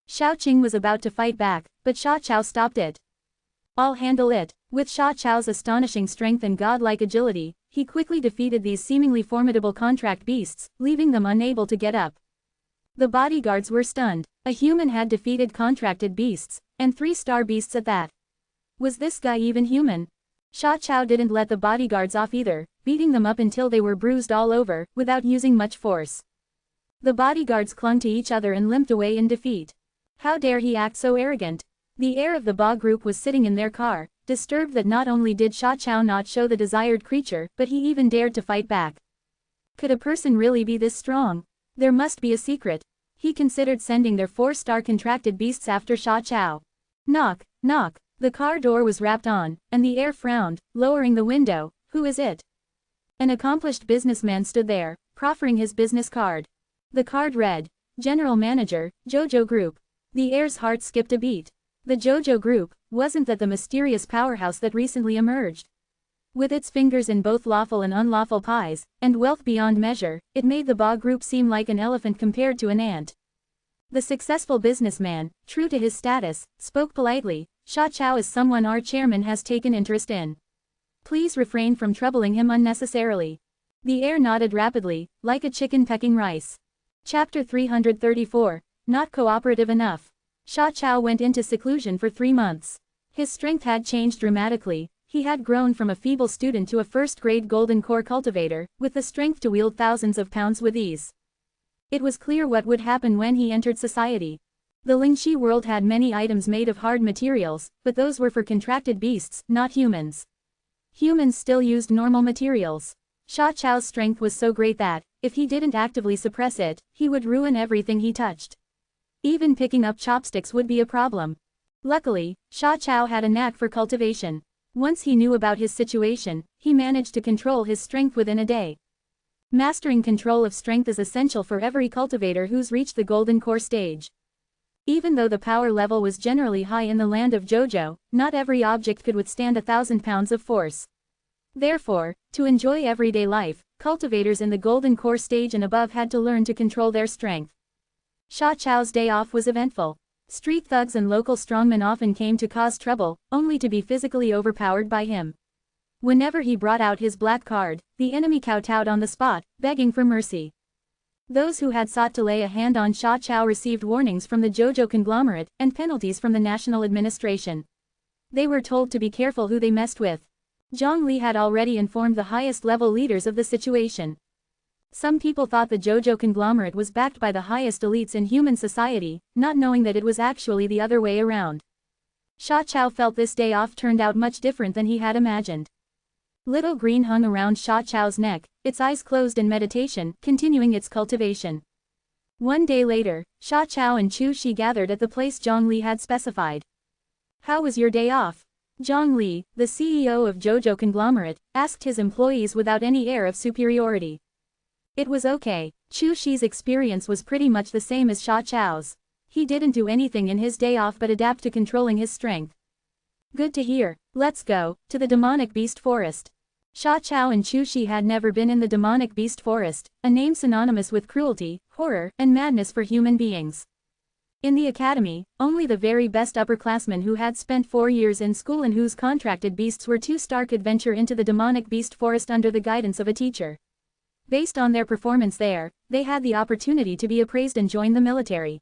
[SPEAKER 1] Shao Qing was about to fight back, but Sha Chao stopped it. I'll handle it. With Sha Chao's astonishing strength and godlike agility, he quickly defeated these seemingly formidable contract beasts, leaving them unable to get up. The bodyguards were stunned. A human had defeated contracted beasts, and 3-star beasts at that. Was this guy even human? Sha Chao didn't let the bodyguards off either, beating them up until they were bruised all over, without using much force. The bodyguards clung to each other and limped away in defeat. How dare he act so arrogant? The heir of the Ba group was sitting in their car, disturbed that not only did Sha Chao not show the desired creature, but he even dared to fight back. Could a person really be this strong? There must be a secret. He considered sending their 4-star contracted beasts after Sha Chao. Knock, knock. The car door was rapped on, and the heir frowned, lowering the window. Who is it? An accomplished businessman stood there, proffering his business card. The card read, General Manager, JoJo Group. The heir's heart skipped a beat. The JoJo Group, wasn't that the mysterious powerhouse that recently emerged? With its fingers in both lawful and unlawful pies, and wealth beyond measure, it made the Ba group seem like an elephant compared to an ant. The successful businessman, true to his status, spoke politely. Sha Chao is someone our chairman has taken interest in. Please refrain from troubling him unnecessarily. The heir nodded rapidly, like a chicken pecking rice. Chapter 334, Not cooperative enough. Sha Chao went into seclusion for 3 months. His strength had changed dramatically. He had grown from a feeble student to a first-grade golden core cultivator, with the strength to wield thousands of pounds with ease. It was clear what would happen when he entered society. The Lingxi world had many items made of hard materials, but those were for contracted beasts, not humans. Humans still used normal materials. Sha Chao's strength was so great that, if he didn't actively suppress it, he would ruin everything he touched. Even picking up chopsticks would be a problem. Luckily, Sha Chao had a knack for cultivation. Once he knew about his situation, he managed to control his strength within a day. Mastering control of strength is essential for every cultivator who's reached the golden core stage. Even though the power level was generally high in the land of JoJo, not every object could withstand 1,000 pounds of force. Therefore, to enjoy everyday life, cultivators in the Golden Core stage and above had to learn to control their strength. Sha Chao's day off was eventful. Street thugs and local strongmen often came to cause trouble, only to be physically overpowered by him. Whenever he brought out his black card, the enemy kowtowed on the spot, begging for mercy. Those who had sought to lay a hand on Sha Chao received warnings from the JoJo conglomerate and penalties from the national administration. They were told to be careful who they messed with. Zhongli had already informed the highest level leaders of the situation. Some people thought the JoJo conglomerate was backed by the highest elites in human society, not knowing that it was actually the other way around. Sha Chao felt this day off turned out much different than he had imagined. Little Green hung around Sha Chao's neck, its eyes closed in meditation, continuing its cultivation. One day later, Sha Chao and Chu Shi gathered at the place Zhongli had specified. "How was your day off?" Zhongli, the CEO of JoJo conglomerate, asked his employees without any air of superiority. It was okay. Chu Shi's experience was pretty much the same as Sha Chao's. He didn't do anything in his day off but adapt to controlling his strength. "Good to hear. Let's go to the demonic beast forest." Sha Chao and Chu Shi had never been in the demonic beast forest, a name synonymous with cruelty, horror, and madness for human beings. In the academy, only the very best upperclassmen who had spent 4 years in school and whose contracted beasts were too stark could venture into the demonic beast forest under the guidance of a teacher. Based on their performance there, they had the opportunity to be appraised and join the military.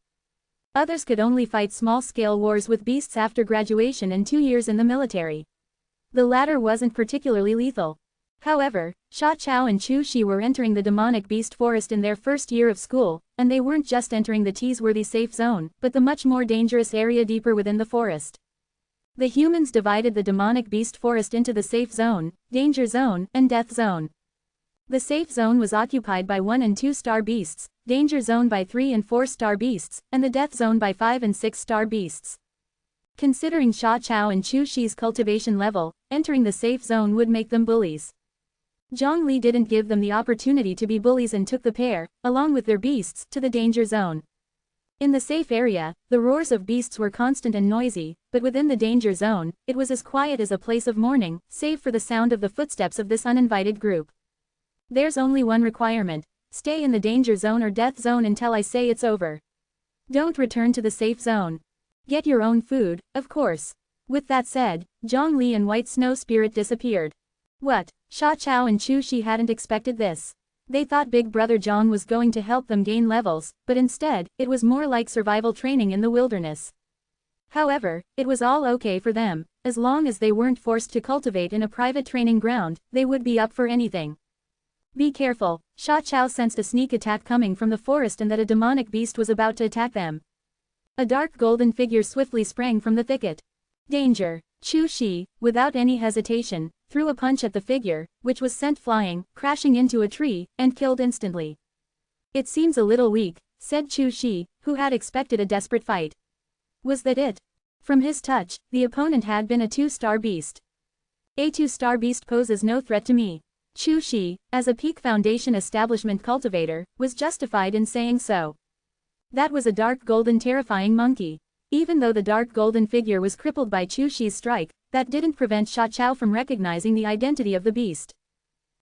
[SPEAKER 1] Others could only fight small-scale wars with beasts after graduation and 2 years in the military. The latter wasn't particularly lethal. However, Sha Chao and Chu Shi were entering the demonic beast forest in their first year of school, and they weren't just entering the teaseworthy safe zone, but the much more dangerous area deeper within the forest. The humans divided the demonic beast forest into the safe zone, danger zone, and death zone. The safe zone was occupied by 1 and 2 star beasts, danger zone by 3 and 4 star beasts, and the death zone by 5 and 6 star beasts. Considering Sha Chao and Chu Shi's cultivation level, entering the safe zone would make them bullies. Zhongli didn't give them the opportunity to be bullies and took the pair, along with their beasts, to the danger zone. In the safe area, the roars of beasts were constant and noisy, but within the danger zone, it was as quiet as a place of mourning, save for the sound of the footsteps of this uninvited group. There's only one requirement: stay in the danger zone or death zone until I say it's over. Don't return to the safe zone. Get your own food, of course. With that said, Zhongli and White Snow Spirit disappeared. What? Sha Chao and Chu Shi hadn't expected this. They thought Big Brother Zhong was going to help them gain levels, but instead, it was more like survival training in the wilderness. However, it was all okay for them. As long as they weren't forced to cultivate in a private training ground, they would be up for anything. Be careful. Sha Chao sensed a sneak attack coming from the forest and that a demonic beast was about to attack them. A dark golden figure swiftly sprang from the thicket. Danger! Chu Shi, without any hesitation, threw a punch at the figure, which was sent flying, crashing into a tree, and killed instantly. "It seems a little weak," said Chu Shi, who had expected a desperate fight. Was that it? From his touch, the opponent had been a 2-star beast. "A 2-star beast poses no threat to me." Chu Shi, as a Peak Foundation establishment cultivator, was justified in saying so. That was a dark golden terrifying monkey. Even though the dark golden figure was crippled by Chu Shi's strike, that didn't prevent Sha Chao from recognizing the identity of the beast.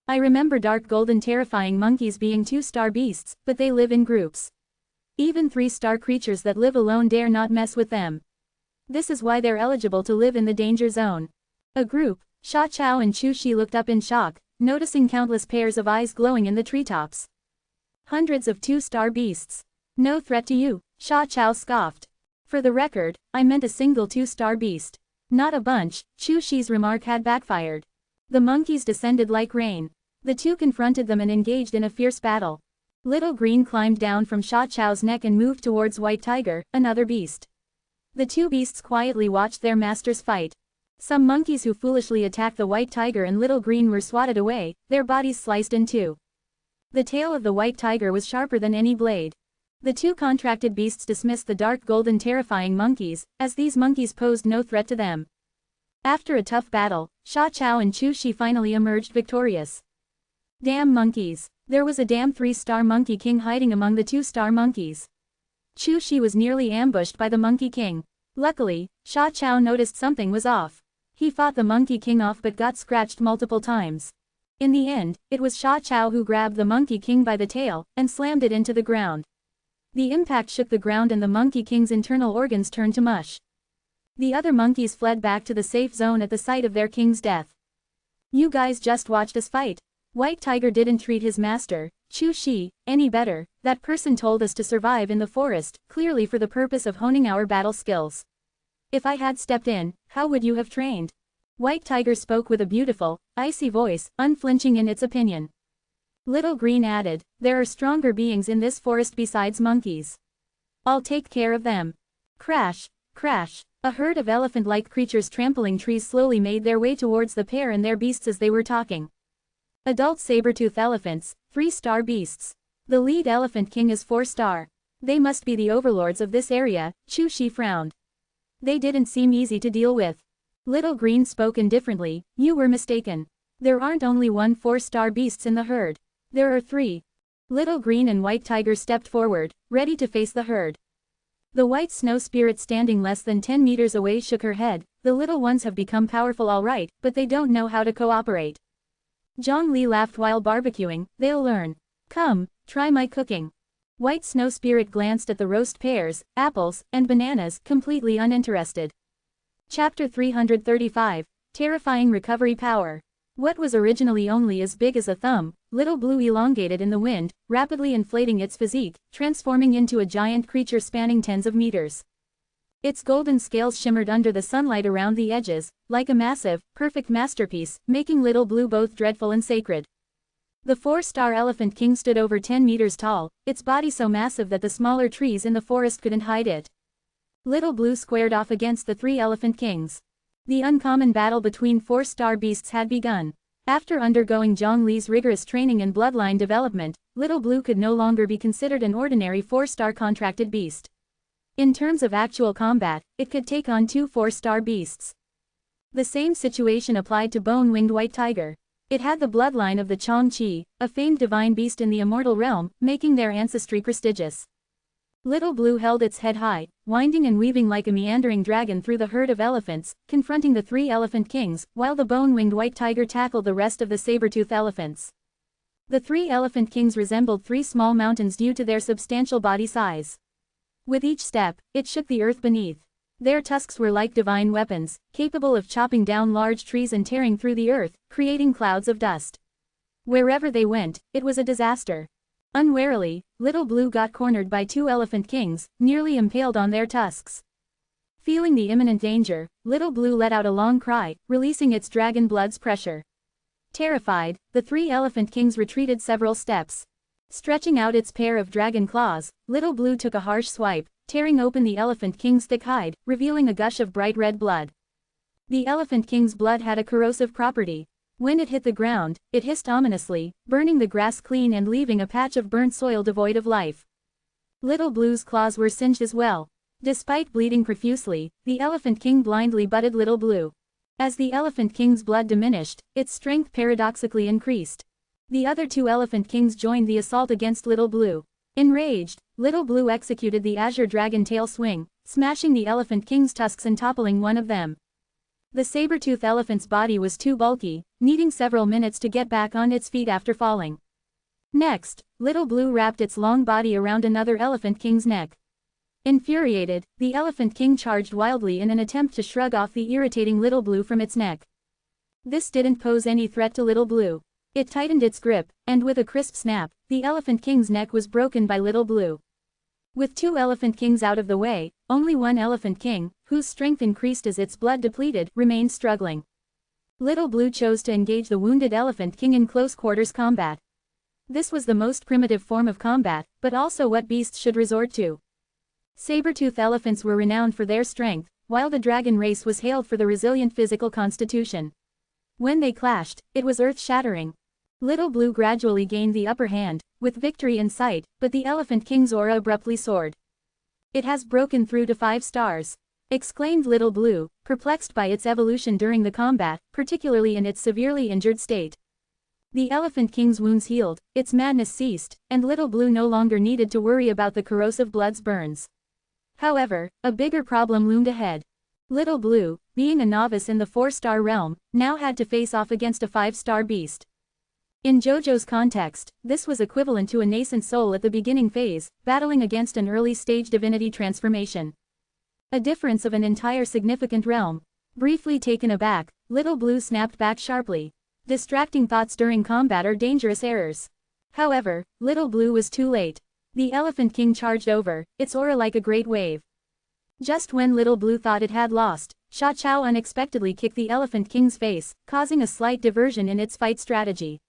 [SPEAKER 1] "I remember dark golden terrifying monkeys being 2-star beasts, but they live in groups. Even 3-star creatures that live alone dare not mess with them. This is why they're eligible to live in the danger zone." A group. Sha Chao and Chu Shi looked up in shock, noticing countless pairs of eyes glowing in the treetops. "Hundreds of 2-star beasts. No threat to you," Sha Chao scoffed. "For the record, I meant a single 2-star beast. Not a bunch." Chu Shi's remark had backfired. The monkeys descended like rain. The two confronted them and engaged in a fierce battle. Little Green climbed down from Sha Chao's neck and moved towards White Tiger, another beast. The two beasts quietly watched their masters fight. Some monkeys who foolishly attacked the White Tiger and Little Green were swatted away, their bodies sliced in two. The tail of the White Tiger was sharper than any blade. The two contracted beasts dismissed the dark golden terrifying monkeys, as these monkeys posed no threat to them. After a tough battle, Sha Chao and Chu Shi finally emerged victorious. Damn monkeys. There was a damn 3-star monkey king hiding among the 2-star monkeys. Chu Shi was nearly ambushed by the Monkey King. Luckily, Sha Chao noticed something was off. He fought the Monkey King off but got scratched multiple times. In the end, it was Sha Chao who grabbed the Monkey King by the tail and slammed it into the ground. The impact shook the ground and the Monkey King's internal organs turned to mush. The other monkeys fled back to the safe zone at the sight of their king's death. You guys just watched us fight. White Tiger didn't treat his master, Chu Shi, any better. That person told us to survive in the forest, clearly for the purpose of honing our battle skills. If I had stepped in, how would you have trained? White Tiger spoke with a beautiful, icy voice, unflinching in its opinion. Little Green added, there are stronger beings in this forest besides monkeys. I'll take care of them. Crash, crash. A herd of elephant-like creatures trampling trees slowly made their way towards the pair and their beasts as they were talking. Adult saber-tooth elephants, 3-star beasts. The lead elephant king is 4-star. They must be the overlords of this area, Chu Shi frowned. They didn't seem easy to deal with. Little Green spoke indifferently, you were mistaken. There aren't only 4-star beasts in the herd. There are 3. Little Green and White Tiger stepped forward, ready to face the herd. The white snow spirit standing less than 10 meters away shook her head. The little ones have become powerful all right, but they don't know how to cooperate. Zhang Li laughed while barbecuing, they'll learn. Come, try my cooking. White snow spirit glanced at the roast pears, apples, and bananas, completely uninterested. Chapter 335, Terrifying Recovery Power. What was originally only as big as a thumb, Little Blue elongated in the wind, rapidly inflating its physique, transforming into a giant creature spanning tens of meters. Its golden scales shimmered under the sunlight around the edges, like a massive, perfect masterpiece, making Little Blue both dreadful and sacred. The 4-star Elephant King stood over 10 meters tall, its body so massive that the smaller trees in the forest couldn't hide it. Little Blue squared off against the 3 Elephant Kings. The uncommon battle between 4-star beasts had begun. After undergoing Zhang Li's rigorous training and bloodline development, Little Blue could no longer be considered an ordinary 4-star contracted beast. In terms of actual combat, it could take on 2 4-star beasts. The same situation applied to Bone-Winged White Tiger. It had the bloodline of the Changqi, a famed divine beast in the immortal realm, making their ancestry prestigious. Little Blue held its head high, winding and weaving like a meandering dragon through the herd of elephants, confronting the 3 Elephant Kings, while the Bone-Winged White Tiger tackled the rest of the saber-tooth elephants. The 3 Elephant Kings resembled 3 small mountains due to their substantial body size. With each step, it shook the earth beneath. Their tusks were like divine weapons, capable of chopping down large trees and tearing through the earth, creating clouds of dust. Wherever they went, it was a disaster. Unwarily, Little Blue got cornered by 2 Elephant Kings, nearly impaled on their tusks. Feeling the imminent danger, Little Blue let out a long cry, releasing its dragon blood's pressure. Terrified, the 3 Elephant Kings retreated several steps. Stretching out its pair of dragon claws, Little Blue took a harsh swipe, tearing open the Elephant King's thick hide, revealing a gush of bright red blood. The Elephant King's blood had a corrosive property. When it hit the ground, it hissed ominously, burning the grass clean and leaving a patch of burnt soil devoid of life. Little Blue's claws were singed as well. Despite bleeding profusely, the Elephant King blindly butted Little Blue. As the Elephant King's blood diminished, its strength paradoxically increased. The other 2 Elephant Kings joined the assault against Little Blue. Enraged, Little Blue executed the Azure Dragon Tail Swing, smashing the Elephant King's tusks and toppling one of them. The saber-tooth elephant's body was too bulky, needing several minutes to get back on its feet after falling. Next, Little Blue wrapped its long body around another Elephant King's neck. Infuriated, the Elephant King charged wildly in an attempt to shrug off the irritating Little Blue from its neck. This didn't pose any threat to Little Blue. It tightened its grip, and with a crisp snap, the Elephant King's neck was broken by Little Blue. With 2 Elephant Kings out of the way, only 1 Elephant King, whose strength increased as its blood depleted, remained struggling. Little Blue chose to engage the wounded Elephant King in close quarters combat. This was the most primitive form of combat, but also what beasts should resort to. Saber-tooth elephants were renowned for their strength, while the dragon race was hailed for the resilient physical constitution. When they clashed, it was earth-shattering. Little Blue gradually gained the upper hand, with victory in sight, but the Elephant King's aura abruptly soared. It has broken through to 5 stars. Exclaimed Little Blue, perplexed by its evolution during the combat, particularly in its severely injured state. The Elephant King's wounds healed, its madness ceased, and Little Blue no longer needed to worry about the corrosive blood's burns. However, a bigger problem loomed ahead. Little Blue, being a novice in the 4-star realm, now had to face off against a 5-star beast. In JoJo's context, this was equivalent to a nascent soul at the beginning phase, battling against an early-stage divinity transformation. A difference of an entire significant realm. Briefly taken aback, Little Blue snapped back sharply. Distracting thoughts during combat are dangerous errors. However, Little Blue was too late. The Elephant King charged over, its aura like a great wave. Just when Little Blue thought it had lost, Sha Chao unexpectedly kicked the Elephant King's face, causing a slight diversion in its fight strategy.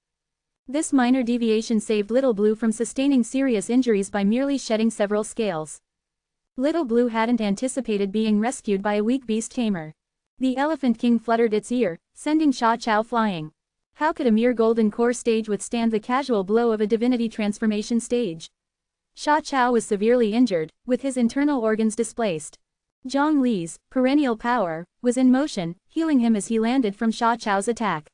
[SPEAKER 1] This minor deviation saved Little Blue from sustaining serious injuries by merely shedding several scales. Little Blue hadn't anticipated being rescued by a weak beast tamer. The Elephant King fluttered its ear, sending Sha Chao flying. How could a mere golden core stage withstand the casual blow of a divinity transformation stage? Sha Chao was severely injured, with his internal organs displaced. Zhong Li's perennial power was in motion, healing him as he landed from Sha Chao's attack.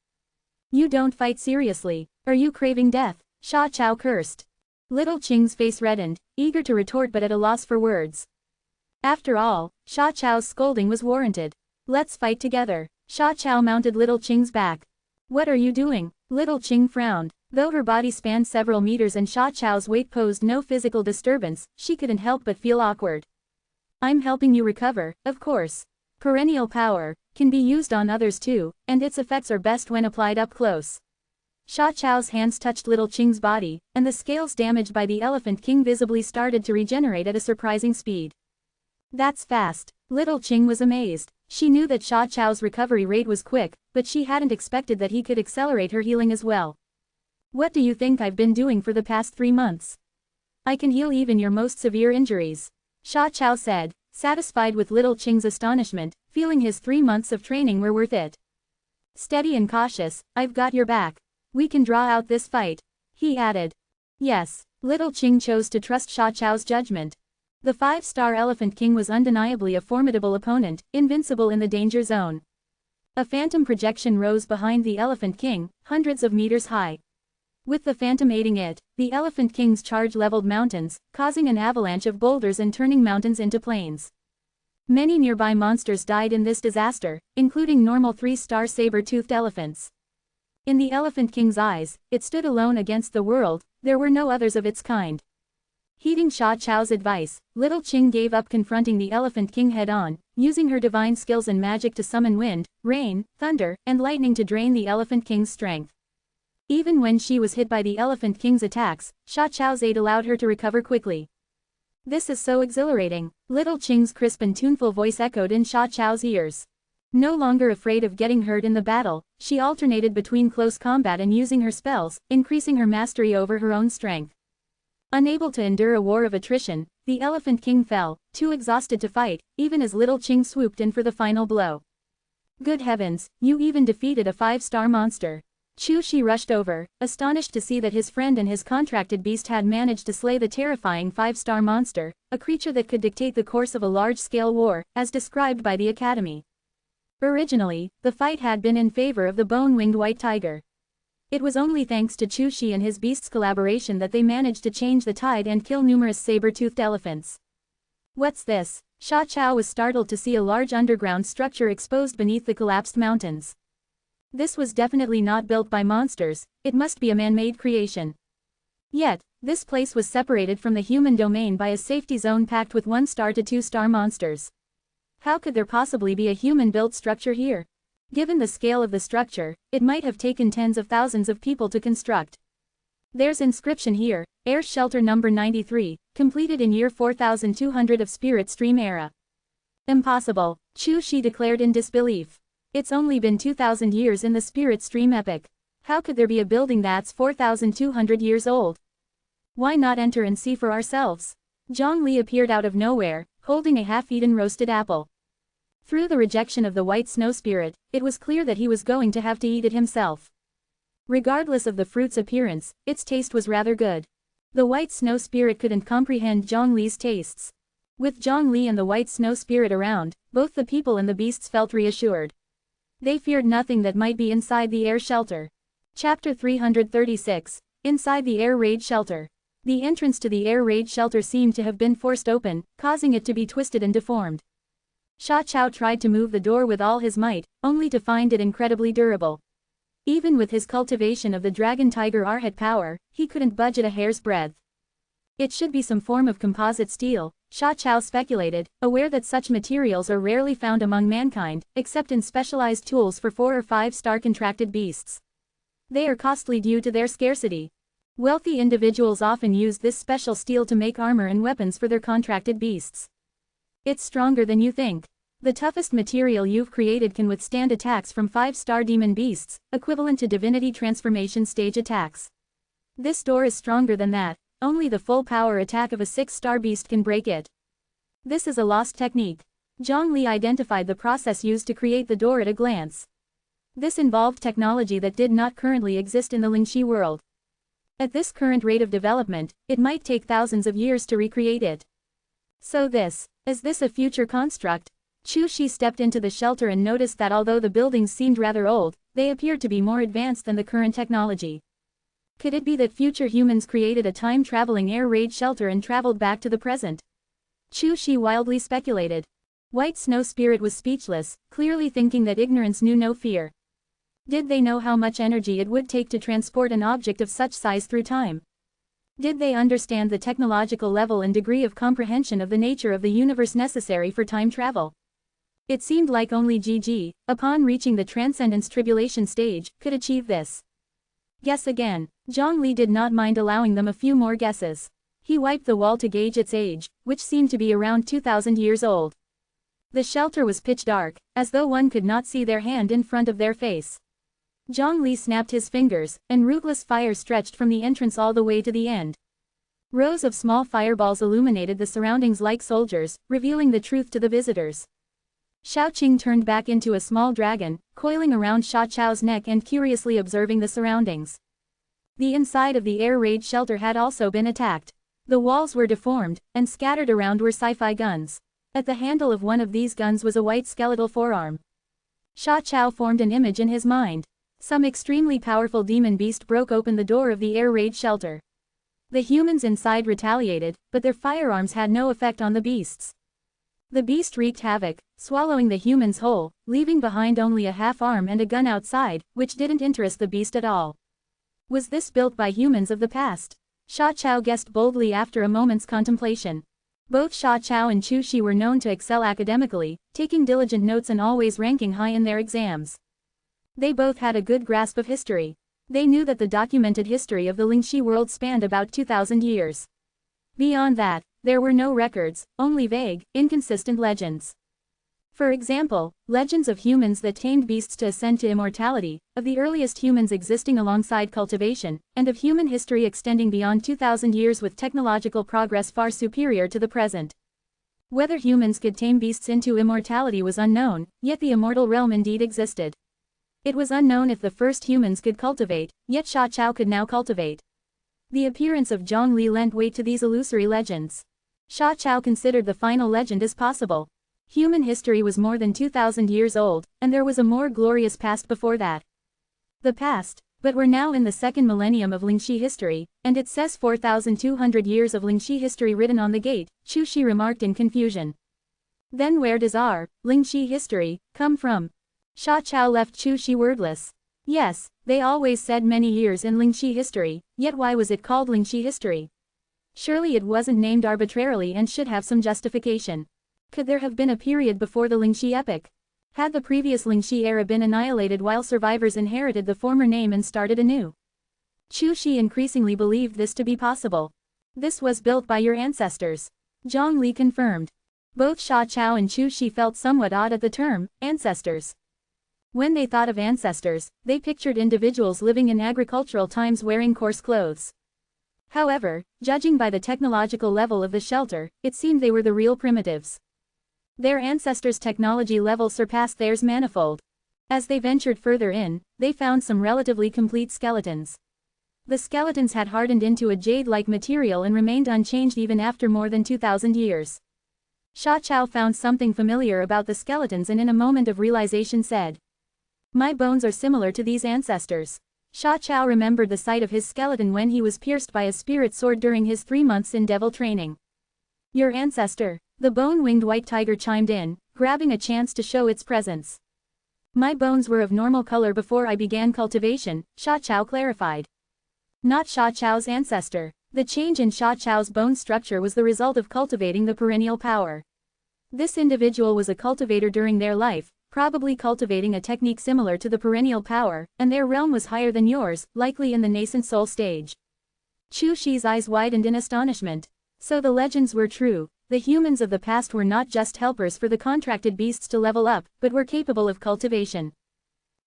[SPEAKER 1] You don't fight seriously. Are you craving death? Sha Chao cursed. Little Qing's face reddened, eager to retort but at a loss for words. After all, Sha Chao's scolding was warranted. Let's fight together. Sha Chao mounted Little Qing's back. What are you doing? Little Qing frowned. Though her body spanned several meters and Sha Chao's weight posed no physical disturbance, she couldn't help but feel awkward. I'm helping you recover, of course. Perennial power can be used on others too, and its effects are best when applied up close. Sha Chao's hands touched Little Qing's body, and the scales damaged by the Elephant King visibly started to regenerate at a surprising speed. That's fast. Little Qing was amazed. She knew that Sha Chao's recovery rate was quick, but she hadn't expected that he could accelerate her healing as well. What do you think I've been doing for the past 3 months? I can heal even your most severe injuries. Sha Chao said, satisfied with Little Qing's astonishment, feeling his 3 months of training were worth it. Steady and cautious, I've got your back. We can draw out this fight. He added. Yes, Little Qing chose to trust Sha Chao's judgment. The 5-star Elephant King was undeniably a formidable opponent, invincible in the danger zone. A phantom projection rose behind the Elephant King, hundreds of meters high. With the phantom aiding it, the Elephant King's charge leveled mountains, causing an avalanche of boulders and turning mountains into plains. Many nearby monsters died in this disaster, including normal 3-star saber-toothed elephants. In the Elephant King's eyes, it stood alone against the world, there were no others of its kind. Heeding Sha Chao's advice, Little Qing gave up confronting the Elephant King head-on, using her divine skills and magic to summon wind, rain, thunder, and lightning to drain the Elephant King's strength. Even when she was hit by the Elephant King's attacks, Sha Chao's aid allowed her to recover quickly. This is so exhilarating, Little Qing's crisp and tuneful voice echoed in Sha Chao's ears. No longer afraid of getting hurt in the battle, she alternated between close combat and using her spells, increasing her mastery over her own strength. Unable to endure a war of attrition, the Elephant King fell, too exhausted to fight, even as Little Qing swooped in for the final blow. Good heavens, you even defeated a 5-star monster. Chu Shi rushed over, astonished to see that his friend and his contracted beast had managed to slay the terrifying 5-star monster, a creature that could dictate the course of a large-scale war, as described by the Academy. Originally, the fight had been in favor of the bone-winged white tiger. It was only thanks to Chu Shi and his beast's collaboration that they managed to change the tide and kill numerous saber-toothed elephants. What's this? Sha Chao was startled to see a large underground structure exposed beneath the collapsed mountains. This was definitely not built by monsters, it must be a man-made creation. Yet, this place was separated from the human domain by a safety zone packed with 1-star to 2-star monsters. How could there possibly be a human-built structure here? Given the scale of the structure, it might have taken tens of thousands of people to construct. There's inscription here, Air Shelter number 93, completed in year 4200 of Spirit Stream era. Impossible, Chu Shi declared in disbelief. It's only been 2000 years in the Spirit Stream epic. How could there be a building that's 4200 years old? Why not enter and see for ourselves? Zhong Li appeared out of nowhere, holding a half-eaten roasted apple. Through the rejection of the white snow spirit, it was clear that he was going to have to eat it himself. Regardless of the fruit's appearance, its taste was rather good. The white snow spirit couldn't comprehend Zhong Li's tastes. With Zhong Li and the white snow spirit around, both the people and the beasts felt reassured. They feared nothing that might be inside the air shelter. Chapter 336. Inside the air raid shelter. The entrance to the air raid shelter seemed to have been forced open, causing it to be twisted and deformed. Sha Chao tried to move the door with all his might, only to find it incredibly durable. Even with his cultivation of the Dragon Tiger Arhat power, he couldn't budge it a hair's breadth. It should be some form of composite steel, Sha Chao speculated, aware that such materials are rarely found among mankind, except in specialized tools for 4- or 5-star contracted beasts. They are costly due to their scarcity. Wealthy individuals often use this special steel to make armor and weapons for their contracted beasts. It's stronger than you think. The toughest material you've created can withstand attacks from 5-star demon beasts, equivalent to divinity transformation stage attacks. This door is stronger than that, only the full power attack of a 6-star beast can break it. This is a lost technique. Zhang Li identified the process used to create the door at a glance. This involved technology that did not currently exist in the Lingxi world. At this current rate of development, it might take thousands of years to recreate it. So is this a future construct? Chu Shi stepped into the shelter and noticed that although the buildings seemed rather old, they appeared to be more advanced than the current technology. Could it be that future humans created a time-traveling air raid shelter and traveled back to the present? Chu Shi wildly speculated. White Snow Spirit was speechless, clearly thinking that ignorance knew no fear. Did they know how much energy it would take to transport an object of such size through time? Did they understand the technological level and degree of comprehension of the nature of the universe necessary for time travel? It seemed like only GG, upon reaching the Transcendence Tribulation stage, could achieve this. Guess again. Zhang Li did not mind allowing them a few more guesses. He wiped the wall to gauge its age, which seemed to be around 2,000 years old. The shelter was pitch dark, as though one could not see their hand in front of their face. Zhang Li snapped his fingers, and rootless fire stretched from the entrance all the way to the end. Rows of small fireballs illuminated the surroundings like soldiers, revealing the truth to the visitors. Xiaoqing turned back into a small dragon, coiling around Sha Chao's neck and curiously observing the surroundings. The inside of the air raid shelter had also been attacked. The walls were deformed, and scattered around were sci-fi guns. At the handle of one of these guns was a white skeletal forearm. Sha Chao formed an image in his mind. Some extremely powerful demon beast broke open the door of the air raid shelter. The humans inside retaliated, but their firearms had no effect on the beasts. The beast wreaked havoc, swallowing the humans whole, leaving behind only a half arm and a gun outside, which didn't interest the beast at all. Was this built by humans of the past? Sha Chao guessed boldly after a moment's contemplation. Both Sha Chao and Chu Shi were known to excel academically, taking diligent notes and always ranking high in their exams. They both had a good grasp of history. They knew that the documented history of the Lingxi world spanned about 2,000 years. Beyond that, there were no records, only vague, inconsistent legends. For example, legends of humans that tamed beasts to ascend to immortality, of the earliest humans existing alongside cultivation, and of human history extending beyond 2,000 years with technological progress far superior to the present. Whether humans could tame beasts into immortality was unknown, yet the immortal realm indeed existed. It was unknown if the first humans could cultivate, yet Sha Chao could now cultivate. The appearance of Zhang Li lent weight to these illusory legends. Sha Chao considered the final legend as possible. Human history was more than 2,000 years old, and there was a more glorious past before that. The past, but we're now in the second millennium of Lingxi history, and it says 4,200 years of Lingxi history written on the gate, Chu Shi remarked in confusion. Then where does our Lingxi history come from? Sha Chao left Chu Shi wordless. Yes, they always said many years in Lingxi history, yet why was it called Lingxi history? Surely it wasn't named arbitrarily and should have some justification. Could there have been a period before the Lingxi epoch? Had the previous Lingxi era been annihilated while survivors inherited the former name and started anew? Chu Shi increasingly believed this to be possible. This was built by your ancestors. Zhang Li confirmed. Both Sha Chao and Chu Shi felt somewhat odd at the term, ancestors. When they thought of ancestors, they pictured individuals living in agricultural times wearing coarse clothes. However, judging by the technological level of the shelter, it seemed they were the real primitives. Their ancestors' technology level surpassed theirs manifold. As they ventured further in, they found some relatively complete skeletons. The skeletons had hardened into a jade-like material and remained unchanged even after more than 2,000 years. Sha Chao found something familiar about the skeletons and in a moment of realization said, "My bones are similar to these ancestors." Sha Chao remembered the sight of his skeleton when he was pierced by a spirit sword during his 3 months in devil training. Your ancestor, the bone-winged white tiger chimed in, grabbing a chance to show its presence. My bones were of normal color before I began cultivation, Sha Chao clarified. Not Sha Chao's ancestor. The change in Sha Chao's bone structure was the result of cultivating the perennial power. This individual was a cultivator during their life, probably cultivating a technique similar to the perennial power, and their realm was higher than yours, likely in the nascent soul stage. Chu Shi's eyes widened in astonishment. So the legends were true. The humans of the past were not just helpers for the contracted beasts to level up, but were capable of cultivation.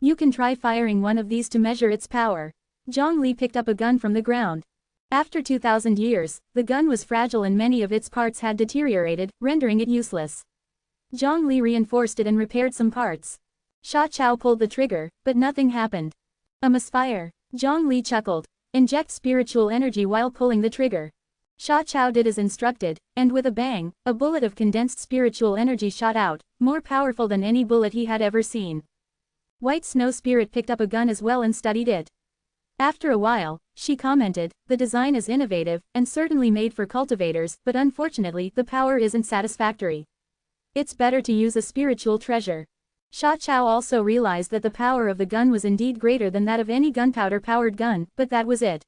[SPEAKER 1] You can try firing one of these to measure its power. Zhang Li picked up a gun from the ground. After 2,000 years, the gun was fragile and many of its parts had deteriorated, rendering it useless. Zhang Li reinforced it and repaired some parts. Sha Chao pulled the trigger, but nothing happened. A misfire. Zhang Li chuckled. Inject spiritual energy while pulling the trigger. Sha Chao did as instructed, and with a bang, a bullet of condensed spiritual energy shot out, more powerful than any bullet he had ever seen. White Snow Spirit picked up a gun as well and studied it. After a while, she commented, the design is innovative, and certainly made for cultivators, but unfortunately the power isn't satisfactory. It's better to use a spiritual treasure. Sha Chao also realized that the power of the gun was indeed greater than that of any gunpowder-powered gun, but that was it.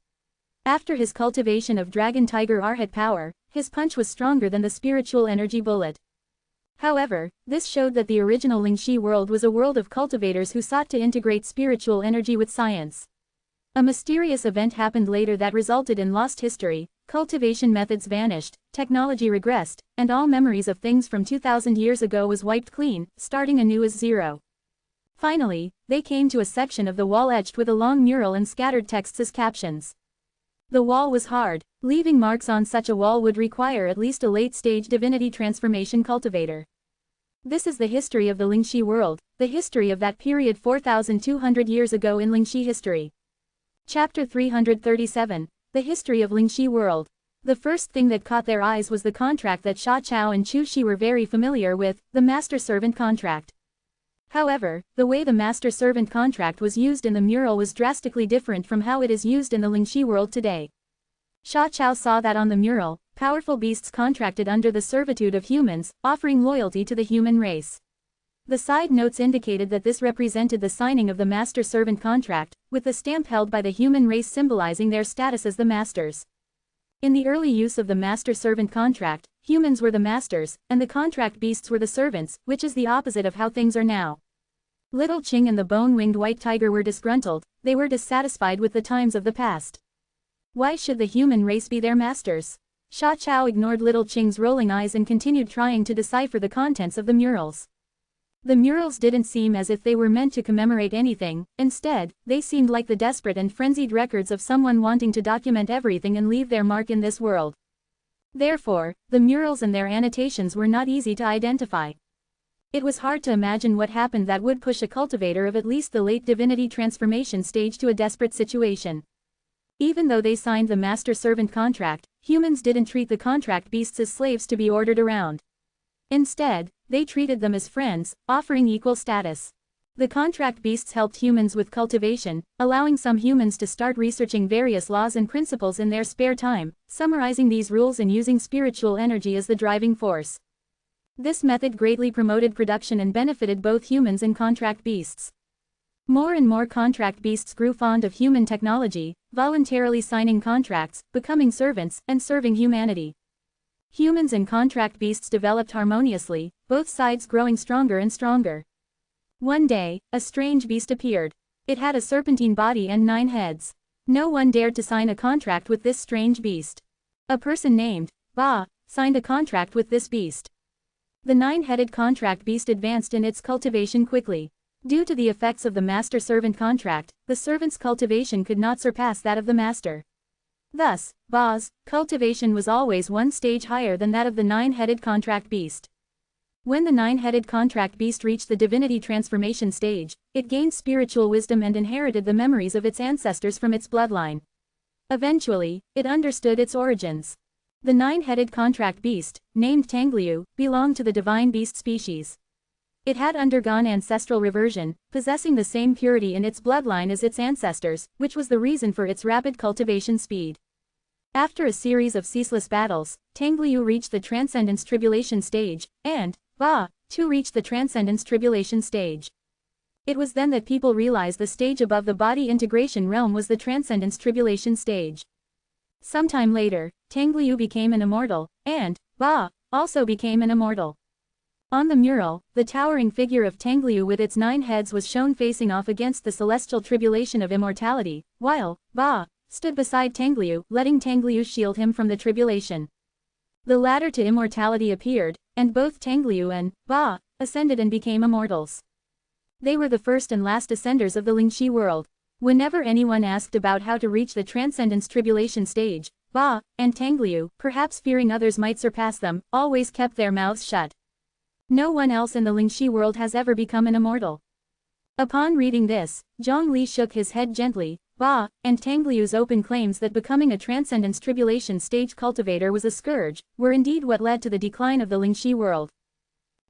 [SPEAKER 1] After his cultivation of Dragon Tiger Arhat power, his punch was stronger than the spiritual energy bullet. However, this showed that the original Lingxi world was a world of cultivators who sought to integrate spiritual energy with science. A mysterious event happened later that resulted in lost history, cultivation methods vanished, technology regressed, and all memories of things from 2,000 years ago was wiped clean, starting anew as zero. Finally, they came to a section of the wall etched with a long mural and scattered texts as captions. The wall was hard. Leaving marks on such a wall would require at least a late-stage divinity transformation cultivator. This is the history of the Lingxi world, the history of that period 4,200 years ago in Lingxi history. Chapter 337, The History of Lingxi World. The first thing that caught their eyes was the contract that Sha Chao and Chu Shi were very familiar with, the master-servant contract. However, the way the master-servant contract was used in the mural was drastically different from how it is used in the Lingxi world today. Sha Chao saw that on the mural, powerful beasts contracted under the servitude of humans, offering loyalty to the human race. The side notes indicated that this represented the signing of the master-servant contract, with the stamp held by the human race symbolizing their status as the masters. In the early use of the master-servant contract, humans were the masters, and the contract beasts were the servants, which is the opposite of how things are now. Little Qing and the bone-winged white tiger were disgruntled, they were dissatisfied with the times of the past. Why should the human race be their masters? Sha Chao ignored Little Qing's rolling eyes and continued trying to decipher the contents of the murals. The murals didn't seem as if they were meant to commemorate anything, instead, they seemed like the desperate and frenzied records of someone wanting to document everything and leave their mark in this world. Therefore, the murals and their annotations were not easy to identify. It was hard to imagine what happened that would push a cultivator of at least the late divinity transformation stage to a desperate situation. Even though they signed the master-servant contract, humans didn't treat the contract beasts as slaves to be ordered around. Instead, they treated them as friends, offering equal status. The contract beasts helped humans with cultivation, allowing some humans to start researching various laws and principles in their spare time, summarizing these rules and using spiritual energy as the driving force. This method greatly promoted production and benefited both humans and contract beasts. More and more contract beasts grew fond of human technology, voluntarily signing contracts, becoming servants, and serving humanity. Humans and contract beasts developed harmoniously, both sides growing stronger and stronger. One day, a strange beast appeared. It had a serpentine body and 9 heads. No one dared to sign a contract with this strange beast. A person named Ba signed a contract with this beast. The 9-headed contract beast advanced in its cultivation quickly. Due to the effects of the master-servant contract, the servant's cultivation could not surpass that of the master. Thus, Ba's cultivation was always one stage higher than that of the 9-headed contract beast. When the 9-headed contract beast reached the divinity transformation stage, it gained spiritual wisdom and inherited the memories of its ancestors from its bloodline. Eventually, it understood its origins. The 9-headed contract beast, named Tangliu, belonged to the divine beast species. It had undergone ancestral reversion, possessing the same purity in its bloodline as its ancestors, which was the reason for its rapid cultivation speed. After a series of ceaseless battles, Tangliu reached the Transcendence Tribulation stage, and, Ba, too reached the Transcendence Tribulation stage. It was then that people realized the stage above the body integration realm was the Transcendence Tribulation stage. Sometime later, Tangliu became an immortal, and, Ba, also became an immortal. On the mural, the towering figure of Tangliu with its 9 heads was shown facing off against the celestial tribulation of immortality, while, Ba, stood beside Tangliu, letting Tangliu shield him from the tribulation. The ladder to immortality appeared, and both Tangliu and Ba ascended and became immortals. They were the first and last ascenders of the Lingxi world. Whenever anyone asked about how to reach the Transcendence Tribulation stage, Ba and Tangliu, perhaps fearing others might surpass them, always kept their mouths shut. No one else in the Lingxi world has ever become an immortal. Upon reading this, Zhongli shook his head gently. Ba and Tangliu's open claims that becoming a Transcendence Tribulation stage cultivator was a scourge, were indeed what led to the decline of the Lingxi world.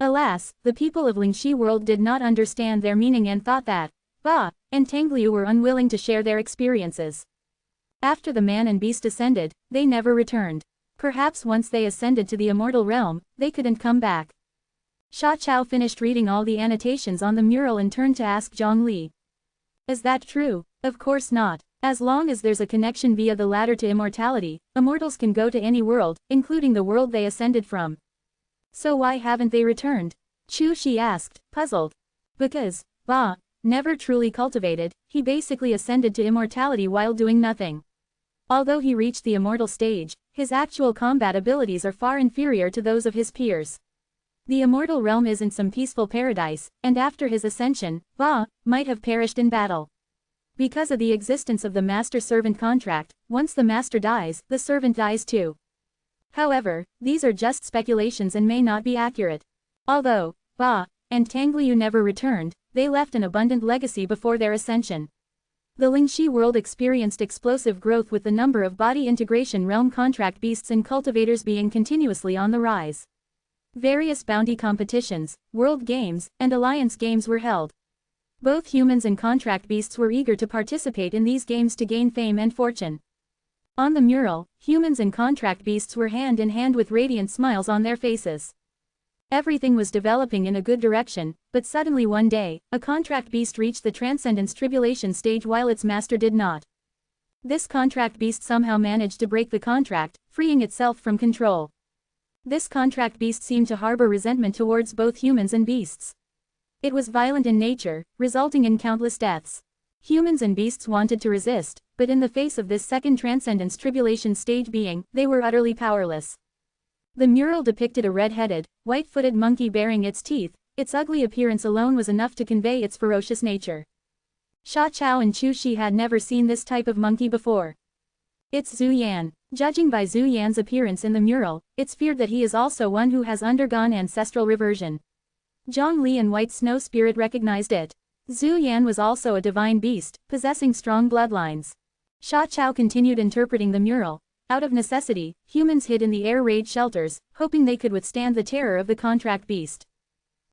[SPEAKER 1] Alas, the people of Lingxi world did not understand their meaning and thought that Ba and Tangliu were unwilling to share their experiences. After the man and beast ascended, they never returned. Perhaps once they ascended to the immortal realm, they couldn't come back. Sha Chao finished reading all the annotations on the mural and turned to ask Zhongli. Is that true? Of course not. As long as there's a connection via the ladder to immortality, immortals can go to any world, including the world they ascended from. So why haven't they returned? Chu Shi asked, puzzled. Because, Ba, never truly cultivated, he basically ascended to immortality while doing nothing. Although he reached the immortal stage, his actual combat abilities are far inferior to those of his peers. The immortal realm isn't some peaceful paradise, and after his ascension, Ba might have perished in battle. Because of the existence of the master-servant contract, once the master dies, the servant dies too. However, these are just speculations and may not be accurate. Although Ba and Tangliu never returned, they left an abundant legacy before their ascension. The Lingxi world experienced explosive growth with the number of body integration realm contract beasts and cultivators being continuously on the rise. Various bounty competitions, world games, and alliance games were held. Both humans and contract beasts were eager to participate in these games to gain fame and fortune. On the mural, humans and contract beasts were hand in hand with radiant smiles on their faces. Everything was developing in a good direction, but suddenly one day, a contract beast reached the Transcendence Tribulation stage while its master did not. This contract beast somehow managed to break the contract, freeing itself from control. This contract beast seemed to harbor resentment towards both humans and beasts. It was violent in nature, resulting in countless deaths. Humans and beasts wanted to resist, but in the face of this second Transcendence Tribulation stage being, they were utterly powerless. The mural depicted a red-headed, white-footed monkey baring its teeth. Its ugly appearance alone was enough to convey its ferocious nature. Sha Chao and Chu Shi had never seen this type of monkey before. It's Zhu Yan. Judging by Zhu Yan's appearance in the mural, it's feared that he is also one who has undergone ancestral reversion. Zhongli and White Snow Spirit recognized it. Zhu Yan was also a divine beast, possessing strong bloodlines. Sha Chao continued interpreting the mural. Out of necessity, humans hid in the air raid shelters, hoping they could withstand the terror of the contract beast.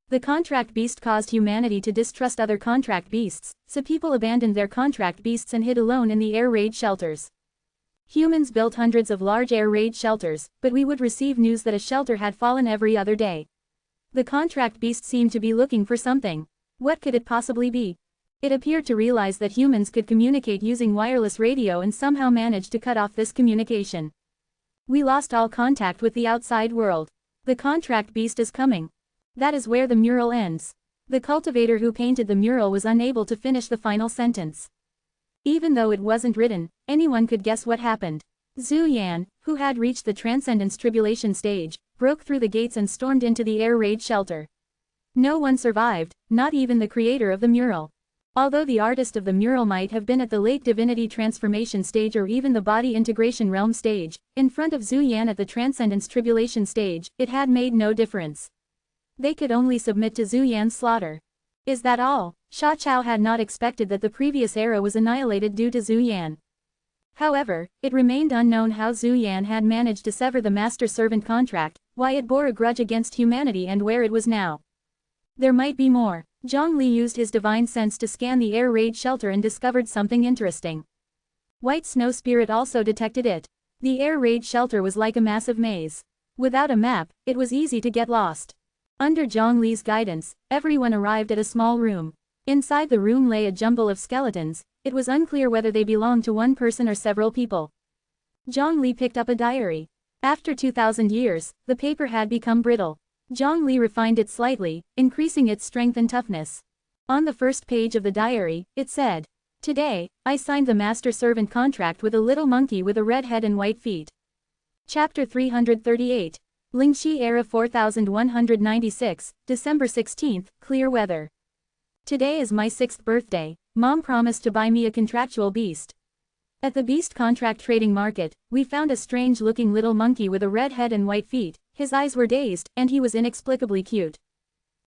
[SPEAKER 1] The contract beast caused humanity to distrust other contract beasts, so people abandoned their contract beasts and hid alone in the air raid shelters. Humans built hundreds of large air raid shelters, but we would receive news that a shelter had fallen every other day. The contract beast seemed to be looking for something. What could it possibly be? It appeared to realize that humans could communicate using wireless radio and somehow managed to cut off this communication. We lost all contact with the outside world. The contract beast is coming. That is where the mural ends. The cultivator who painted the mural was unable to finish the final sentence. Even though it wasn't written, anyone could guess what happened. Zhu Yan, who had reached the Transcendence Tribulation stage, broke through the gates and stormed into the air raid shelter. No one survived, not even the creator of the mural. Although the artist of the mural might have been at the late divinity transformation stage or even the body integration realm stage, in front of Zhu Yan at the Transcendence Tribulation stage, it had made no difference. They could only submit to Zhu Yan's slaughter. Is that all? Sha Chao had not expected that the previous era was annihilated due to Zhu Yan. However, it remained unknown how Zhu Yan had managed to sever the master-servant contract, why it bore a grudge against humanity and where it was now. There might be more. Zhongli used his divine sense to scan the air raid shelter and discovered something interesting. White Snow Spirit also detected it. The air raid shelter was like a massive maze. Without a map, it was easy to get lost. Under Zhongli's guidance, everyone arrived at a small room. Inside the room lay a jumble of skeletons. It was unclear whether they belonged to one person or several people. Zhongli picked up a diary. After 2,000 years, the paper had become brittle. Zhongli refined it slightly, increasing its strength and toughness. On the first page of the diary, it said, "Today, I signed the master-servant contract with a little monkey with a red head and white feet." Chapter 338. Lingxi Era 4196, December 16, clear weather. Today is my 6th birthday. Mom promised to buy me a contractual beast. At the beast contract trading market, we found a strange-looking little monkey with a red head and white feet. His eyes were dazed, and he was inexplicably cute.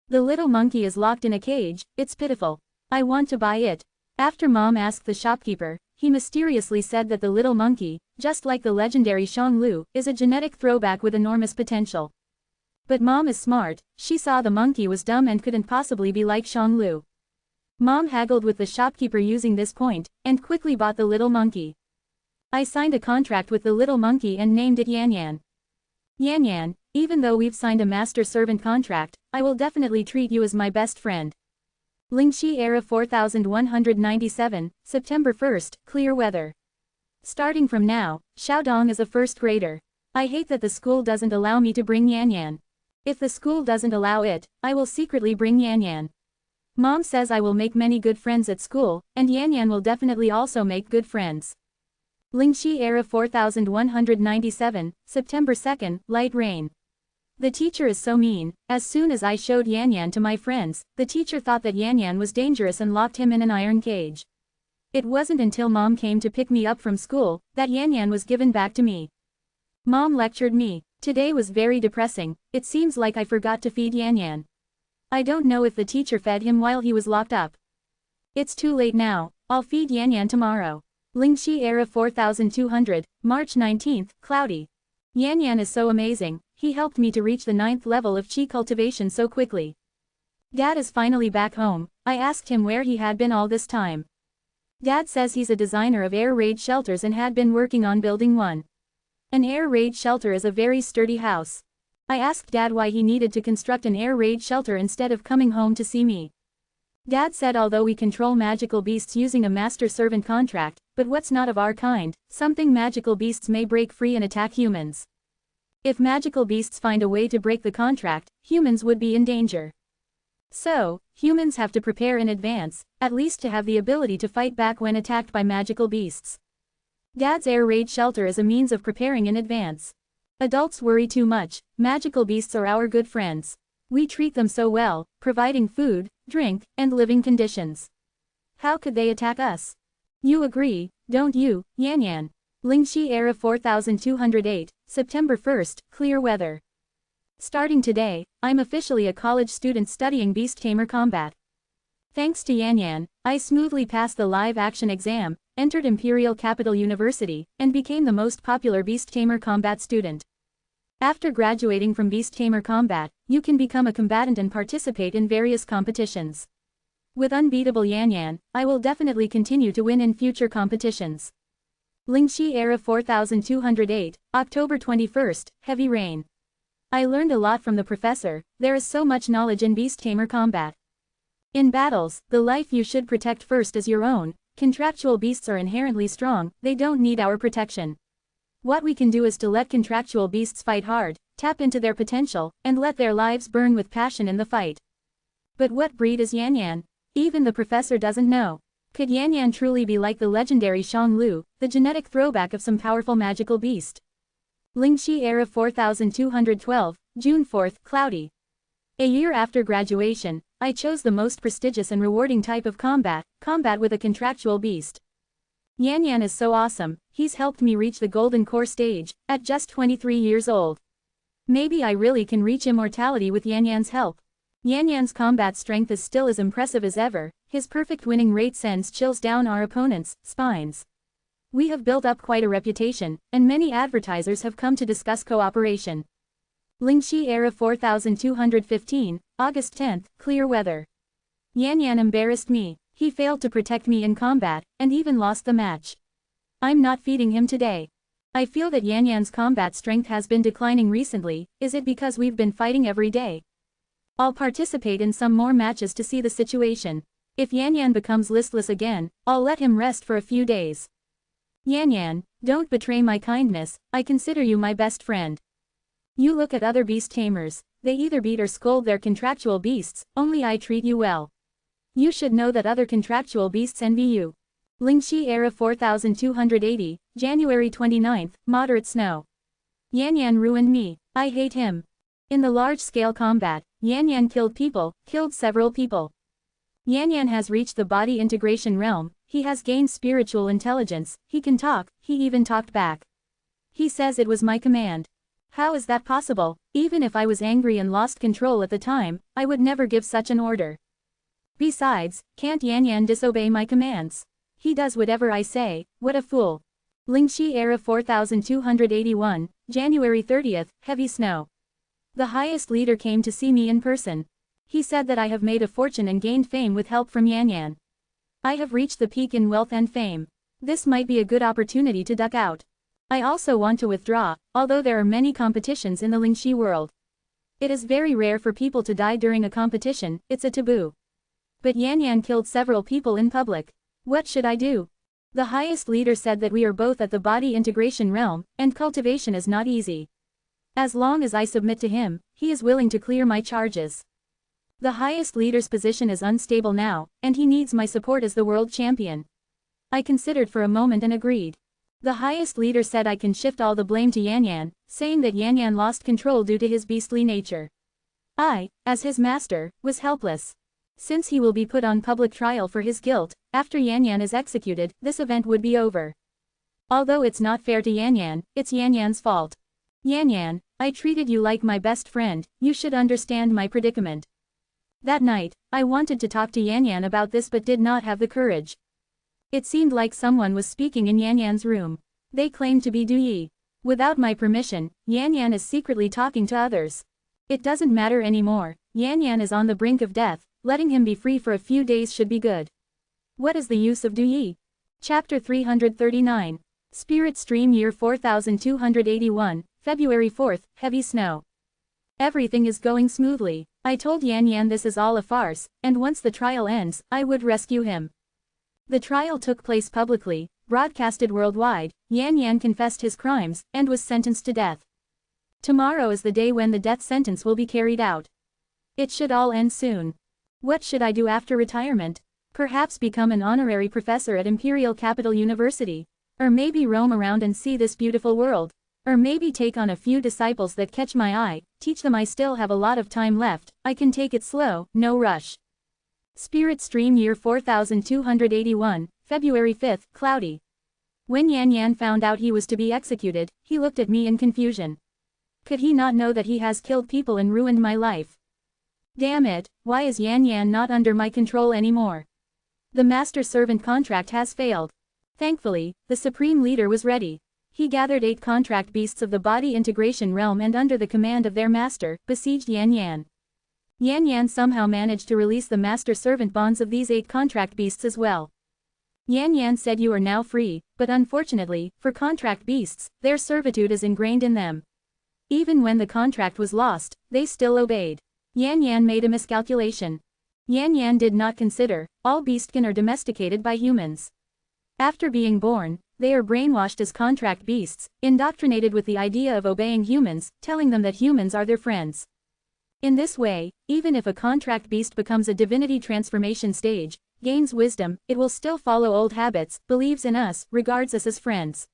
[SPEAKER 1] The little monkey is locked in a cage. It's pitiful. I want to buy it. After Mom asked the shopkeeper, he mysteriously said that the little monkey, just like the legendary Shanglu, is a genetic throwback with enormous potential. But Mom is smart. She saw the monkey was dumb and couldn't possibly be like Shanglu. Mom haggled with the shopkeeper using this point, and quickly bought the little monkey. I signed a contract with the little monkey and named it Yan Yan. Yan Yan, even though we've signed a master-servant contract, I will definitely treat you as my best friend. Lingxi Era 4197, September 1st, clear weather. Starting from now, Xiaodong is a first grader. I hate that the school doesn't allow me to bring Yan Yan. If the school doesn't allow it, I will secretly bring Yan Yan. Mom says I will make many good friends at school, and Yan Yan will definitely also make good friends. Lingxi Era 4197, September 2nd, light rain. The teacher is so mean. As soon as I showed Yan Yan to my friends, the teacher thought that Yan Yan was dangerous and locked him in an iron cage. It wasn't until Mom came to pick me up from school that Yan Yan was given back to me. Mom lectured me. Today was very depressing. It seems like I forgot to feed Yan Yan. I don't know if the teacher fed him while he was locked up. It's too late now. I'll feed Yan Yan tomorrow. Lingxi Era 4200, March 19th, cloudy. Yan Yan is so amazing. He helped me to reach the 9th level of Qi cultivation so quickly. Dad is finally back home. I asked him where he had been all this time. Dad says he's a designer of air raid shelters and had been working on building one. An air raid shelter is a very sturdy house. I asked Dad why he needed to construct an air raid shelter instead of coming home to see me. Dad said although we control magical beasts using a master-servant contract, but what's not of our kind, something magical beasts may break free and attack humans. If magical beasts find a way to break the contract, humans would be in danger. So, humans have to prepare in advance, at least to have the ability to fight back when attacked by magical beasts. Dad's air raid shelter is a means of preparing in advance. Adults worry too much. Magical beasts are our good friends. We treat them so well, providing food, drink, and living conditions. How could they attack us? You agree, don't you, Yan Yan? Lingxi Era 4208, September 1st, clear weather. Starting today, I'm officially a college student studying Beast Tamer Combat. Thanks to Yan Yan, I smoothly passed the live-action exam, entered Imperial Capital University, and became the most popular Beast Tamer Combat student. After graduating from Beast Tamer Combat, you can become a combatant and participate in various competitions. With unbeatable Yan Yan, I will definitely continue to win in future competitions. Lingxi Era 4208, October 21st, heavy rain. I learned a lot from the professor. There is so much knowledge in Beast Tamer Combat. In battles, the life you should protect first is your own. Contractual beasts are inherently strong, they don't need our protection. What we can do is to let contractual beasts fight hard, tap into their potential, and let their lives burn with passion in the fight. But what breed is Yan Yan? Even the professor doesn't know. Could Yan Yan truly be like the legendary Shanglu, the genetic throwback of some powerful magical beast? Lingxi Era 4212, June 4th, cloudy. A year after graduation, I chose the most prestigious and rewarding type of combat with a contractual beast. Yan Yan is so awesome, he's helped me reach the golden core stage, at just 23 years old. Maybe I really can reach immortality with Yan Yan's help. Yan Yan's combat strength is still as impressive as ever, his perfect winning rate sends chills down our opponents' spines. We have built up quite a reputation, and many advertisers have come to discuss cooperation. Lingxi Era 4215, August 10, clear weather. Yan Yan embarrassed me, he failed to protect me in combat, and even lost the match. I'm not feeding him today. I feel that Yan Yan's combat strength has been declining recently, is it because we've been fighting every day? I'll participate in some more matches to see the situation. If Yan Yan becomes listless again, I'll let him rest for a few days. Yan Yan, don't betray my kindness, I consider you my best friend. You look at other beast tamers, they either beat or scold their contractual beasts, only I treat you well. You should know that other contractual beasts envy you. Lingxi Era 4280, January 29, moderate snow. Yan Yan ruined me, I hate him. In the large-scale combat, Yan Yan killed several people. Yan Yan has reached the body integration realm, he has gained spiritual intelligence, he can talk, he even talked back. He says it was my command. How is that possible? Even if I was angry and lost control at the time, I would never give such an order. Besides, can't Yan Yan disobey my commands? He does whatever I say, what a fool. Lingxi Era 4281, January 30, heavy snow. The highest leader came to see me in person. He said that I have made a fortune and gained fame with help from Yan Yan. I have reached the peak in wealth and fame. This might be a good opportunity to duck out. I also want to withdraw, although there are many competitions in the Lingxi world. It is very rare for people to die during a competition, it's a taboo. But Yan Yan killed several people in public. What should I do? The highest leader said that we are both at the body integration realm, and cultivation is not easy. As long as I submit to him, he is willing to clear my charges. The highest leader's position is unstable now, and he needs my support as the world champion. I considered for a moment and agreed. The highest leader said I can shift all the blame to Yan Yan, saying that Yan Yan lost control due to his beastly nature. I, as his master, was helpless. Since he will be put on public trial for his guilt, after Yan Yan is executed, this event would be over. Although it's not fair to Yan Yan, it's Yan Yan's fault. Yan Yan, I treated you like my best friend, you should understand my predicament. That night, I wanted to talk to Yan Yan about this but did not have the courage. It seemed like someone was speaking in Yan Yan's room. They claimed to be Du Yi. Without my permission, Yan Yan is secretly talking to others. It doesn't matter anymore, Yan Yan is on the brink of death, letting him be free for a few days should be good. What is the use of Du Yi? Chapter 339. Spirit Stream Year 4281, February 4, heavy snow. Everything is going smoothly. I told Yan Yan this is all a farce, and once the trial ends, I would rescue him. The trial took place publicly, broadcasted worldwide. Yan Yan confessed his crimes, and was sentenced to death. Tomorrow is the day when the death sentence will be carried out. It should all end soon. What should I do after retirement? Perhaps become an honorary professor at Imperial Capital University. Or maybe roam around and see this beautiful world. Or maybe take on a few disciples that catch my eye, teach them I still have a lot of time left, I can take it slow, no rush. Spirit Stream Year 4281, February 5, cloudy. When Yan Yan found out he was to be executed, he looked at me in confusion. Could he not know that he has killed people and ruined my life? Damn it, why is Yan Yan not under my control anymore? The master-servant contract has failed. Thankfully, the Supreme Leader was ready. He gathered 8 contract beasts of the body integration realm and under the command of their master, besieged Yan Yan. Yan Yan somehow managed to release the master-servant bonds of these 8 contract beasts as well. Yan Yan said you are now free, but unfortunately, for contract beasts, their servitude is ingrained in them. Even when the contract was lost, they still obeyed. Yan Yan made a miscalculation. Yan Yan did not consider, all beastkin are domesticated by humans. After being born, they are brainwashed as contract beasts, indoctrinated with the idea of obeying humans, telling them that humans are their friends. In this way, even if a contract beast becomes a divinity transformation stage, gains wisdom, it will still follow old habits, believes in us, regards us as friends.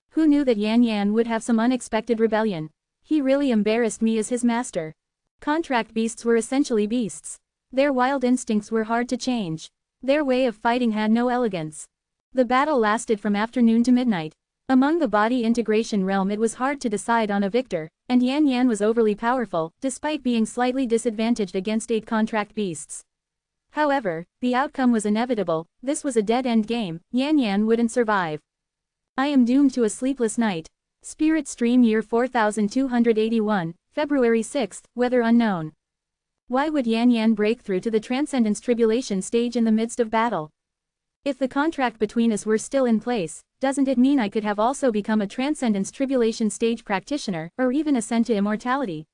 [SPEAKER 1] Who knew that Yan Yan would have some unexpected rebellion? He really embarrassed me as his master. Contract beasts were essentially beasts. Their wild instincts were hard to change. Their way of fighting had no elegance. The battle lasted from afternoon to midnight. Among the body integration realm it was hard to decide on a victor, and Yan Yan was overly powerful, despite being slightly disadvantaged against 8 contract beasts. However, the outcome was inevitable, this was a dead-end game, Yan Yan wouldn't survive. I am doomed to a sleepless night. Spirit Stream Year 4281, February 6, weather unknown. Why would Yan Yan break through to the Transcendence Tribulation stage in the midst of battle? If the contract between us were still in place, doesn't it mean I could have also become a Transcendence Tribulation stage practitioner, or even ascend to immortality?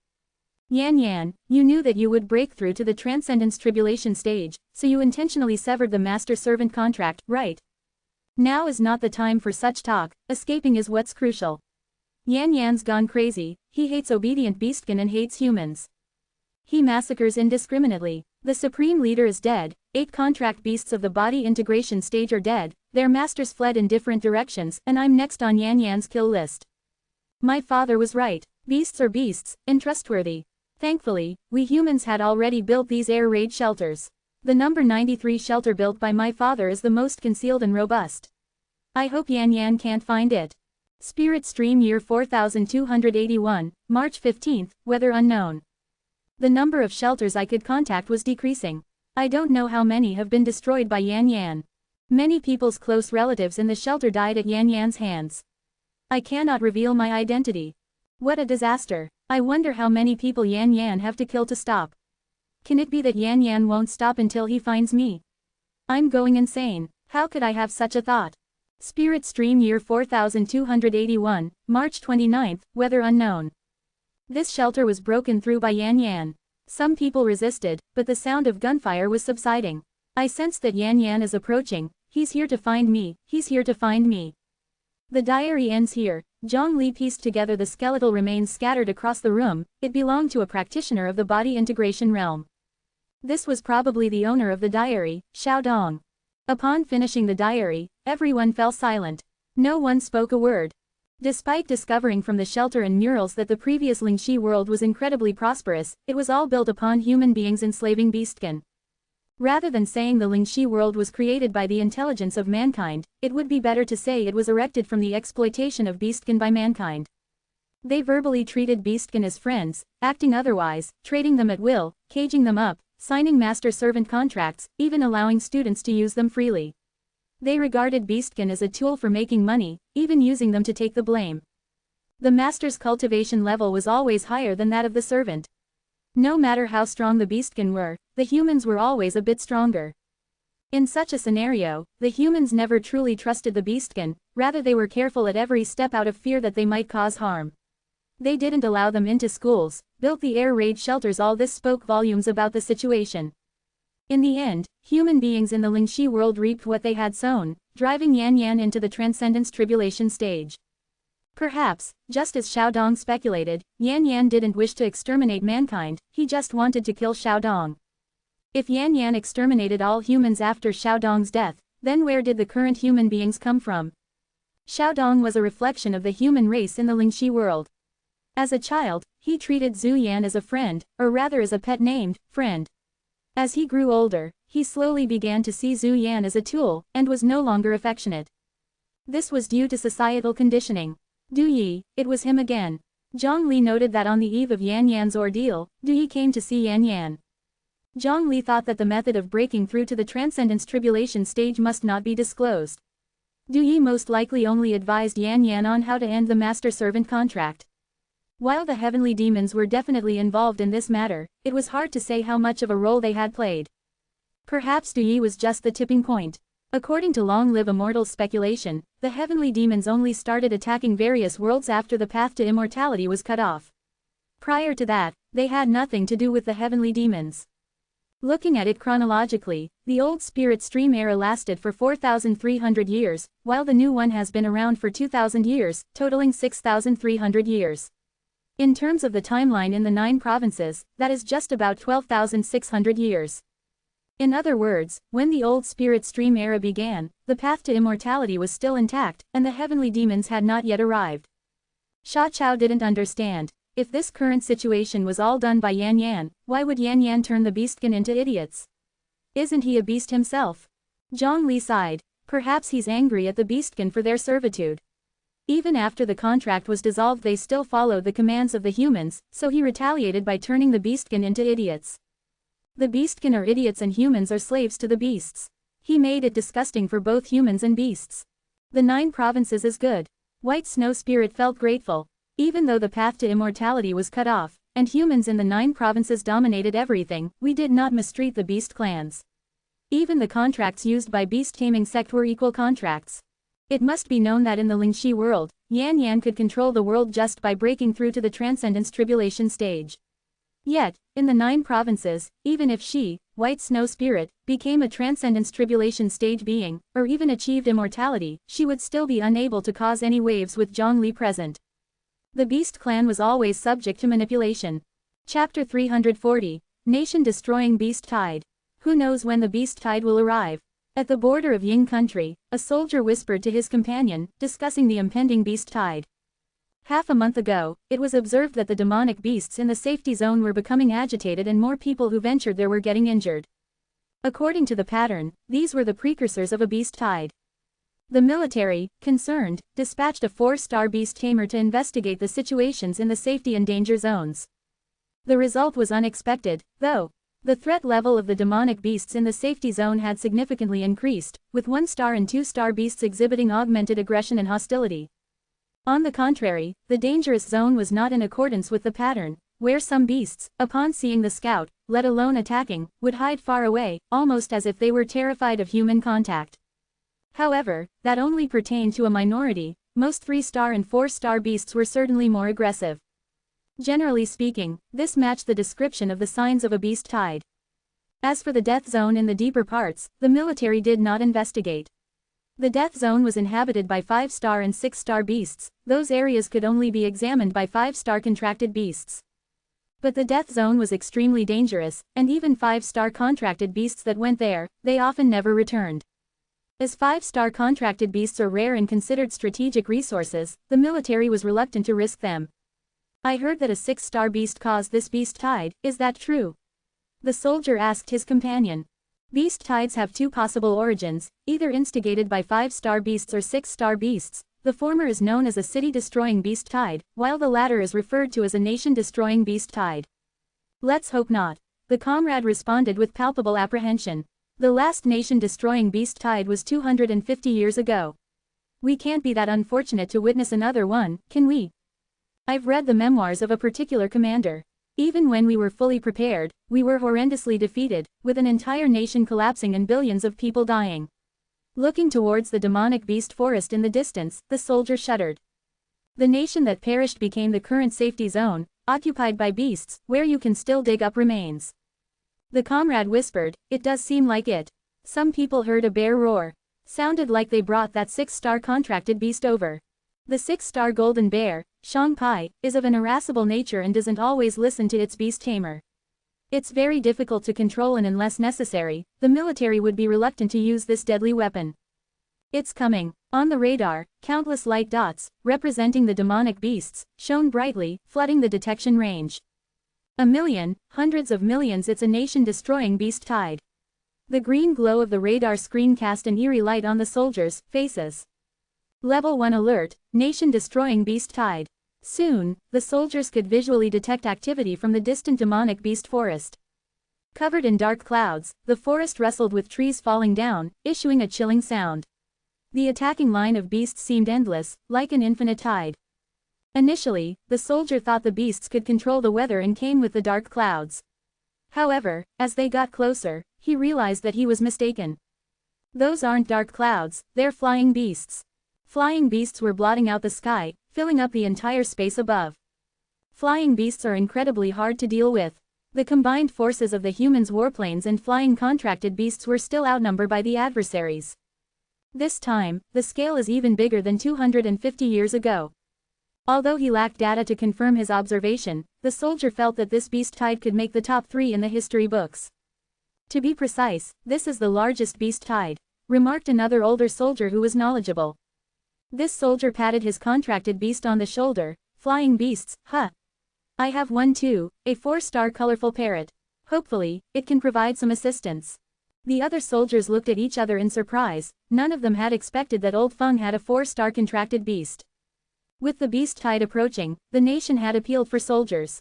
[SPEAKER 1] Yan Yan, you knew that you would break through to the Transcendence Tribulation stage, so you intentionally severed the master-servant contract, right? Now is not the time for such talk, escaping is what's crucial. Yan Yan's gone crazy, he hates obedient beastkin and hates humans. He massacres indiscriminately. The Supreme Leader is dead, 8 contract beasts of the body integration stage are dead, their masters fled in different directions, and I'm next on Yan Yan's kill list. My father was right, beasts are beasts, and trustworthy. Thankfully, we humans had already built these air raid shelters. The number 93 shelter built by my father is the most concealed and robust. I hope Yan Yan can't find it. Spirit Stream Year 4281, March 15, weather unknown. The number of shelters I could contact was decreasing. I don't know how many have been destroyed by Yan Yan. Many people's close relatives in the shelter died at Yan Yan's hands. I cannot reveal my identity. What a disaster. I wonder how many people Yan Yan have to kill to stop. Can it be that Yan Yan won't stop until he finds me? I'm going insane. How could I have such a thought? Spirit Stream Year 4281, March 29, weather unknown. This shelter was broken through by Yan Yan. Some people resisted, but the sound of gunfire was subsiding. I sensed that Yan Yan is approaching, he's here to find me, he's here to find me. The diary ends here. Zhang Li pieced together the skeletal remains scattered across the room, it belonged to a practitioner of the body integration realm. This was probably the owner of the diary, Xiaodong. Upon finishing the diary, everyone fell silent. No one spoke a word. Despite discovering from the shelter and murals that the previous Lingxi world was incredibly prosperous, it was all built upon human beings enslaving beastkin. Rather than saying the Lingxi world was created by the intelligence of mankind, it would be better to say it was erected from the exploitation of beastkin by mankind. They verbally treated beastkin as friends, acting otherwise, trading them at will, caging them up, signing master-servant contracts, even allowing students to use them freely. They regarded beastkin as a tool for making money, even using them to take the blame. The master's cultivation level was always higher than that of the servant. No matter how strong the beastkin were, the humans were always a bit stronger. In such a scenario, the humans never truly trusted the beastkin, rather they were careful at every step out of fear that they might cause harm. They didn't allow them into schools, built the air raid shelters. All this spoke volumes about the situation. In the end, human beings in the Lingxi world reaped what they had sown, driving Yan Yan into the Transcendence Tribulation stage. Perhaps, just as Xiaodong speculated, Yan Yan didn't wish to exterminate mankind, he just wanted to kill Xiaodong. If Yan Yan exterminated all humans after Xiaodong's death, then where did the current human beings come from? Xiaodong was a reflection of the human race in the Lingxi world. As a child, he treated Zhu Yan as a friend, or rather as a pet named, friend. As he grew older, he slowly began to see Zhu Yan as a tool, and was no longer affectionate. This was due to societal conditioning. Du Yi, it was him again. Zhang Li noted that on the eve of Yan Yan's ordeal, Du Yi came to see Yan Yan. Zhang Li thought that the method of breaking through to the Transcendence Tribulation stage must not be disclosed. Du Yi most likely only advised Yan Yan on how to end the master-servant contract. While the heavenly demons were definitely involved in this matter, it was hard to say how much of a role they had played. Perhaps Du Yi was just the tipping point. According to Long Live Immortal's speculation, the heavenly demons only started attacking various worlds after the path to immortality was cut off. Prior to that, they had nothing to do with the heavenly demons. Looking at it chronologically, the old spirit stream era lasted for 4,300 years, while the new one has been around for 2,000 years, totaling 6,300 years. In terms of the timeline in the 9 provinces, that is just about 12,600 years. In other words, when the old spirit stream era began, the path to immortality was still intact, and the heavenly demons had not yet arrived. Sha Chao didn't understand. If this current situation was all done by Yan Yan, why would Yan Yan turn the beastkin into idiots? Isn't he a beast himself? Zhang Li sighed. Perhaps he's angry at the beastkin for their servitude. Even after the contract was dissolved they still followed the commands of the humans, so he retaliated by turning the beastkin into idiots. The beastkin are idiots and humans are slaves to the beasts. He made it disgusting for both humans and beasts. The 9 provinces is good. White Snow Spirit felt grateful. Even though the path to immortality was cut off, and humans in the 9 provinces dominated everything. We did not mistreat the beast clans. Even the contracts used by beast-taming sect were equal contracts. It must be known that in the Lingxi world, Yan Yan could control the world just by breaking through to the Transcendence Tribulation stage. Yet, in the 9 provinces, even if she, White Snow Spirit, became a Transcendence Tribulation stage being, or even achieved immortality, she would still be unable to cause any waves with Zhongli present. The Beast Clan was always subject to manipulation. Chapter 340, Nation-Destroying Beast Tide. Who knows when the beast tide will arrive? At the border of Ying country, a soldier whispered to his companion, discussing the impending beast tide. Half a month ago, it was observed that the demonic beasts in the safety zone were becoming agitated and more people who ventured there were getting injured. According to the pattern, these were the precursors of a beast tide. The military, concerned, dispatched a 4-star beast tamer to investigate the situations in the safety and danger zones. The result was unexpected, though. The threat level of the demonic beasts in the safety zone had significantly increased, with 1-star and 2-star beasts exhibiting augmented aggression and hostility. On the contrary, the dangerous zone was not in accordance with the pattern, where some beasts, upon seeing the scout, let alone attacking, would hide far away, almost as if they were terrified of human contact. However, that only pertained to a minority. Most 3-star and 4-star beasts were certainly more aggressive. Generally speaking, this matched the description of the signs of a beast tide. As for the death zone in the deeper parts, the military did not investigate. The death zone was inhabited by 5-star and 6-star beasts. Those areas could only be examined by 5-star contracted beasts. But the death zone was extremely dangerous, and even 5-star contracted beasts that went there, they often never returned. As 5-star contracted beasts are rare and considered strategic resources, the military was reluctant to risk them. I heard that a 6-star beast caused this beast tide, is that true? The soldier asked his companion. Beast tides have 2 possible origins, either instigated by 5-star beasts or 6-star beasts. The former is known as a city-destroying beast tide, while the latter is referred to as a nation-destroying beast tide. Let's hope not. The comrade responded with palpable apprehension. The last nation-destroying beast tide was 250 years ago. We can't be that unfortunate to witness another one, can we? I've read the memoirs of a particular commander. Even when we were fully prepared, we were horrendously defeated, with an entire nation collapsing and billions of people dying. Looking towards the demonic beast forest in the distance, the soldier shuddered. The nation that perished became the current safety zone, occupied by beasts, where you can still dig up remains. The comrade whispered, it does seem like it. Some people heard a bear roar. Sounded like they brought that 6-star contracted beast over. The 6-star golden bear, Shang Pai, is of an irascible nature and doesn't always listen to its beast tamer. It's very difficult to control, and unless necessary, the military would be reluctant to use this deadly weapon. It's coming. On the radar, countless light dots, representing the demonic beasts, shone brightly, flooding the detection range. A million, hundreds of millions, it's a nation-destroying beast tide. The green glow of the radar screen cast an eerie light on the soldiers' faces. Level 1 alert, nation-destroying beast tide. Soon, the soldiers could visually detect activity from the distant demonic beast forest. Covered in dark clouds, the forest rustled with trees falling down, issuing a chilling sound. The attacking line of beasts seemed endless, like an infinite tide. Initially, the soldier thought the beasts could control the weather and came with the dark clouds. However, as they got closer, he realized that he was mistaken. Those aren't dark clouds, they're flying beasts. Flying beasts were blotting out the sky, filling up the entire space above. Flying beasts are incredibly hard to deal with. The combined forces of the humans' warplanes and flying contracted beasts were still outnumbered by the adversaries. This time, the scale is even bigger than 250 years ago. Although he lacked data to confirm his observation, the soldier felt that this beast tide could make the top 3 in the history books. To be precise, this is the largest beast tide, remarked another older soldier who was knowledgeable. This soldier patted his contracted beast on the shoulder. Flying beasts, huh? I have one too, a 4-star colorful parrot. Hopefully, it can provide some assistance. The other soldiers looked at each other in surprise. None of them had expected that Old Feng had a 4-star contracted beast. With the beast tide approaching, the nation had appealed for soldiers.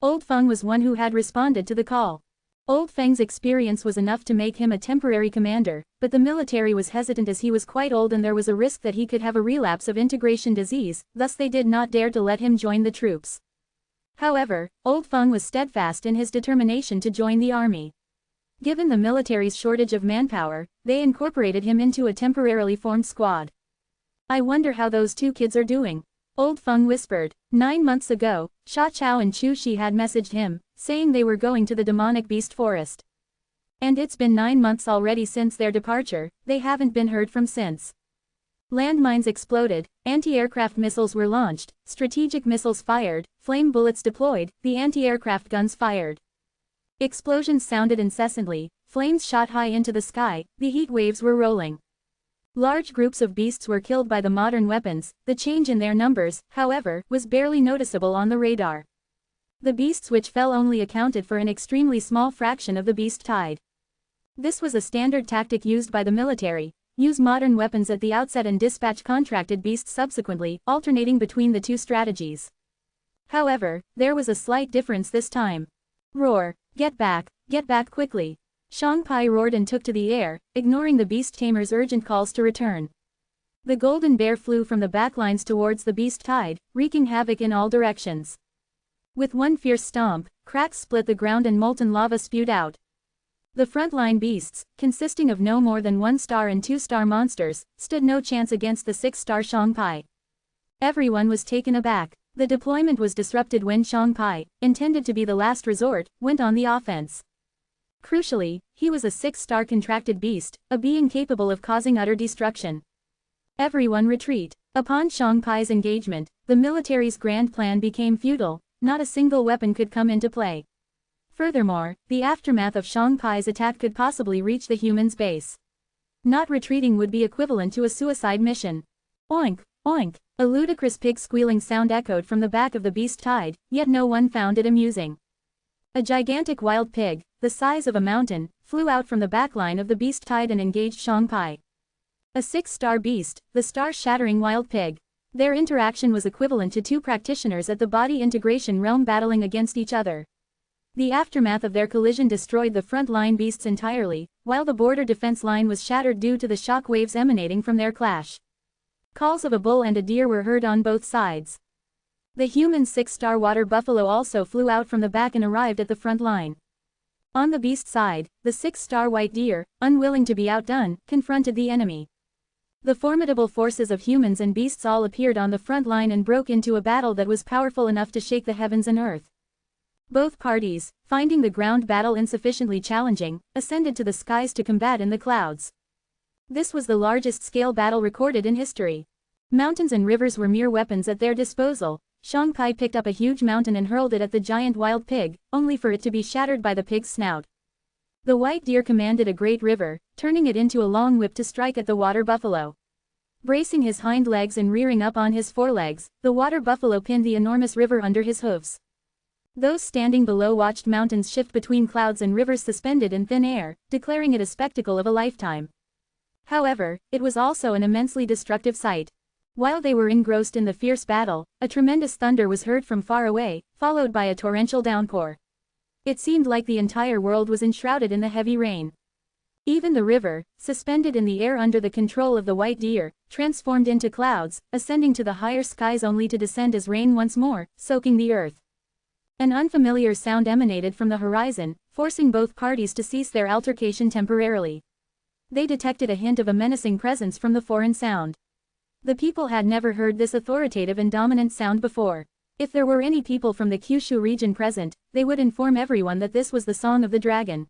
[SPEAKER 1] Old Feng was one who had responded to the call. Old Feng's experience was enough to make him a temporary commander, but the military was hesitant as he was quite old and there was a risk that he could have a relapse of integration disease, thus they did not dare to let him join the troops. However, Old Feng was steadfast in his determination to join the army. Given the military's shortage of manpower, they incorporated him into a temporarily formed squad. "I wonder how those two kids are doing," Old Feng whispered. 9 months ago, Sha Chao and Chu Shi had messaged him, saying they were going to the demonic beast forest. And it's been 9 months already since their departure, they haven't been heard from since. Landmines exploded, anti-aircraft missiles were launched, strategic missiles fired, flame bullets deployed, the anti-aircraft guns fired. Explosions sounded incessantly, flames shot high into the sky, the heat waves were rolling. Large groups of beasts were killed by the modern weapons. The change in their numbers, however, was barely noticeable on the radar. The beasts which fell only accounted for an extremely small fraction of the beast tide. This was a standard tactic used by the military: use modern weapons at the outset and dispatch contracted beasts subsequently, alternating between the two strategies. However, there was a slight difference this time. "Roar! Get back quickly!" Shang Pai roared and took to the air, ignoring the beast tamer's urgent calls to return. The golden bear flew from the backlines towards the beast tide, wreaking havoc in all directions. With one fierce stomp, cracks split the ground and molten lava spewed out. The frontline beasts, consisting of no more than 1-star and 2-star monsters, stood no chance against the 6-star Shang Pai. Everyone was taken aback. The deployment was disrupted when Shang Pai, intended to be the last resort, went on the offense. Crucially, he was a 6-star contracted beast, a being capable of causing utter destruction. Everyone retreat. Upon Shang Pai's engagement, the military's grand plan became futile. Not a single weapon could come into play. Furthermore, the aftermath of Shang Pai's attack could possibly reach the humans' base. Not retreating would be equivalent to a suicide mission. Oink, oink. A ludicrous pig squealing sound echoed from the back of the beast tide, yet no one found it amusing. A gigantic wild pig, the size of a mountain, flew out from the backline of the beast tide and engaged Shang Pai. A 6-star beast, the star-shattering wild pig. Their interaction was equivalent to 2 practitioners at the body integration realm battling against each other. The aftermath of their collision destroyed the front-line beasts entirely, while the border defense line was shattered due to the shock waves emanating from their clash. Calls of a bull and a deer were heard on both sides. The human 6-star water buffalo also flew out from the back and arrived at the front line. On the beast side, the 6-star white deer, unwilling to be outdone, confronted the enemy. The formidable forces of humans and beasts all appeared on the front line and broke into a battle that was powerful enough to shake the heavens and earth. Both parties, finding the ground battle insufficiently challenging, ascended to the skies to combat in the clouds. This was the largest scale battle recorded in history. Mountains and rivers were mere weapons at their disposal. Shang Pai picked up a huge mountain and hurled it at the giant wild pig, only for it to be shattered by the pig's snout. The white deer commanded a great river, turning it into a long whip to strike at the water buffalo. Bracing his hind legs and rearing up on his forelegs, the water buffalo pinned the enormous river under his hoofs. Those standing below watched mountains shift between clouds and rivers suspended in thin air, declaring it a spectacle of a lifetime. However, it was also an immensely destructive sight. While they were engrossed in the fierce battle, a tremendous thunder was heard from far away, followed by a torrential downpour. It seemed like the entire world was enshrouded in the heavy rain. Even the river, suspended in the air under the control of the white deer, transformed into clouds, ascending to the higher skies only to descend as rain once more, soaking the earth. An unfamiliar sound emanated from the horizon, forcing both parties to cease their altercation temporarily. They detected a hint of a menacing presence from the foreign sound. The people had never heard this authoritative and dominant sound before. If there were any people from the Kyushu region present, they would inform everyone that this was the Song of the Dragon.